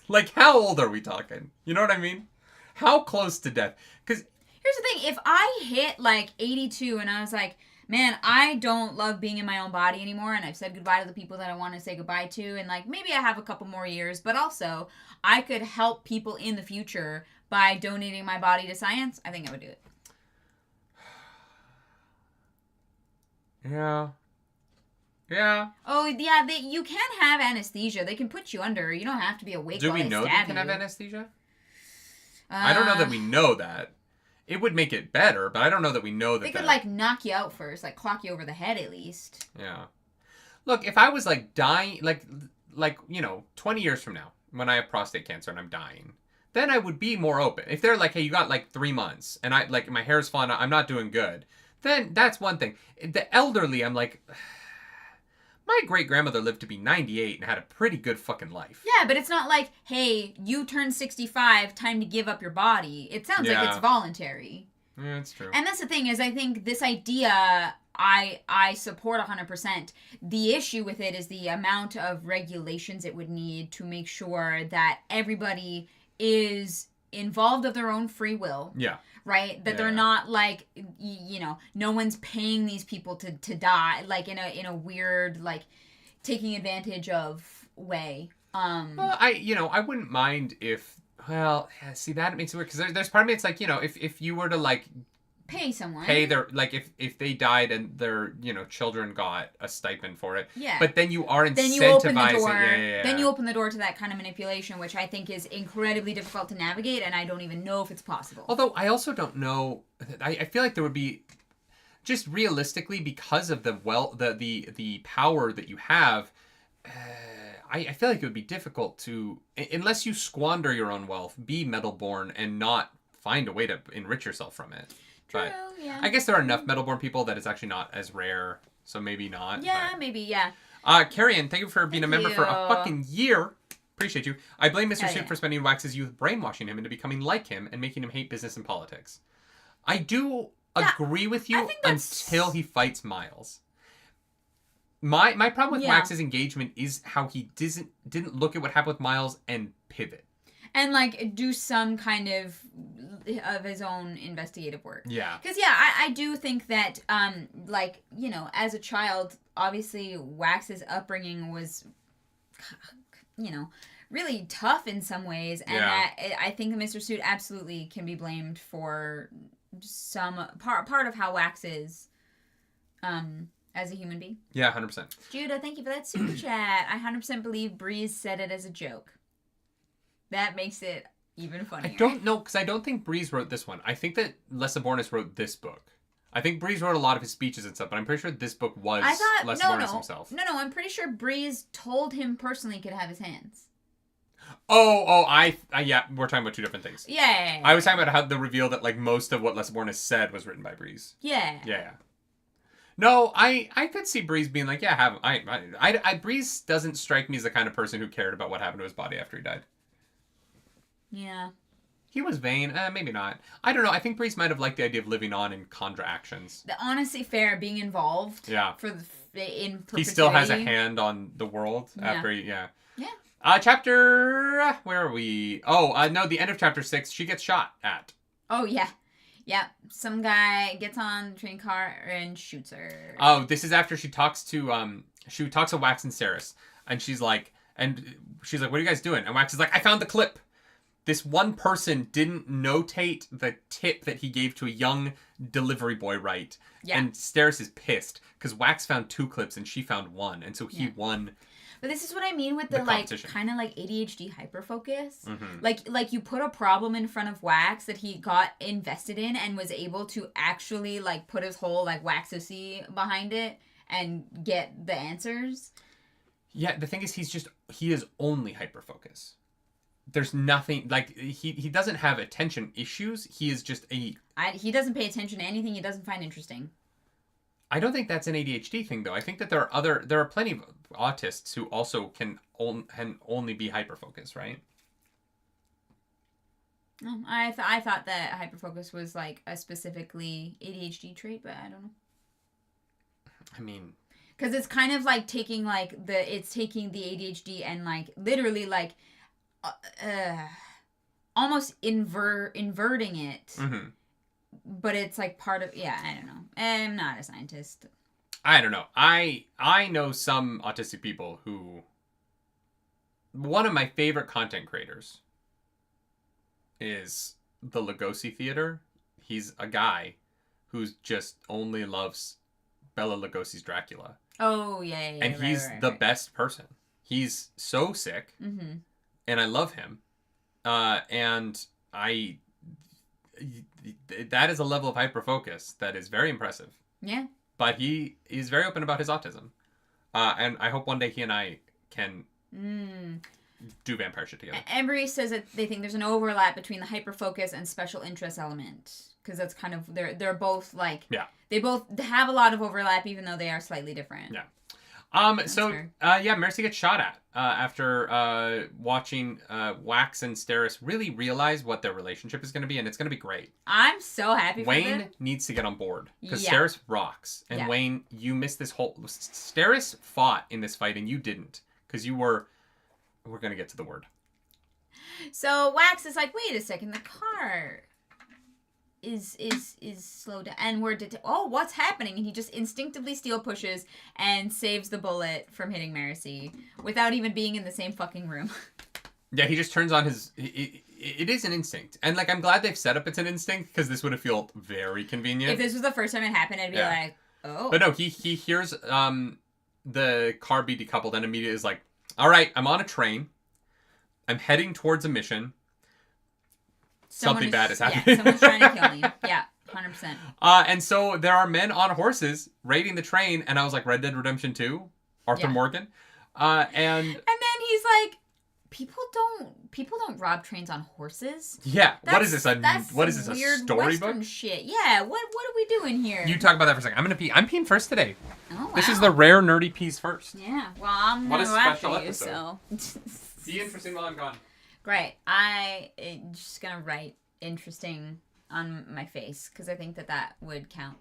Like, how old are we talking? You know what I mean? How close to death? Because... Here's the thing, if I hit, like, 82 and I was like, man, I don't love being in my own body anymore, and I've said goodbye to the people that I want to say goodbye to, and, like, maybe I have a couple more years, but also, I could help people in the future by donating my body to science, I think I would do it. Yeah. Yeah. Oh, yeah, you can have anesthesia. They can put you under. You don't have to be awake Do while we they know stab that you can have anesthesia? I don't know that we know that. It would make it better, but I don't know that we know that. They could, like, knock you out first, like, clock you over the head at least. Yeah. Look, if I was, like, dying, like 20 years from now, when I have prostate cancer and I'm dying, then I would be more open. If they're like, hey, you got, like, 3 months, and my hair's falling out, I'm not doing good, then that's one thing. The elderly, I'm like... My great-grandmother lived to be 98 and had a pretty good fucking life. Yeah, but it's not like, hey, you turned 65, time to give up your body. It sounds like it's voluntary. Yeah, that's true. And that's the thing, is I think this idea, I support 100%. The issue with it is the amount of regulations it would need to make sure that everybody is involved of their own free will. Yeah. Right? That they're not, like, no one's paying these people to die, like, in a weird, like, taking advantage of way. Well, I wouldn't mind if, well, see, that makes it weird, because there's part of me, it's like, if you were to, like... Pay someone. Pay their, like, if they died and their, children got a stipend for it. Yeah. But then you are incentivizing... Then you open the door. Yeah. Then you open the door to that kind of manipulation, which I think is incredibly difficult to navigate, and I don't even know if it's possible. Although, I also don't know... I feel like there would be... Just realistically, because of the power that you have... I feel like it would be difficult to... Unless you squander your own wealth, be metalborn, and not find a way to enrich yourself from it. True, but yeah. I guess there are enough metalborn people that it's actually not as rare, so maybe not. Yeah, but... maybe, yeah. Carrion, thank you for being a member for a fucking year. Appreciate you. I blame Mr. Soup for spending Wax's youth brainwashing him into becoming like him and making him hate business and politics. I do agree with you until he fights Miles. My problem with Wax's engagement is how he didn't look at what happened with Miles and pivot. And, like, do some kind of his own investigative work. Yeah. Because, I do think that, as a child, obviously Wax's upbringing was, really tough in some ways. And I think that Mr. Suit absolutely can be blamed for some part of how Wax is as a human being. Yeah, 100%. Judah, thank you for that super chat. I 100% believe Breeze said it as a joke. That makes it even funnier. I don't know, because I don't think Breeze wrote this one. I think that Lesabornis wrote this book. I think Breeze wrote a lot of his speeches and stuff, but I'm pretty sure this book was Lesabornis himself. No, I'm pretty sure Breeze told him personally he could have his hands. Yeah, we're talking about two different things. Yeah. I was talking about how the reveal that, like, most of what Lesabornis said was written by Breeze. Yeah. Yeah. No, I could see Breeze being like, yeah, have him. Breeze doesn't strike me as the kind of person who cared about what happened to his body after he died. Yeah. He was vain. Maybe not. I don't know. I think Breeze might have liked the idea of living on in Condra actions. The honestly fair being involved. Yeah. In perpetuity. He still has a hand on the world after Yeah. Chapter... Where are we? Oh, no, the end of chapter 6, she gets shot at. Oh, yeah. Yeah, some guy gets on the train car and shoots her. Oh, this is after she talks to Wax and Steris. And she's like, what are you guys doing? And Wax is like, I found the clip. This one person didn't notate the tip that he gave to a young delivery boy right. Yeah. And Steris is pissed because Wax found 2 clips and she found 1. And so he won. But this is what I mean with the like kind of like ADHD hyperfocus. Mm-hmm. Like you put a problem in front of Wax that he got invested in and was able to actually like put his whole like Waxocy behind it and get the answers. Yeah, the thing is he is only hyperfocus. There's nothing like he doesn't have attention issues. He is just he doesn't pay attention to anything he doesn't find interesting. I don't think that's an ADHD thing, though. I think that there are plenty of autists who also can only be hyperfocus, right? No, I thought that hyperfocus was like a specifically ADHD trait, but I don't know. I mean, because it's kind of like taking the ADHD and like literally like almost inverting it. Mm-hmm. But it's like part of I don't know. I'm not a scientist. I don't know. I know some autistic people who... One of my favorite content creators is the Lugosi Theater. He's a guy who just only loves Bela Lugosi's Dracula. Oh, yeah. And he's the best person. He's so sick. Mm-hmm. And I love him. And that is a level of hyperfocus that is very impressive. Yeah. But he is very open about his autism. And I hope one day he and I can do vampire shit together. Embry says that they think there's an overlap between the hyperfocus and special interest element. Because that's kind of, they're both like... Yeah. They both have a lot of overlap even though they are slightly different. Yeah. Mercy gets shot at after watching Wax and Steris really realize what their relationship is going to be, and it's going to be great. I'm so happy for Wayne needs to get on board, because Steris rocks. And Wayne, you missed this whole... Steris fought in this fight, and you didn't, because you were... We're going to get to the word. So Wax is like, wait a second, the car... is slowed down, and what's happening? And he just instinctively steel pushes and saves the bullet from hitting Mercy without even being in the same fucking room. Yeah, he just turns on his... It is an instinct. And, like, I'm glad they've set up it's an instinct, because this would have felt very convenient. If this was the first time it happened, I'd be like, oh. But no, he hears the car be decoupled and immediately is like, all right, I'm on a train. I'm heading towards a mission. Something bad is happening. Yeah, someone's trying to kill me. Yeah, 100%. And so there are men on horses raiding the train, and I was like, Red Dead Redemption 2? Arthur Morgan? And then he's like, people don't rob trains on horses. Yeah, what is this? What is this? Weird a storybook? Western shit. Yeah, what are we doing here? You talk about that for a second. I'm peeing first today. Oh wow. This is the rare nerdy peas first. Yeah. Well, I'm gonna watch you, so. Be interesting while I'm gone. Great. I'm just gonna write interesting on my face because I think that would count.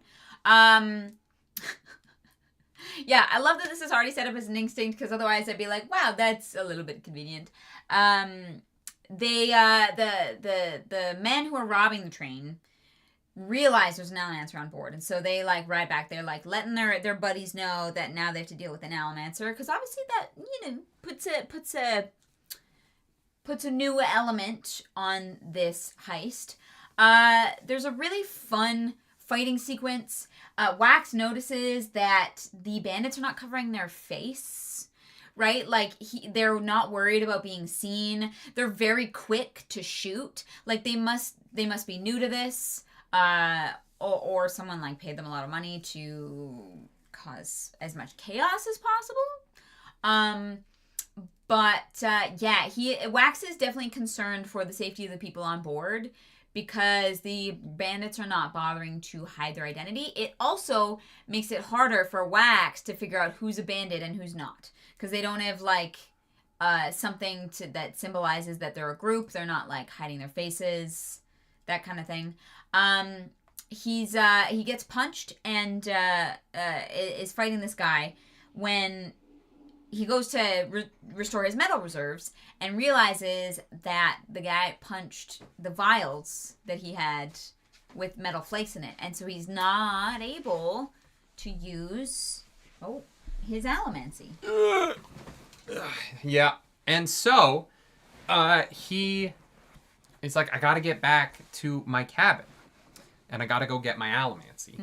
Yeah, I love that this is already set up as an instinct because otherwise I'd be like, wow, that's a little bit convenient. The men who are robbing the train realize there's an Allomancer on board, and so they like ride back. They're like letting their buddies know that now they have to deal with an Allomancer because obviously that puts a new element on this heist. There's a really fun fighting sequence. Wax notices that the bandits are not covering their face, right? Like, they're not worried about being seen. They're very quick to shoot. Like, they must be new to this, or someone, like, paid them a lot of money to cause as much chaos as possible. Wax is definitely concerned for the safety of the people on board because the bandits are not bothering to hide their identity. It also makes it harder for Wax to figure out who's a bandit and who's not because they don't have, like, something that symbolizes that they're a group. They're not like hiding their faces, that kind of thing. He gets punched and is fighting this guy when he goes to restore his metal reserves and realizes that the guy punched the vials that he had with metal flakes in it, and so he's not able to use his allomancy. Yeah, and so he is like, I gotta get back to my cabin, and I gotta go get my allomancy.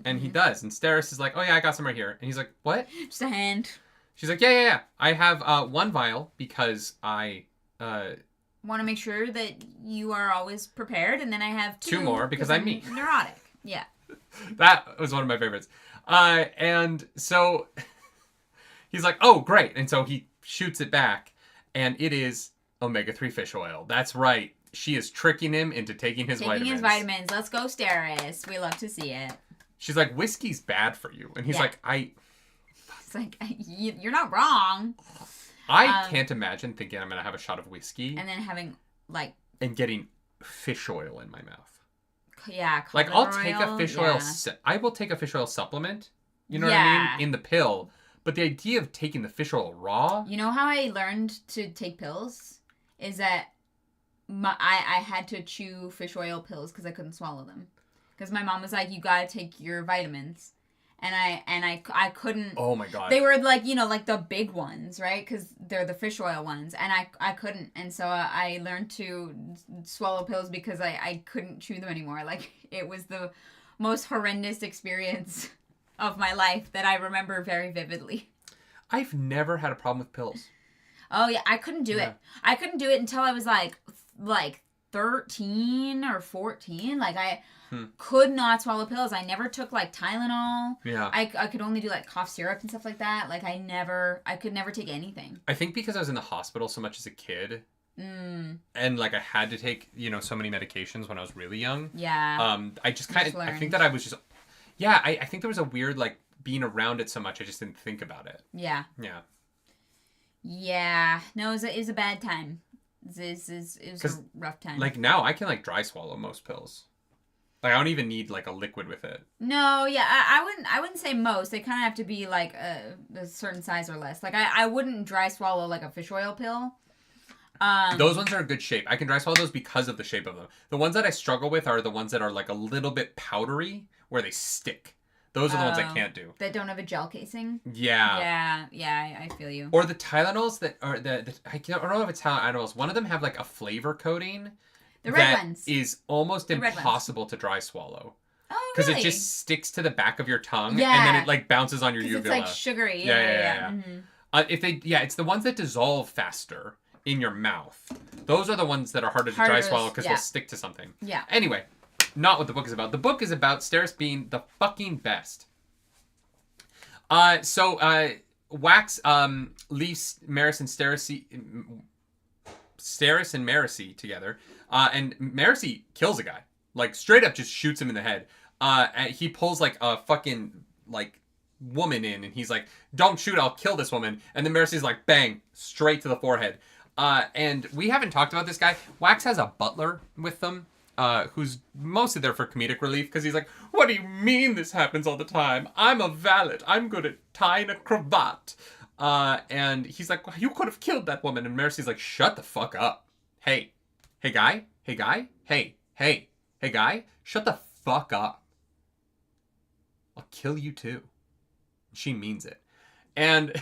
And he does, and Steris is like, oh yeah, I got some right here. And he's like, what? Just a hand. She's like, yeah. I have one vial because I want to make sure that you are always prepared, and then I have two more because I'm me. Neurotic. Yeah. That was one of my favorites. And so he's like, oh, great. And so he shoots it back, and it is omega-3 fish oil. That's right. She is tricking him into taking his vitamins. Let's go, Steris. We love to see it. She's like, whiskey's bad for you. And he's like, It's like, you're not wrong. I can't imagine thinking I'm going to have a shot of whiskey. And then having, like... And getting fish oil in my mouth. Yeah, like, I'll take a fish oil... I will take a fish oil supplement, you know what I mean? In the pill. But the idea of taking the fish oil raw... You know how I learned to take pills? Is that I had to chew fish oil pills because I couldn't swallow them. Because my mom was like, you gotta take your vitamins. And I couldn't... Oh my god. They were like, like the big ones, right? Because they're the fish oil ones. And I couldn't. And so I learned to swallow pills because I couldn't chew them anymore. Like, it was the most horrendous experience of my life that I remember very vividly. I've never had a problem with pills. Oh, yeah. I couldn't do it. I couldn't do it until I was like 13 or 14. Like, I... could not swallow pills. I never took like Tylenol. Yeah. I could only do like cough syrup and stuff like that. Like I could never take anything. I think because I was in the hospital so much as a kid. And like I had to take, so many medications when I was really young. Yeah. I just kind of, I think that I was just, I think there was a weird like being around it so much I just didn't think about it. Yeah. Yeah. Yeah. No, it was a bad time. It was a rough time. Like now I can like dry swallow most pills. Like, I don't even need, like, a liquid with it. No, yeah, I wouldn't say most. They kind of have to be, like, a certain size or less. Like, I wouldn't dry swallow, like, a fish oil pill. Those ones are a good shape. I can dry swallow those because of the shape of them. The ones that I struggle with are the ones that are, like, a little bit powdery, where they stick. Those are the ones I can't do. That don't have a gel casing? Yeah. Yeah, I feel you. Or the Tylenols that are, I don't know if it's Tylenols. One of them have, like, a flavor coating. The red ones. Is almost impossible to dry swallow. Oh, really? Because it just sticks to the back of your tongue, and then it like bounces on your uvula. It's like sugary. Yeah. It's the ones that dissolve faster in your mouth. Those are the ones that are harder to dry swallow because they'll stick to something. Yeah. Anyway, not what the book is about. The book is about Steris being the fucking best. So Wax leaves Steris and Marasi together. And Marasi kills a guy. Like, straight up just shoots him in the head. And he pulls, like, a fucking, like, woman in. And he's like, don't shoot, I'll kill this woman. And then Marasi's like, bang, straight to the forehead. And we haven't talked about this guy. Wax has a butler with them. Who's mostly there for comedic relief. Because he's like, what do you mean this happens all the time? I'm a valet. I'm good at tying a cravat. And he's like, well, you could have killed that woman. And Marasi's like, shut the fuck up. Hey guy, hey guy, shut the fuck up. I'll kill you too. She means it. And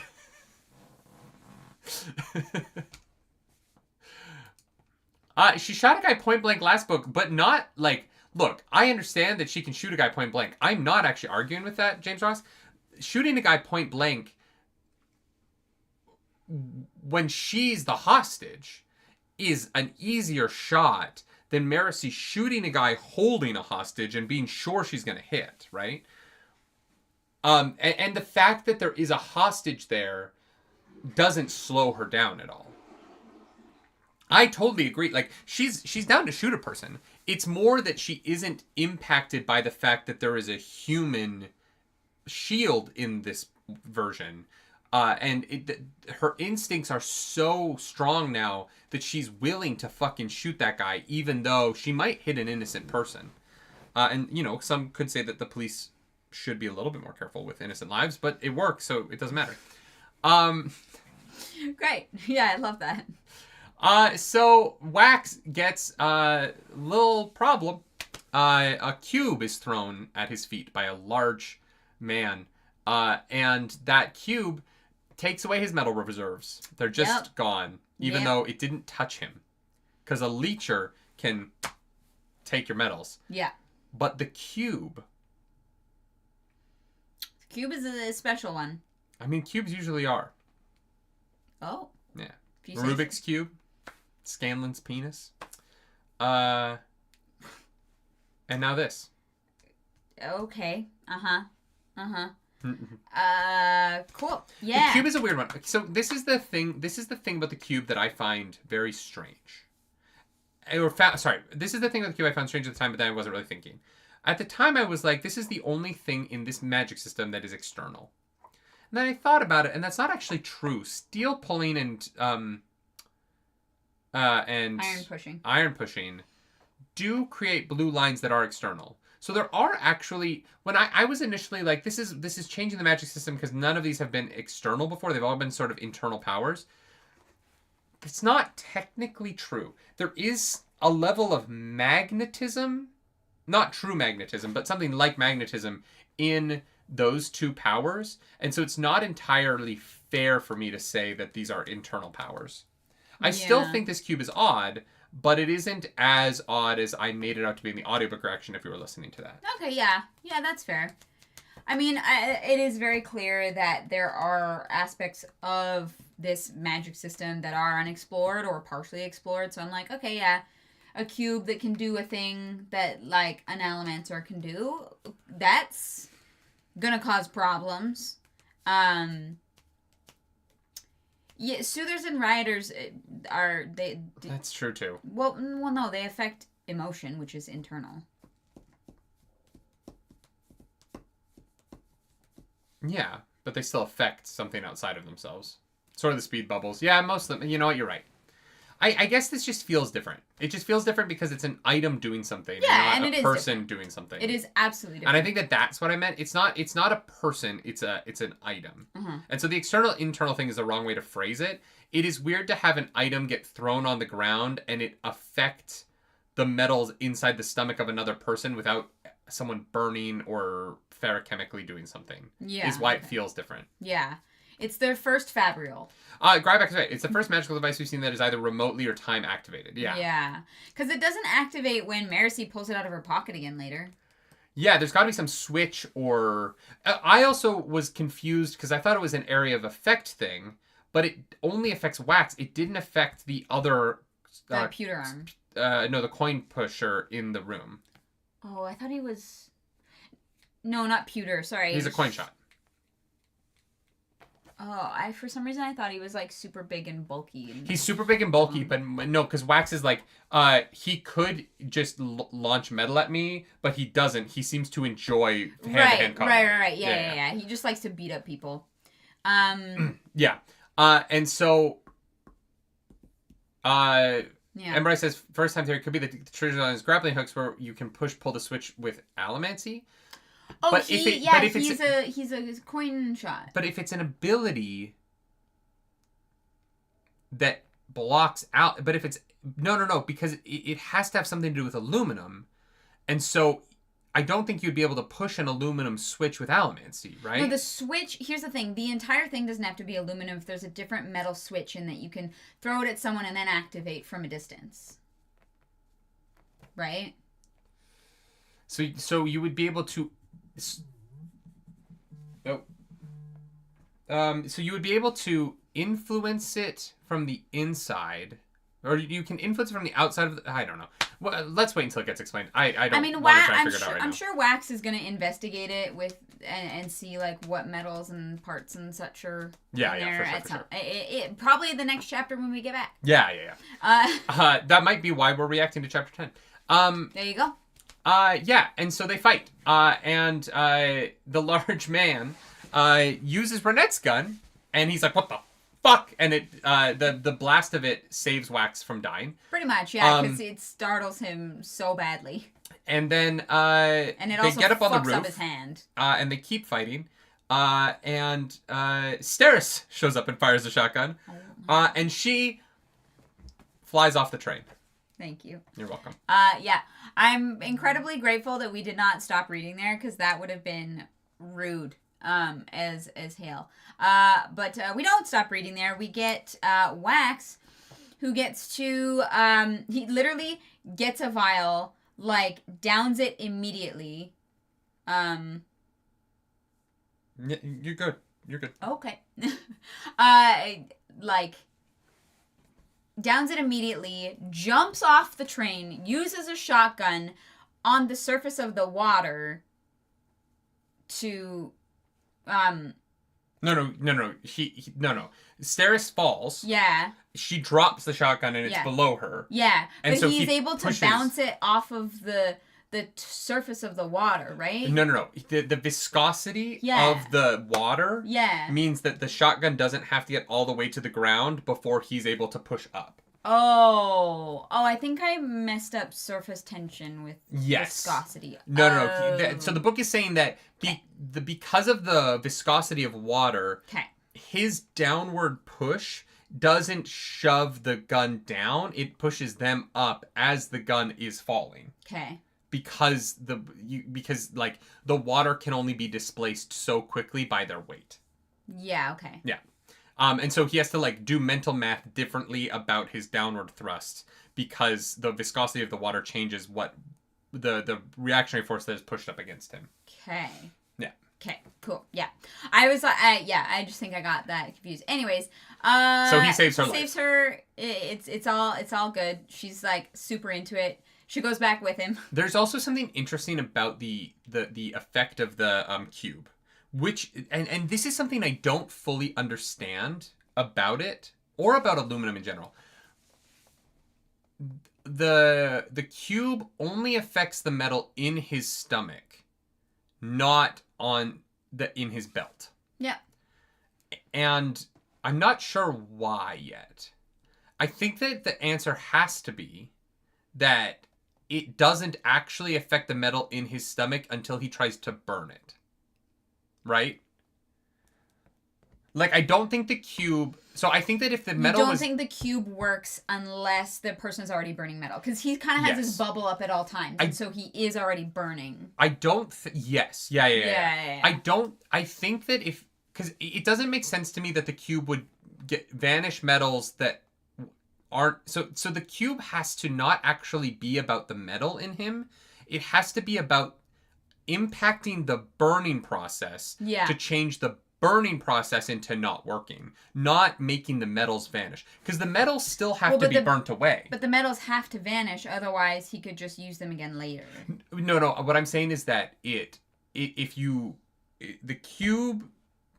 she shot a guy point blank last book, but not like, look, I understand that she can shoot a guy point blank. I'm not actually arguing with that, James Ross. Shooting a guy point blank when she's the hostage is an easier shot than Marasi shooting a guy holding a hostage and being sure she's going to hit, right? And the fact that there is a hostage there doesn't slow her down at all. I totally agree. Like, she's down to shoot a person. It's more that she isn't impacted by the fact that there is a human shield in this version. Her instincts are so strong now that she's willing to fucking shoot that guy, even though she might hit an innocent person. And, you know, some could say that the police should be a little bit more careful with innocent lives, but it works, so it doesn't matter. Great. Yeah, I love that. So Wax gets a little problem. A cube is thrown at his feet by a large man. And that cube takes away his metal reserves. They're just gone, even though it didn't touch him. Because a leecher can take your metals. Yeah. But the cube... The cube is a special one. I mean, cubes usually are. Oh. Yeah. Rubik's Cube. Scanlan's penis. And now this. Okay. Cool. Yeah. The cube is a weird one. So this is the thing about the cube that I find very strange. This is the thing about the cube I found strange at the time, but then I wasn't really thinking. At the time, I was like, this is the only thing in this magic system that is external. And then I thought about it, and that's not actually true. Steel pulling and iron pushing do create blue lines that are external. So there are actually, when I was initially like, this is changing the magic system because none of these have been external before. They've all been sort of internal powers. It's not technically true. There is a level of magnetism, not true magnetism, but something like magnetism in those two powers. And so it's not entirely fair for me to say that these are internal powers. I still think this cube is odd, but it isn't as odd as I made it out to be in the audiobook reaction if you were listening to that. Okay, yeah. Yeah, that's fair. I mean, it is very clear that there are aspects of this magic system that are unexplored or partially explored. So I'm like, okay, yeah, a cube that can do a thing that, like, an Elementor can do, that's gonna cause problems. Yeah, soothers and rioters That's true too. Well, no, they affect emotion, which is internal. Yeah, but they still affect something outside of themselves. Sort of the speed bubbles. Yeah, most of them. You know what? You're right. I guess this just feels different. It just feels different because it's an item doing something, and not a person doing something. It is absolutely different. And I think that's what I meant. It's not a person. It's an item. Mm-hmm. And so the external internal thing is the wrong way to phrase it. It is weird to have an item get thrown on the ground and it affect the metals inside the stomach of another person without someone burning or ferrochemically doing something. Yeah. Is why it feels different. Yeah. It's their first Fabrial. Gryback is right. It's the first magical device we've seen that is either remotely or time activated. Yeah. Yeah. Because it doesn't activate when Marcy pulls it out of her pocket again later. Yeah, there's got to be some switch or... I also was confused because I thought it was an area of effect thing, but it only affects Wax. It didn't affect the other... The pewter arm. No, the coin pusher in the room. Oh, I thought he was... No, not pewter. Sorry. He's a coin shot. Oh, for some reason I thought he was like super big and bulky. He's super big and bulky, but no, because Wax is like, he could just launch metal at me, but he doesn't. He seems to enjoy hand-to-hand combat. Right. Yeah. He just likes to beat up people. Yeah. And so, Embry says, first time theory could be that the treasure on his grappling hooks where you can pull the switch with allomancy. Oh, he's a coin shot. But if it's an ability that blocks out, but if it's no, because it has to have something to do with aluminum, and so I don't think you'd be able to push an aluminum switch with allomancy, right? No, the switch. Here's the thing: the entire thing doesn't have to be aluminum. If there's a different metal switch in that you can throw it at someone and then activate from a distance, right? So you would be able to. So you would be able to influence it from the inside, or you can influence it from the outside of the... I don't know. Well, let's wait until it gets explained. I don't want to try and figure it out right now. I'm sure Wax is going to investigate it and see like what metals and parts and such are in there. For sure. It probably the next chapter when we get back. Yeah. That might be why we're reacting to chapter 10. There you go. And so they fight. And the large man uses Renette's gun And he's like, what the fuck? And the blast of it saves Wax from dying. Pretty much, yeah, because it startles him so badly. And then and it also they get up on the roof. Up his hand. And they keep fighting. And Steris shows up and fires a shotgun. And she flies off the train. Thank you. You're welcome. Yeah. I'm incredibly grateful that we did not stop reading there, because that would have been rude as hell. But we don't stop reading there. We get Wax, who gets to... he literally gets a vial, like, downs it immediately. You're good. You're good. Okay. Like... downs it immediately, jumps off the train, uses a shotgun on the surface of the water to, No. No. Steris falls. Yeah. She drops the shotgun and it's below her. Yeah. And but so he's able to bounce it off of the surface of the water, right? No. The viscosity of the water means that the shotgun doesn't have to get all the way to the ground before he's able to push up. Oh, I think I messed up surface tension with viscosity. No. So the book is saying that because of the viscosity of water, his downward push doesn't shove the gun down. It pushes them up as the gun is falling. Okay. Because the water can only be displaced so quickly by their weight. Yeah, okay. Yeah. And so he has to like do mental math differently about his downward thrust because the viscosity of the water changes what the reactionary force that is pushed up against him. Okay. Yeah. Okay, cool. Yeah. I was I just think I got that confused. Anyways, so he saves her life. Saves her. It's all good. She's like super into it. She goes back with him. There's also something interesting about the effect of the cube, which and this is something I don't fully understand about it or about aluminum in general. The cube only affects the metal in his stomach, not in his belt. Yeah. And I'm not sure why yet. I think that the answer has to be that it doesn't actually affect the metal in his stomach until he tries to burn it. Right? Like, I don't think the cube... So I think that if the metal You don't think the cube works unless the person's already burning metal. Because he kind of has this bubble up at all times. And so he is already burning. I don't... Yes. Yeah. I think that if... Because it doesn't make sense to me that the cube would vanish metals that aren't... So the cube has to not actually be about the metal in him. It has to be about impacting the burning process to change the burning process into not working, not making the metals vanish. Because the metals still have to be burnt away. But the metals have to vanish, otherwise he could just use them again later. No. What I'm saying is that the cube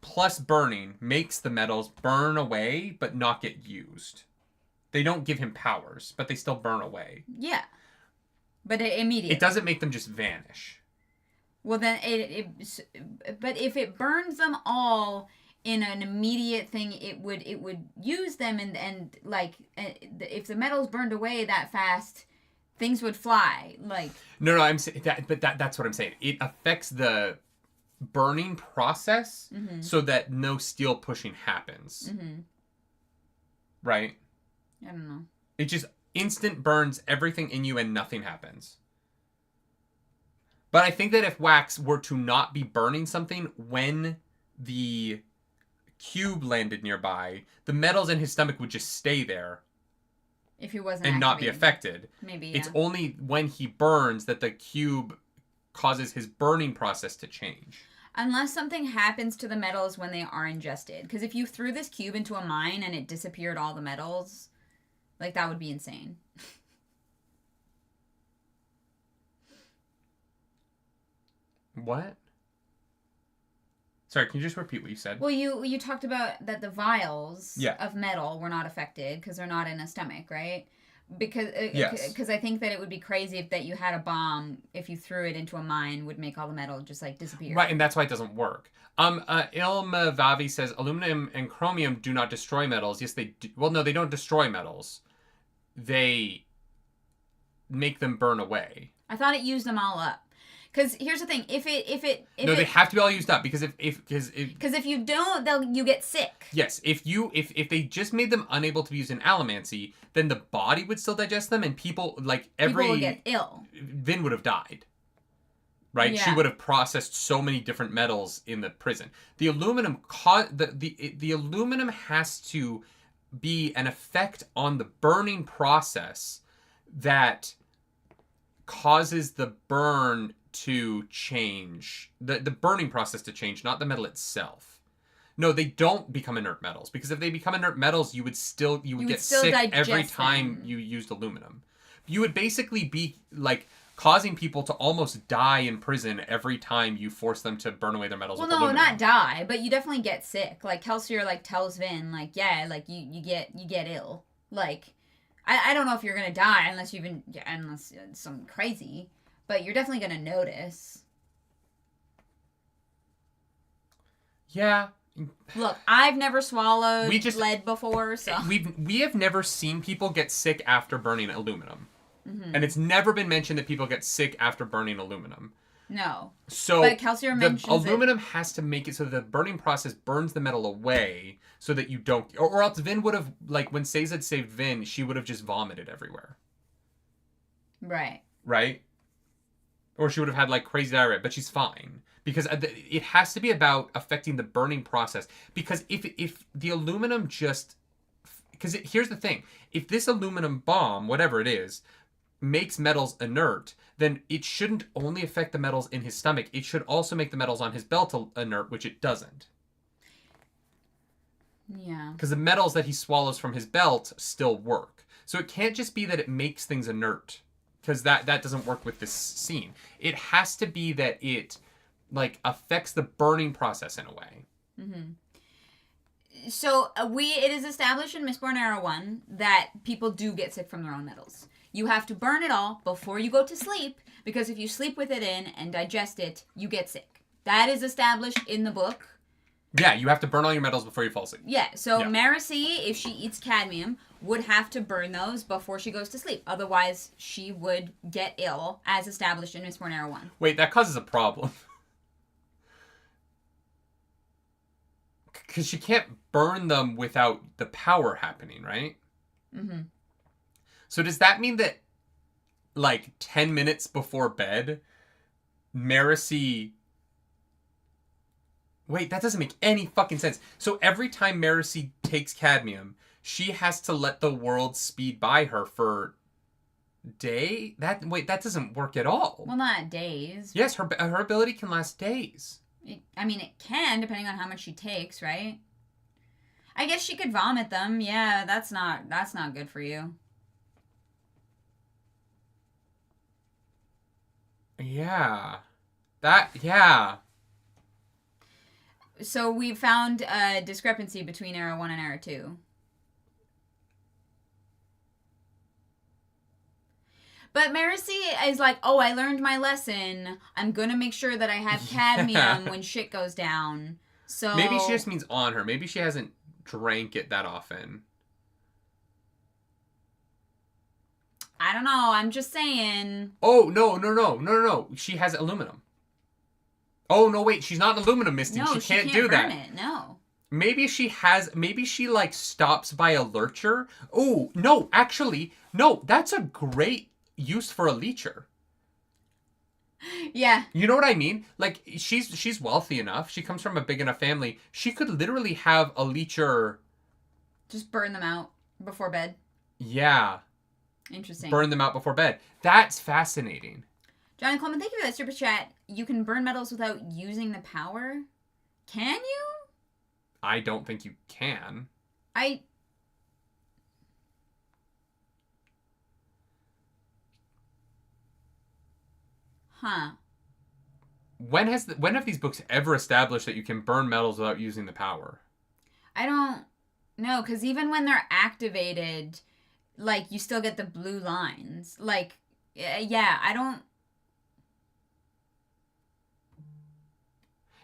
plus burning makes the metals burn away but not get used. They don't give him powers, but they still burn away. Yeah. But immediately. It doesn't make them just vanish. Well, then but if it burns them all in an immediate thing, it would use them and like if the metals burned away that fast, things would fly. Like no, I'm saying that, but that's what I'm saying. It affects the burning process so that no steel pushing happens. Mm-hmm. Right? I don't know. It just instant burns everything in you and nothing happens. But I think that if Wax were to not be burning something when the cube landed nearby, the metals in his stomach would just stay there. If he wasn't and not be affected. Maybe, It's only when he burns that the cube causes his burning process to change. Unless something happens to the metals when they are ingested. Because if you threw this cube into a mine and it disappeared all the metals, like, that would be insane. What? Sorry, can you just repeat what you said? Well, you talked about that the vials of metal were not affected because they're not in a stomach, right? Because I think that it would be crazy if that you had a bomb, if you threw it into a mine, would make all the metal just like disappear. Right, and that's why it doesn't work. Ilma Vavi says aluminum and chromium do not destroy metals. Yes, they do. Well, no, they don't destroy metals. They make them burn away. I thought it used them all up. Because here's the thing: they have to be all used up because if you don't, you get sick. Yes, if they just made them unable to be used in allomancy, then the body would still digest them, and people would get ill. Vin would have died. Right, yeah. She would have processed so many different metals in the prison. The aluminum the aluminum has to be an effect on the burning process that causes the burn to change, the burning process to change, not the metal itself. No, they don't become inert metals, because if they become inert metals, you would get sick every time you used aluminum. You would basically be like causing people to almost die in prison every time you force them to burn away their metals. Well, no, aluminum. Not die, but you definitely get sick. Like Kelsier tells Vin, you get ill. Like, I don't know if you're gonna die unless it's something crazy, but you're definitely gonna notice. Yeah. Look, I've never swallowed lead before, so we have never seen people get sick after burning aluminum. Mm-hmm. And it's never been mentioned that people get sick after burning aluminum. No. So but Kelsier mentions aluminum has to make it so the burning process burns the metal away so that you don't... Or else Vin would have... Like, when Sazed saved Vin, she would have just vomited everywhere. Right. Right? Or she would have had, crazy diarrhea. But she's fine. Because it has to be about affecting the burning process. Because if the aluminum just... Because here's the thing. If this aluminum bomb, whatever it is... makes metals inert, then it shouldn't only affect the metals in his stomach. It should also make the metals on his belt inert, which it doesn't. Yeah. Because the metals that he swallows from his belt still work. So it can't just be that it makes things inert, because that doesn't work with this scene. It has to be that it affects the burning process in a way. Mm-hmm. So it is established in Mistborn Era 1 that people do get sick from their own metals. You have to burn it all before you go to sleep, because if you sleep with it in and digest it, you get sick. That is established in the book. Yeah, you have to burn all your metals before you fall asleep. Yeah, so Marasi, if she eats cadmium, would have to burn those before she goes to sleep. Otherwise, she would get ill, as established in Mistborn Era 1. Wait, that causes a problem. Because she can't burn them without the power happening, right? Mm-hmm. So does that mean that, 10 minutes before bed, Marasi... Wait, that doesn't make any fucking sense. So every time Marasi takes cadmium, she has to let the world speed by her for day? That doesn't work at all. Well, not days. Yes, her ability can last days. It can, depending on how much she takes, right? I guess she could vomit them. Yeah, that's not good for you. Yeah. So we found a discrepancy between Era 1 and Era 2. But Marasi is like, oh, I learned my lesson. I'm going to make sure that I have cadmium when shit goes down. So maybe she just means on her. Maybe she hasn't drank it that often. I don't know. I'm just saying. Oh, no. She has aluminum. Oh, no, wait. She's not an aluminum mystic. No, she can't do burn that. It. No. Maybe she stops by a lurcher. Oh, no, actually, no. That's a great use for a leecher. Yeah. You know what I mean? She's wealthy enough. She comes from a big enough family. She could literally have a leecher. Just burn them out before bed. Yeah. Interesting. Burn them out before bed. That's fascinating. Johnny Coleman, thank you for that super chat. You can burn metals without using the power? Can you? I don't think you can. Huh. When have these books ever established that you can burn metals without using the power? I don't know, because even when they're activated, like, you still get the blue lines. Like, yeah, I don't...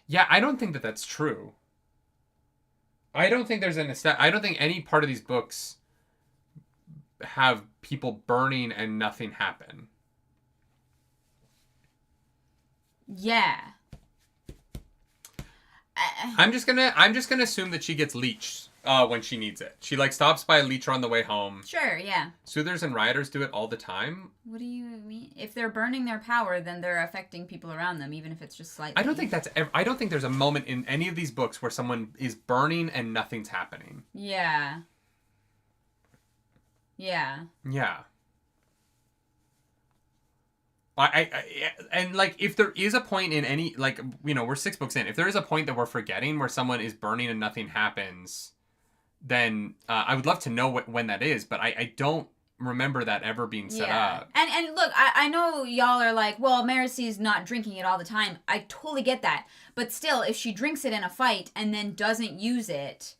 Yeah, I don't think that that's true. I don't think there's I don't think any part of these books have people burning and nothing happen. Yeah. I'm just gonna assume that she gets leeched when she needs it. She like stops by a leecher on the way home. Sure, yeah. Soothers and rioters do it all the time. What do you mean? If they're burning their power, then they're affecting people around them, even if it's just slightly. I don't think there's a moment in any of these books where someone is burning and nothing's happening. Yeah. Yeah. Yeah. And like, if there is a point in any, like, you know, we're 6 books in. If there is a point that we're forgetting where someone is burning and nothing happens, then I would love to know when that is. But I don't remember that ever being set up. And look, I know y'all are like, well, Maricy's not drinking it all the time. I totally get that. But still, if she drinks it in a fight and then doesn't use it,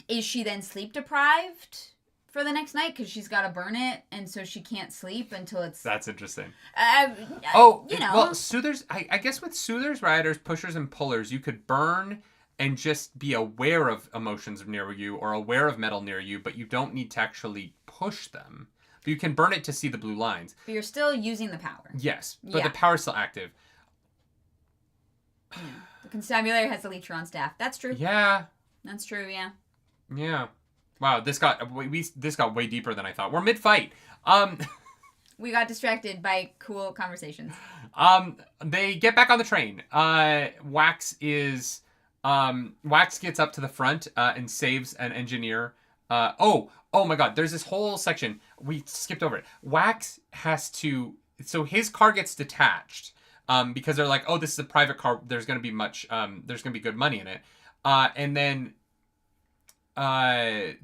is she then sleep deprived for the next night because she's got to burn it, and so she can't sleep until it's... That's interesting. You know. Well, soothers... I guess with soothers, riders, pushers, and pullers, you could burn and just be aware of emotions near you or aware of metal near you, but you don't need to actually push them. But you can burn it to see the blue lines. But you're still using the power. Yes, but the power's still active. Yeah. The constabulary has a leecher on staff. That's true. Yeah. That's true, yeah. Yeah. Wow, this got way deeper than I thought. We're mid-fight. We got distracted by cool conversations. They get back on the train. Wax gets up to the front and saves an engineer. Oh my God! There's this whole section we skipped over it. Wax has to, so his car gets detached because they're like, oh, this is a private car. There's gonna be good money in it. And then he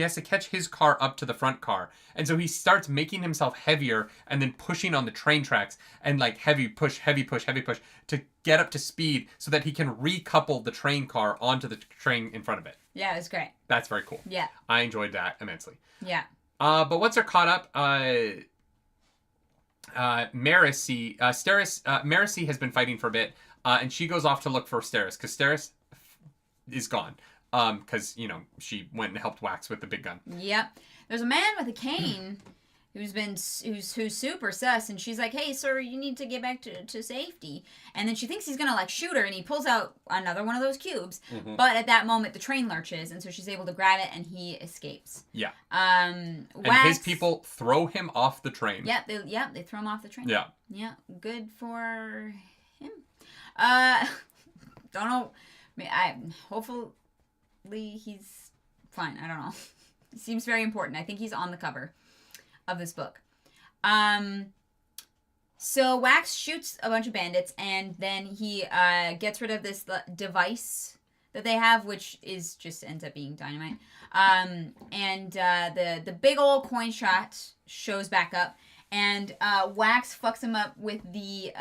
has to catch his car up to the front car, and so he starts making himself heavier and then pushing on the train tracks and like heavy push to get up to speed so that he can recouple the train car onto the train in front of it. Yeah, it was great. That's very cool. Yeah, I enjoyed that immensely. Yeah. But once they're caught up, Maricy has been fighting for a bit, and she goes off to look for Steris because Steris is gone. Because, you know, she went and helped Wax with the big gun. Yep. There's a man with a cane who's super sus, and she's like, hey, sir, you need to get back to safety. And then she thinks he's gonna, like, shoot her, and he pulls out another one of those cubes. Mm-hmm. But at that moment, the train lurches, and so she's able to grab it, and he escapes. Yeah. Wax, and his people throw him off the train. Yeah, they throw him off the train. Yeah. Yeah, good for him. Don't know. Hopefully he's fine. I don't know. It seems very important. I think he's on the cover of this book. So Wax shoots a bunch of bandits, and then he gets rid of this device that they have, which is just ends up being dynamite. And the big old coin shot shows back up, and Wax fucks him up with the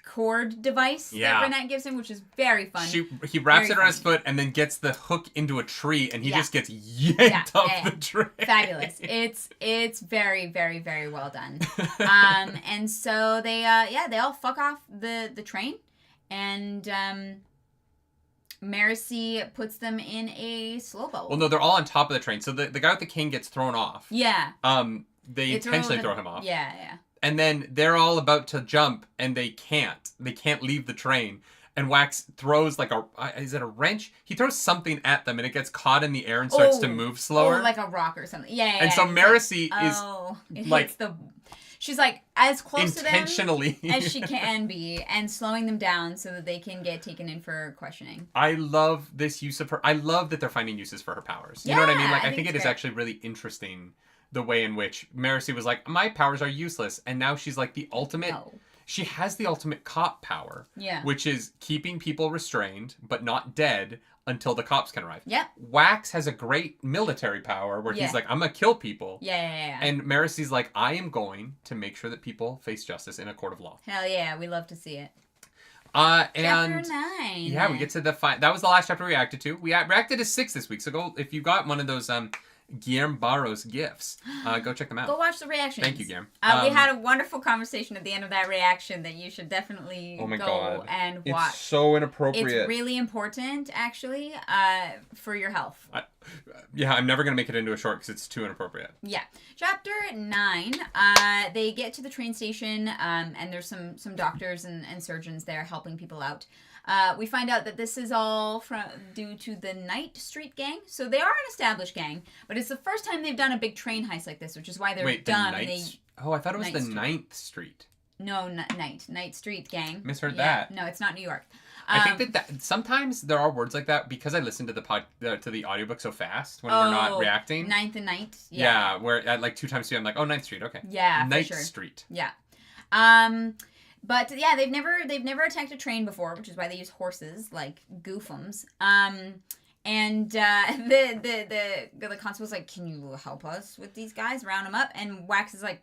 cord device that Renette gives him, which is very fun. He wraps it around his foot and then gets the hook into a tree, and he just gets yanked off the tree. Fabulous. It's very, very, very well done. And so they all fuck off the train, and Maricy puts them in a slow boat. Well, no, they're all on top of the train. So the guy with the cane gets thrown off. Yeah. They intentionally throw him off. Yeah, yeah. And then they're all about to jump, and they can't. They can't leave the train. And Wax throws like is it a wrench? He throws something at them, and it gets caught in the air and starts to move slower. Oh, like a rock or something. Yeah, yeah. And so Maricy is like she's like as close to them intentionally as she can be, and slowing them down so that they can get taken in for questioning. I love this use of her. I love that they're finding uses for her powers. You know what I mean? Like I think it is actually really interesting. The way in which Maricy was like, my powers are useless. And now she's like the ultimate... No. She has the ultimate cop power. Yeah. Which is keeping people restrained, but not dead until the cops can arrive. Yeah. Wax has a great military power where he's like, I'm going to kill people. Yeah. And Maricy's like, I am going to make sure that people face justice in a court of law. Hell yeah. We love to see it. And Chapter 9. Yeah, we get to the... That was the last chapter we reacted to. We reacted to 6 this week. So go... If you got one of those... Guillermo Barros GIFs. Go check them out. Go watch the reactions. Thank you, Guillermo. We had a wonderful conversation at the end of that reaction that you should definitely and watch. It's so inappropriate. It's really important, actually, for your health. I'm never going to make it into a short because it's too inappropriate. Yeah. Chapter 9, they get to the train station, and there's some doctors and surgeons there helping people out. We find out that this is all due to the Night Street gang. So they are an established gang, but it's the first time they've done a big train heist like this, which is why they're dumb. Oh, I thought it was the Ninth Street. No, Night Street gang. Misheard that. No, it's not New York. I think that sometimes there are words like that because I listen to the audiobook so fast when we're not reacting. Ninth and Night. Yeah, where at like 2 times 2 I'm like, oh, 9th Street, okay. Yeah, Ninth for sure. Street. Yeah. But yeah, they've never attacked a train before, which is why they use horses like goofums. And the constable's like, "Can you help us with these guys? Round them up." And Wax is like,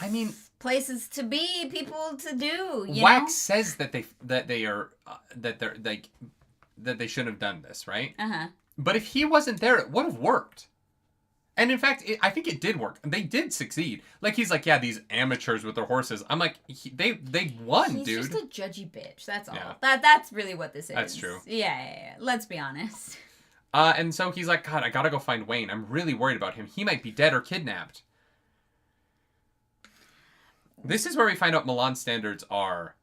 I mean, places to be, people to do. Wax says that they shouldn't have done this, right? But if he wasn't there, it would have worked. And in fact, I think it did work. They did succeed. Like, he's like, yeah, these amateurs with their horses. I'm like, they won, dude. He's just a judgy bitch. That's all. Yeah. That's really what this is. That's true. Yeah. Let's be honest. And so he's like, God, I gotta go find Wayne. I'm really worried about him. He might be dead or kidnapped. This is where we find out Milan's standards are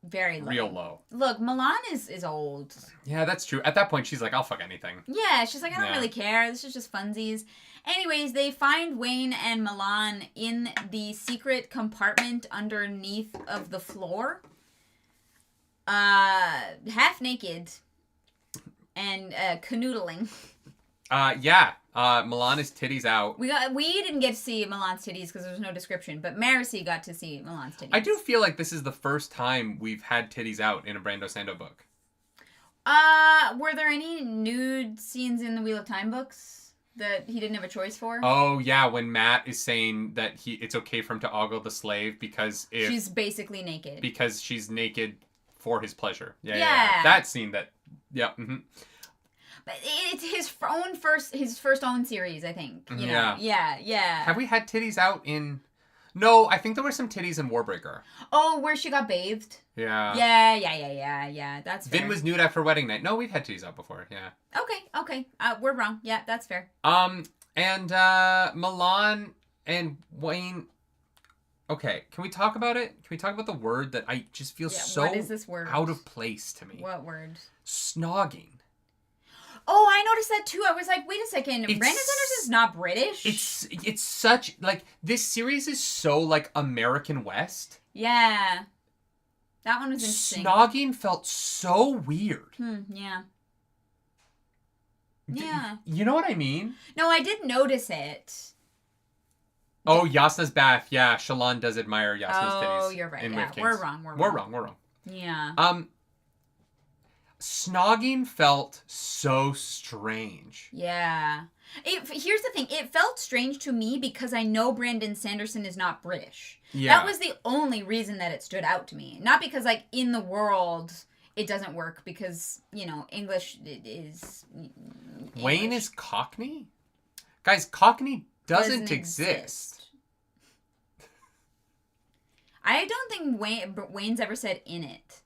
very low. Real low. Look, Milan is old. Yeah, that's true. At that point, she's like, I'll fuck anything. Yeah, she's like, I don't really care. This is just funsies. Anyways, they find Wayne and Milan in the secret compartment underneath of the floor. Half naked. And canoodling. Milan is titties out. We didn't get to see Milan's titties because there was no description, but Marcy got to see Milan's titties. I do feel like this is the first time we've had titties out in a Brando Sando book. Were there any nude scenes in the Wheel of Time books that he didn't have a choice for? Oh yeah, when Matt is saying that it's okay for him to ogle the slave because she's basically naked. Because she's naked for his pleasure. Yeah. That scene that. Yeah. Mm-hmm. But it's his first own series, I think. You know? Yeah. Have we had titties out in? No, I think there were some titties in Warbreaker. Oh, where she got bathed. Yeah. Yeah. That's fair. Vin was nude after wedding night. No, we've had titties out before. Yeah. Okay. We're wrong. Yeah, that's fair. And Milan and Wayne. Okay, can we talk about it? Can we talk about the word that I just feel what is this word? Out of place to me? What word? Snogging. Oh, I noticed that too. I was like, wait a second. Brandon Sanderson is not British. It's such, like, this series is so, like, American West. Yeah. That one was interesting. Snogging felt so weird. Yeah. Yeah. You know what I mean? No, I did notice it. Oh, Yasna's bath. Yeah, Shallan does admire Yasna's titties. Oh, you're right. Yeah, we're wrong. We're wrong. Yeah. Snogging felt so strange. Yeah. Here's the thing. It felt strange to me because I know Brandon Sanderson is not British. Yeah. That was the only reason that it stood out to me. Not because, like, in the world, it doesn't work because, you know, English is... Wayne is Cockney? Guys, Cockney doesn't exist. I don't think Wayne's ever said in it.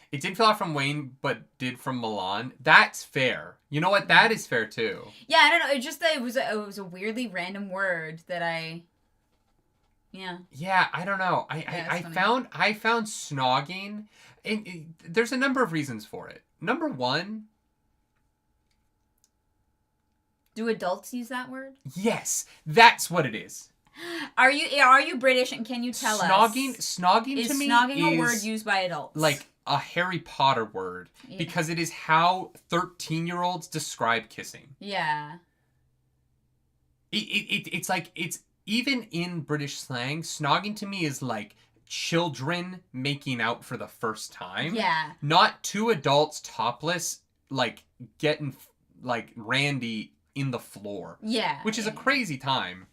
It did feel out from Wayne, but did from Milan. That's fair. You know what? That is fair too. Yeah, I don't know. It's just that it was a weirdly random word that I. Yeah. Yeah, I don't know. I found snogging, and there's a number of reasons for it. Number one. Do adults use that word? Yes, that's what it is. Are you British, and can you tell us? Snogging to me is a word used by adults? Like a Harry Potter word, because it is how 13-year-olds describe kissing. Yeah. It's like, it's even in British slang, snogging to me is like children making out for the first time. Yeah. Not two adults topless, like getting like randy in the floor. Yeah. Which is a crazy time.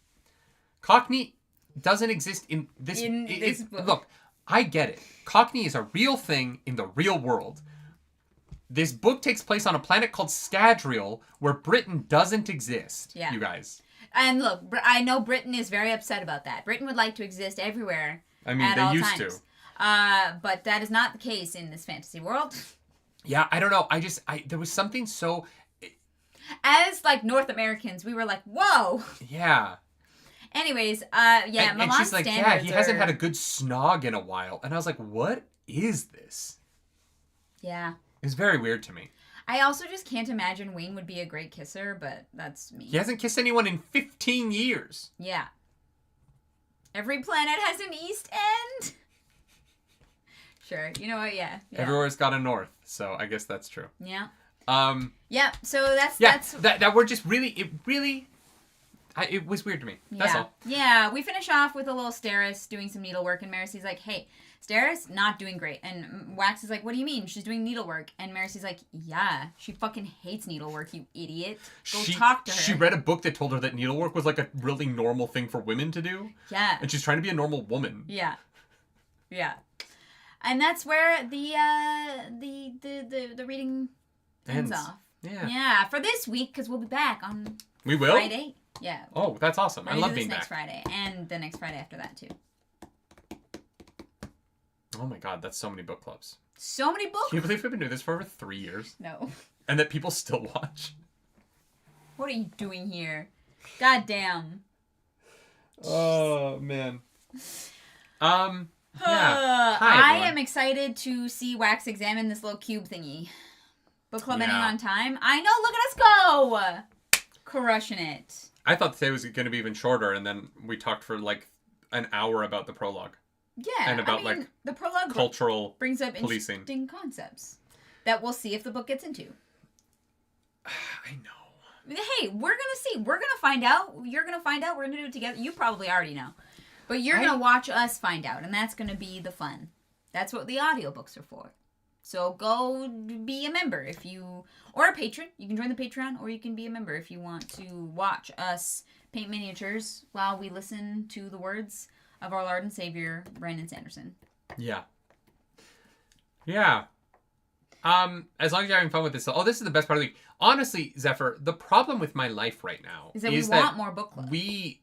Cockney doesn't exist in this book. Look, I get it. Cockney is a real thing in the real world. This book takes place on a planet called Scadrial, where Britain doesn't exist. Yeah. You guys. And look, I know Britain is very upset about that. Britain would like to exist everywhere. I mean, at they all used times. to. But that is not the case in this fantasy world. Yeah, I don't know. There was something so... As, like, North Americans, we were like, whoa! Yeah. Anyways, And Milan's she's like, yeah, he hasn't had a good snog in a while. And I was like, what is this? Yeah. It's very weird to me. I also just can't imagine Wayne would be a great kisser, but that's me. He hasn't kissed anyone in 15 years. Yeah. Every planet has an east end. Sure. You know what? Yeah. Everywhere's got a north, so I guess that's true. Yeah. Yeah. So that's that we're just really it was weird to me. That's all. Yeah. We finish off with a little Steris doing some needlework, and Marcy's like, "Hey, Steris not doing great." And Wax is like, "What do you mean? She's doing needlework." And Marcy's like, "Yeah, she fucking hates needlework, you idiot. Go talk to her." She read a book that told her that needlework was like a really normal thing for women to do. Yeah. And she's trying to be a normal woman. Yeah. Yeah. And that's where the reading ends off. Yeah. Yeah, for this week, because we'll be back on We will? Friday. Yeah. Oh, that's awesome. I love being next back. Friday, and the next Friday after that, too. Oh my god, that's so many book clubs. So many books. Can you believe we've been doing this for over 3 years? No. And that people still watch? What are you doing here? God damn. Oh, man. Yeah. I am excited to see Wax examine this little cube thingy. Book club ending on time. I know, look at us go! Crushing it. I thought today was going to be even shorter, and then we talked for like an hour about the prologue. Yeah, and about like the prologue cultural brings up policing. Interesting concepts that we'll see if the book gets into. I know. Hey, we're gonna see. We're gonna find out. You're gonna find out. We're gonna do it together. You probably already know, but you're gonna watch us find out, and that's gonna be the fun. That's what the audiobooks are for. So go be a member or a patron. You can join the Patreon, or you can be a member if you want to watch us paint miniatures while we listen to the words of our Lord and Savior, Brandon Sanderson. Yeah. Yeah. As long as you're having fun with this. Oh, this is the best part of the week. Honestly, Zephyr, the problem with my life right now is that we want more book club. We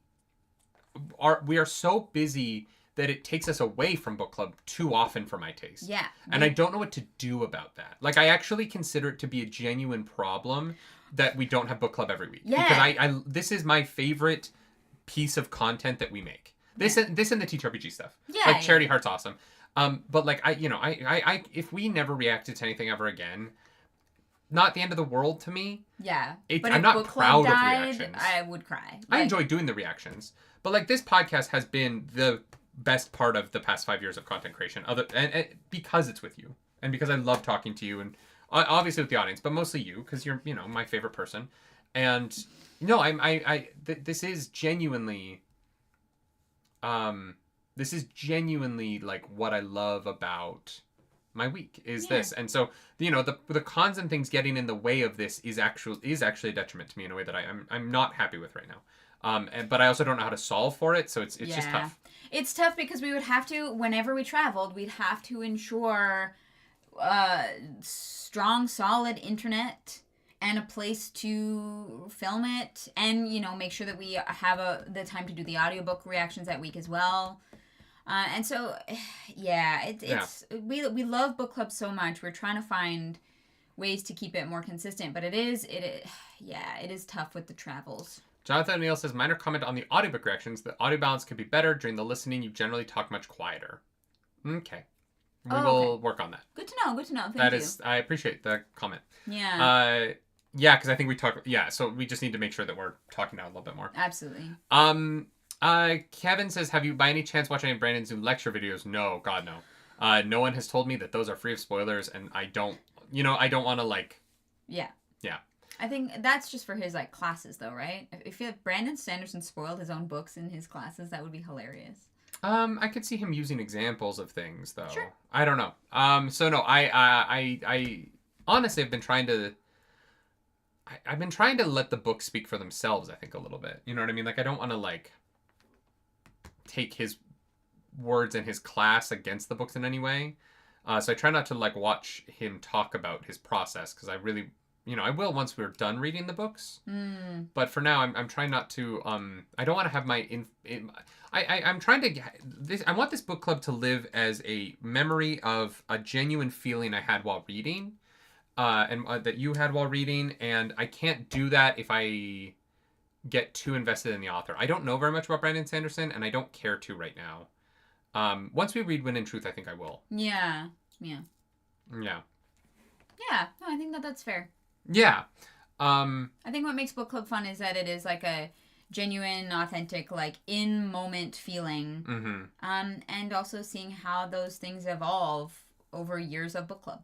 are so busy that it takes us away from book club too often for my taste. Yeah. And I don't know what to do about that. Like, I actually consider it to be a genuine problem that we don't have book club every week. Yeah. Because I this is my favorite piece of content that we make. This and the TTRPG stuff. Yeah. Like, Charity Heart's awesome. But like, I if we never reacted to anything ever again, not the end of the world to me. Yeah. I'm not proud of reactions. I would cry. I enjoy doing the reactions. But like, this podcast has been the best part of the past 5 years of content creation. And because it's with you. And because I love talking to you, and obviously with the audience, but mostly you, because you're, my favorite person. And no, this is genuinely like what I love about my week is this. And so, the cons and things getting in the way of this is actually a detriment to me in a way that I'm not happy with right now. But I also don't know how to solve for it, so it's just tough. It's tough because we would have to, whenever we traveled, we'd have to ensure strong, solid internet and a place to film it, and make sure that we have the time to do the audiobook reactions that week as well. And so, we love book club so much. We're trying to find ways to keep it more consistent, but it is tough with the travels. Jonathan O'Neill says, minor comment on the audiobook reactions. The audio balance could be better. During the listening, you generally talk much quieter. Okay. We will work on that. Good to know. Thank you. I appreciate the comment. Yeah. Yeah, because I think we talk. Yeah, so we just need to make sure that we're talking out a little bit more. Absolutely. Kevin says, have you by any chance watched any of Brandon's new lecture videos? No, God, no. No one has told me that those are free of spoilers, and I don't want to like. Yeah. Yeah. I think that's just for his classes, though, right? If Brandon Sanderson spoiled his own books in his classes, that would be hilarious. I could see him using examples of things, though. Sure. I don't know. So no, I honestly have been trying to. I've been trying to let the books speak for themselves, I think, a little bit. You know what I mean? Like, I don't want to, take his words in his class against the books in any way. So I try not to like watch him talk about his process because I really, I will once we're done reading the books. But for now, I'm trying not to. I don't want to have my. I'm trying to. I want this book club to live as a memory of a genuine feeling I had while reading, and that you had while reading, and I can't do that if I get too invested in the author. I don't know very much about Brandon Sanderson, and I don't care to right now. Once we read Wind and Truth, I think I will. Yeah. Yeah. No, I think that's fair. Yeah. I think what makes book club fun is that it is like a genuine, authentic, like in moment feeling. And also seeing how those things evolve over years of book club.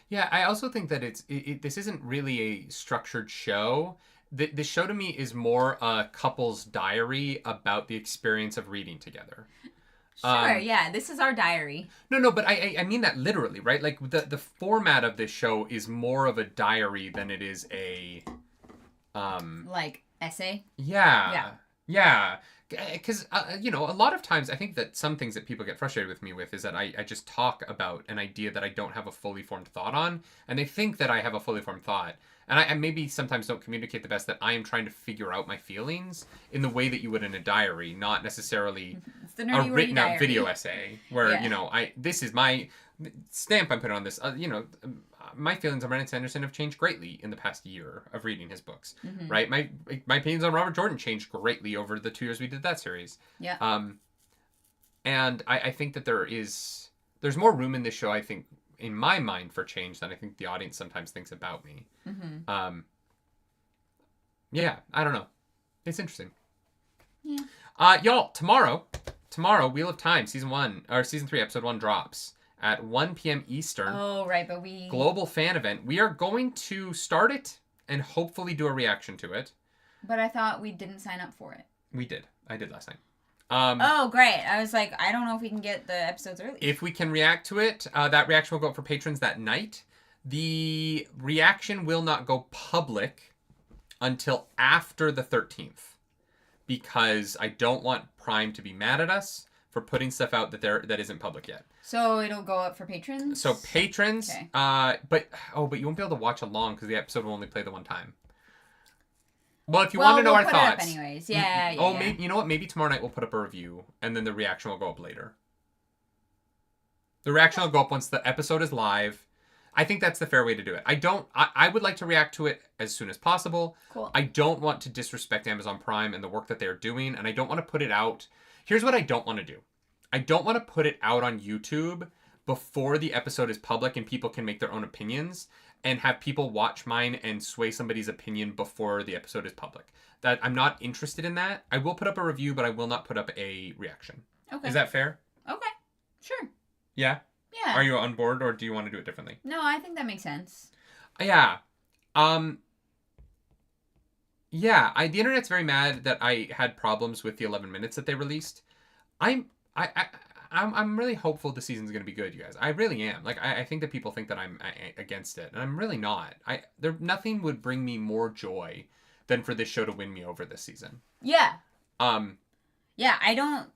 Yeah, I also think that this isn't really a structured show. The show to me is more a couple's diary about the experience of reading together. Sure, yeah, this is our diary. No, but I mean that literally, right? Like the format of this show is more of a diary than it is a like essay. Yeah. Because a lot of times I think that some things that people get frustrated with me with is that I just talk about an idea that I don't have a fully formed thought on, and they think that I have a fully formed thought. And I maybe sometimes don't communicate the best, that I am trying to figure out my feelings in the way that you would in a diary, not necessarily a written out video essay where, this is my stamp I'm putting on this. My feelings on Brandon Sanderson have changed greatly in the past year of reading his books, right? My opinions on Robert Jordan changed greatly over the 2 years we did that series. Yeah. And I think that there's more room in this show, I think, in my mind, for change than I think the audience sometimes thinks about me. Yeah, I don't know. It's interesting. Yeah. Y'all, tomorrow, Wheel of Time, season 3, episode 1 drops at 1 p.m. Eastern. Oh, right, but we... Global fan event. We are going to start it and hopefully do a reaction to it. But I thought we didn't sign up for it. We did. I did last night. Oh, great. I was like, I don't know if we can get the episodes early. If we can react to it, that reaction will go up for patrons that night. The reaction will not go public until after the 13th. Because I don't want Prime to be mad at us for putting stuff out that isn't public yet. So it'll go up for patrons? So patrons, okay. But you won't be able to watch along because the episode will only play the one time. Well, if you want to know our thoughts. We'll put it up anyways. Yeah. Maybe, you know what? Maybe tomorrow night we'll put up a review, and then the reaction will go up later. The reaction will go up once the episode is live. I think that's the fair way to do it. I would like to react to it as soon as possible. Cool. I don't want to disrespect Amazon Prime and the work that they're doing, and I don't want to put it out. Here's what I don't want to do. I don't want to put it out on YouTube before the episode is public and people can make their own opinions, and have people watch mine and sway somebody's opinion before the episode is public. That I'm not interested in that. I will put up a review, but I will not put up a reaction. Okay. Is that fair? Okay. Sure. Yeah? Yeah. Are you on board, or do you want to do it differently? No, I think that makes sense. Yeah. The internet's very mad that I had problems with the 11 minutes that they released. I'm really hopeful the season's going to be good, you guys. I really am. Like, I think that people think that I'm against it, and I'm really not. Nothing would bring me more joy than for this show to win me over this season. Yeah. Yeah, I don't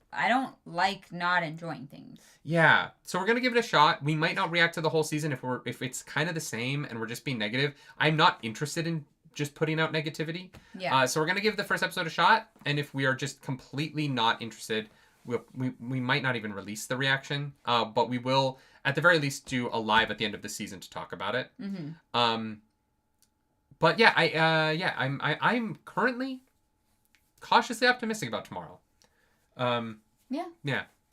like not enjoying things. Yeah. So we're going to give it a shot. We might not react to the whole season if it's kind of the same and we're just being negative. I'm not interested in just putting out negativity. Yeah. So we're going to give the first episode a shot, and if we are just completely not interested, we might not even release the reaction, but we will at the very least do a live at the end of the season to talk about it. But yeah, I'm currently cautiously optimistic about tomorrow. Yeah.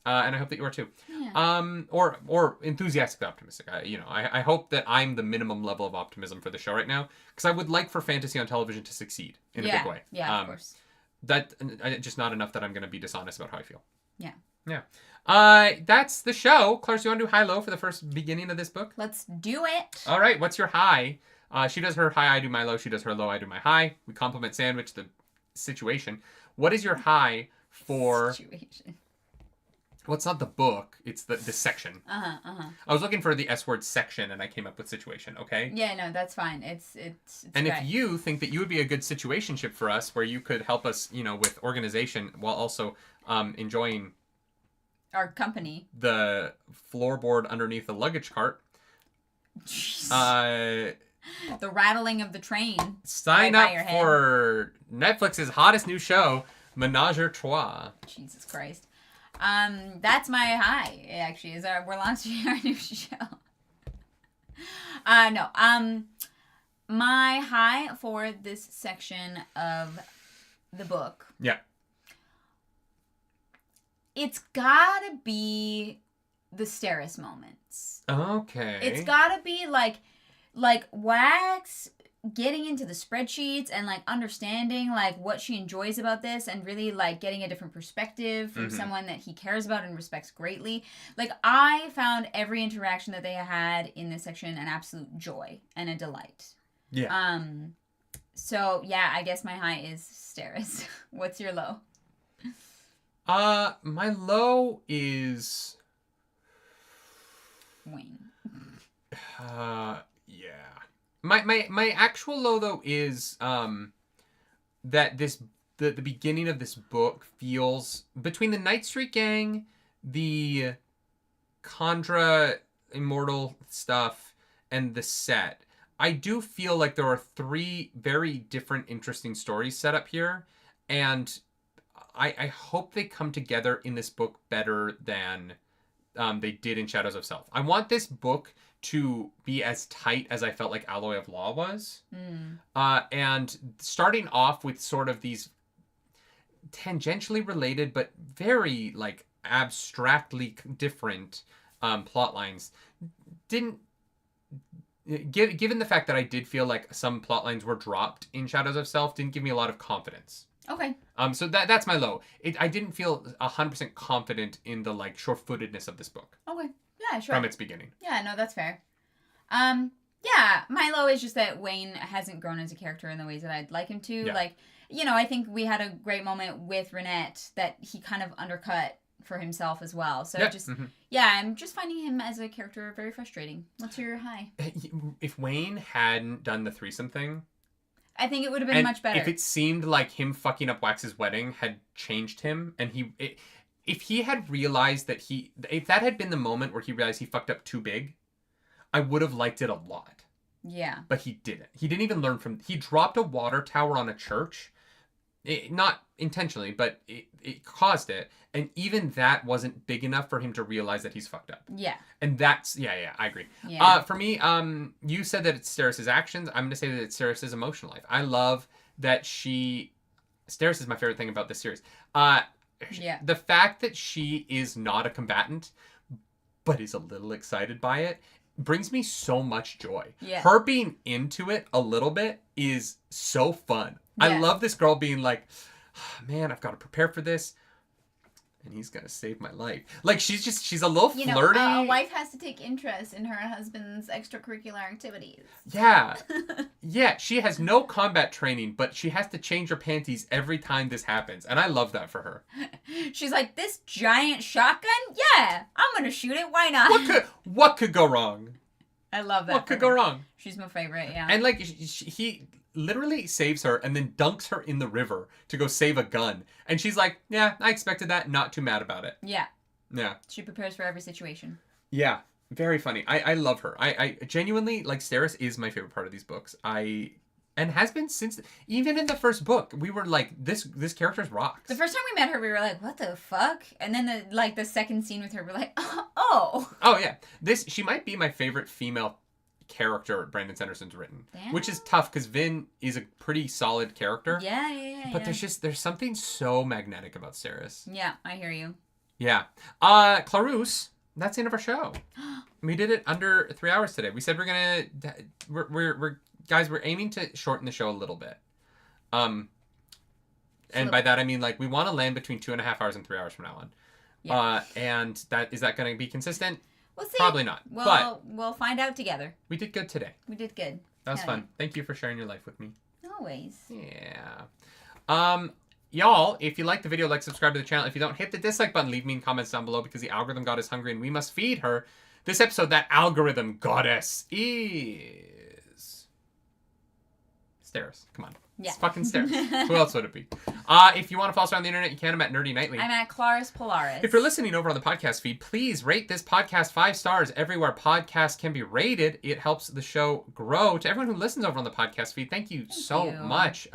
And I hope that you are too. Yeah. Or enthusiastically optimistic. I hope that I'm the minimum level of optimism for the show right now, because I would like for fantasy on television to succeed in a big way. Yeah, of course. That just not enough that I'm going to be dishonest about how I feel. Yeah. Yeah. That's the show. Clarence, you want to do high-low for the first beginning of this book? Let's do it. All right. What's your high? She does her high, I do my low. She does her low, I do my high. We compliment Sandwich the situation. What is your high for... Situation. Well, it's not the book. It's the section. I was looking for the S word section, and I came up with situation, okay? Yeah, no, that's fine. It's and great. if you think that you would be a good situationship for us, where you could help us, with organization while also enjoying Our company. The floorboard underneath the luggage cart. Jeez. The rattling of the train. Sign up for Netflix's hottest new show, Ménage à Trois. Jesus Christ. That's my high, actually. We're launching our new show. No. My high for this section of the book. Yeah. It's gotta be the Steris moments. Okay. It's gotta be like Wax getting into the spreadsheets and like understanding like what she enjoys about this and really like getting a different perspective from someone that he cares about and respects greatly. Like I found every interaction that they had in this section an absolute joy and a delight. Yeah. So yeah, I guess my high is Steris. What's your low? My low is Wayne. Yeah. My actual low though is that the beginning of this book feels between the Night Street Gang, the Kandra Immortal stuff, and the set. I do feel like there are 3 very different interesting stories set up here, and I hope they come together in this book better than they did in Shadows of Self. I want this book to be as tight as I felt like Alloy of Law was. And starting off with sort of these tangentially related but very like abstractly different plot lines didn't... Given the fact that I did feel like some plot lines were dropped in Shadows of Self, didn't give me a lot of confidence. Okay. So that's my low. I didn't feel 100% confident in the like sure-footedness of this book. Okay. Yeah, sure. From its beginning. Yeah, no, that's fair. Yeah, my low is just that Wayne hasn't grown as a character in the ways that I'd like him to. Yeah. Like, you know, I think we had a great moment with Renette that he kind of undercut for himself as well. So yeah, I'm just finding him as a character very frustrating. What's your high? If Wayne hadn't done the threesome thing, I think it would have been much better. If it seemed like him fucking up Wax's wedding had changed him, and if he had realized that if that had been the moment where he realized he fucked up too big, I would have liked it a lot. Yeah. But he didn't. He didn't even learn from... He dropped a water tower on a church. Not intentionally, but it caused it. And even that wasn't big enough for him to realize that he's fucked up. Yeah. And that's... Yeah, I agree. Yeah. For me, you said that it's Steris' actions. I'm going to say that it's Steris' emotional life. I love that she... Steris is my favorite thing about this series. Yeah. The fact that she is not a combatant, but is a little excited by it, brings me so much joy. Yeah. Her being into it a little bit is so fun. Yeah. I love this girl being like, oh, man, I've got to prepare for this. And he's going to save my life. Like, she's a little flirty. A wife has to take interest in her husband's extracurricular activities. Yeah. Yeah, she has no combat training, but she has to change her panties every time this happens. And I love that for her. She's like, this giant shotgun? Yeah, I'm going to shoot it. Why not? What could go wrong? I love that. What could go wrong? She's my favorite, yeah. And like, he literally saves her and then dunks her in the river to go save a gun. And she's like, yeah, I expected that. Not too mad about it. Yeah. Yeah. She prepares for every situation. Yeah. Very funny. I love her. I genuinely, like, Steris is my favorite part of these books. And has been since, even in the first book, we were like, this character's rocks. The first time we met her, we were like, what the fuck? And then the second scene with her, we're like, oh. Oh, yeah. She might be my favorite female character Brandon Sanderson's written. Damn. Which is tough, because Vin is a pretty solid character. Yeah. But there's something so magnetic about Steris. Yeah, I hear you. Yeah. Clarus, that's the end of our show. We did it under 3 hours today. We said we're aiming to shorten the show a little bit. And by that I mean, like, we want to land between 2.5 hours and 3 hours from now on. Yeah. And is that going to be consistent? We'll see. Probably not. But we'll find out together. We did good today. We did good. That was fun. Thank you for sharing your life with me. Always. Yeah. Y'all, if you like the video, subscribe to the channel. If you don't, hit the dislike button. Leave me in comments down below, because the algorithm god is hungry and we must feed her. This episode, that algorithm goddess is... Steris. Come on. Yeah. It's fucking Steris. Who else would it be? If you want to follow us around the internet, you can. I'm at nerdynightly. I'm at Claris Polaris. If you're listening over on the podcast feed, please rate this podcast 5 stars everywhere podcasts can be rated. It helps the show grow. To everyone who listens over on the podcast feed, thank you so much.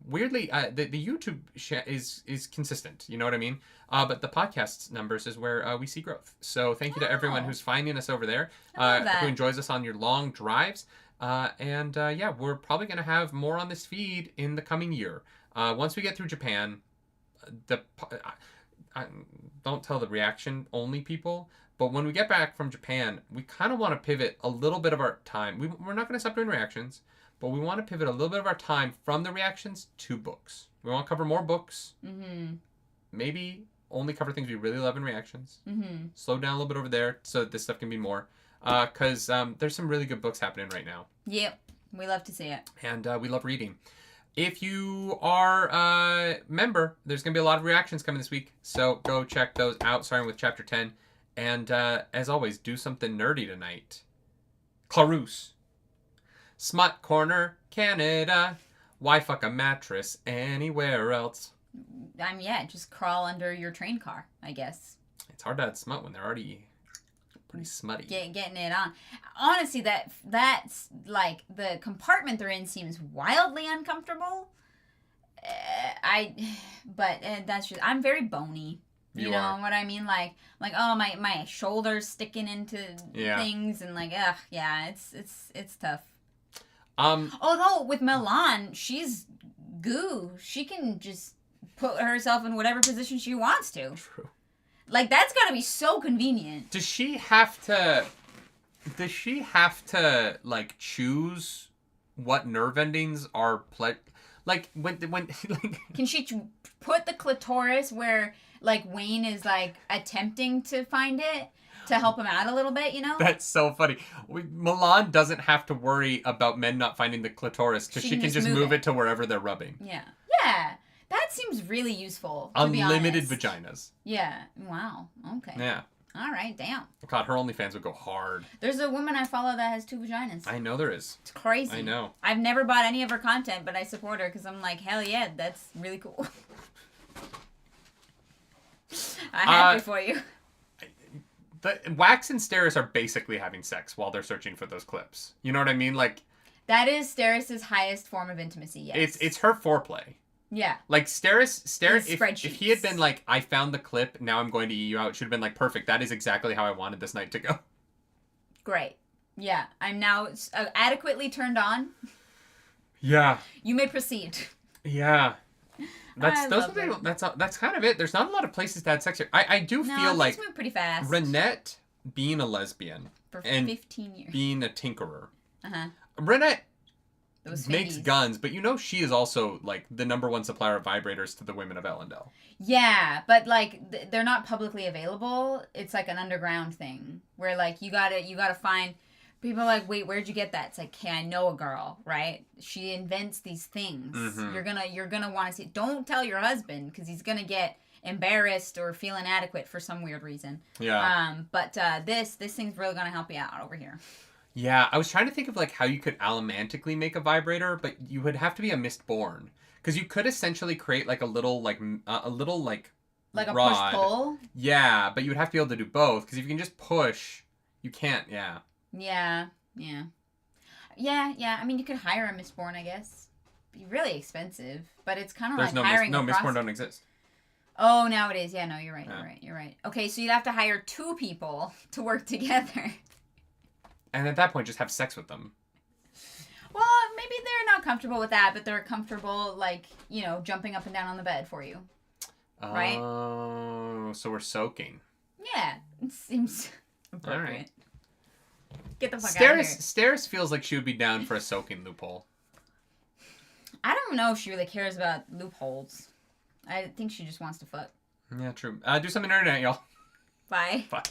Weirdly, the YouTube is consistent. You know what I mean? But the podcast numbers is where we see growth. So thank you to everyone who's finding us over there, who enjoys us on your long drives. We're probably going to have more on this feed in the coming year. Once we get through Japan, don't tell the reaction only people, but when we get back from Japan, we kind of want to pivot a little bit of our time. We're not going to stop doing reactions, but we want to pivot a little bit of our time from the reactions to books. We want to cover more books. Mm-hmm. Maybe only cover things we really love in reactions. Mm-hmm. Slow down a little bit over there so that this stuff can be more. Because there's some really good books happening right now. Yep. We love to see it. And we love reading. If you are a member, there's going to be a lot of reactions coming this week. So go check those out, starting with Chapter 10. And as always, do something nerdy tonight. Clarus. Smut Corner, Canada. Why fuck a mattress anywhere else? Just crawl under your train car, I guess. It's hard to add smut when they're already pretty smutty. Getting it on. Honestly, that's like the compartment they're in seems wildly uncomfortable. That's just, I'm very bony. You know what I mean? Like my shoulders sticking into things and it's tough. Although with Milan, she's goo. She can just put herself in whatever position she wants to. True. Like, that's gotta be so convenient. Does she have to, like, choose what nerve endings are like, when like... Can she put the clitoris where, like, Wayne is, like, attempting to find it to help him out a little bit, you know? That's so funny. Milan doesn't have to worry about men not finding the clitoris, because she can just move it to wherever they're rubbing. Yeah. Yeah. That seems really useful, to be honest. Unlimited vaginas. Yeah. Wow. Okay. Yeah. All right. Damn. God, her OnlyFans would go hard. There's a woman I follow that has 2 vaginas. I know there is. It's crazy. I know. I've never bought any of her content, but I support her because I'm like, hell yeah, that's really cool. I'm happy for you. The Wax and Steris are basically having sex while they're searching for those clips. You know what I mean? Like, that is Steris' highest form of intimacy, yes. It's her foreplay. Yeah. Like, Steris, if he had been like, I found the clip, now I'm going to eat you out, it should have been like, perfect. That is exactly how I wanted this night to go. Great. Yeah. I'm now adequately turned on. Yeah. You may proceed. Yeah. That's kind of it. There's not a lot of places to have sex here. I do feel like move pretty fast. Renette being a lesbian for 15 years, being a tinkerer. Renette makes guns, but she is also like the #1 supplier of vibrators to the women of Elendel. Yeah, but like they're not publicly available. It's like an underground thing where like you gotta find. People are like, wait, where'd you get that? It's like, hey, I know a girl, right? She invents these things. Mm-hmm. You're gonna want to see. Don't tell your husband because he's gonna get embarrassed or feel inadequate for some weird reason. Yeah. But this thing's really gonna help you out over here. Yeah, I was trying to think of like how you could allomantically make a vibrator, but you would have to be a Mistborn because you could essentially create like a little like like rod. A push pull. Yeah, but you would have to be able to do both because if you can just push, you can't. Yeah. Yeah. I mean, you could hire a Mistborn, I guess. Be really expensive, but it's kind of like hiring. No, Mistborn don't exist. Oh, nowadays, yeah. No, you're right. Yeah. You're right. Okay, so you'd have to hire 2 people to work together. And at that point, just have sex with them. Well, maybe they're not comfortable with that, but they're comfortable, like, jumping up and down on the bed for you. Right? Oh, so we're soaking. Yeah, it seems appropriate. All right. Get the fuck out of here. Steris feels like she would be down for a soaking loophole. I don't know if she really cares about loopholes. I think she just wants to fuck. Yeah, true. Do something nerdy tonight, y'all. Bye. Bye.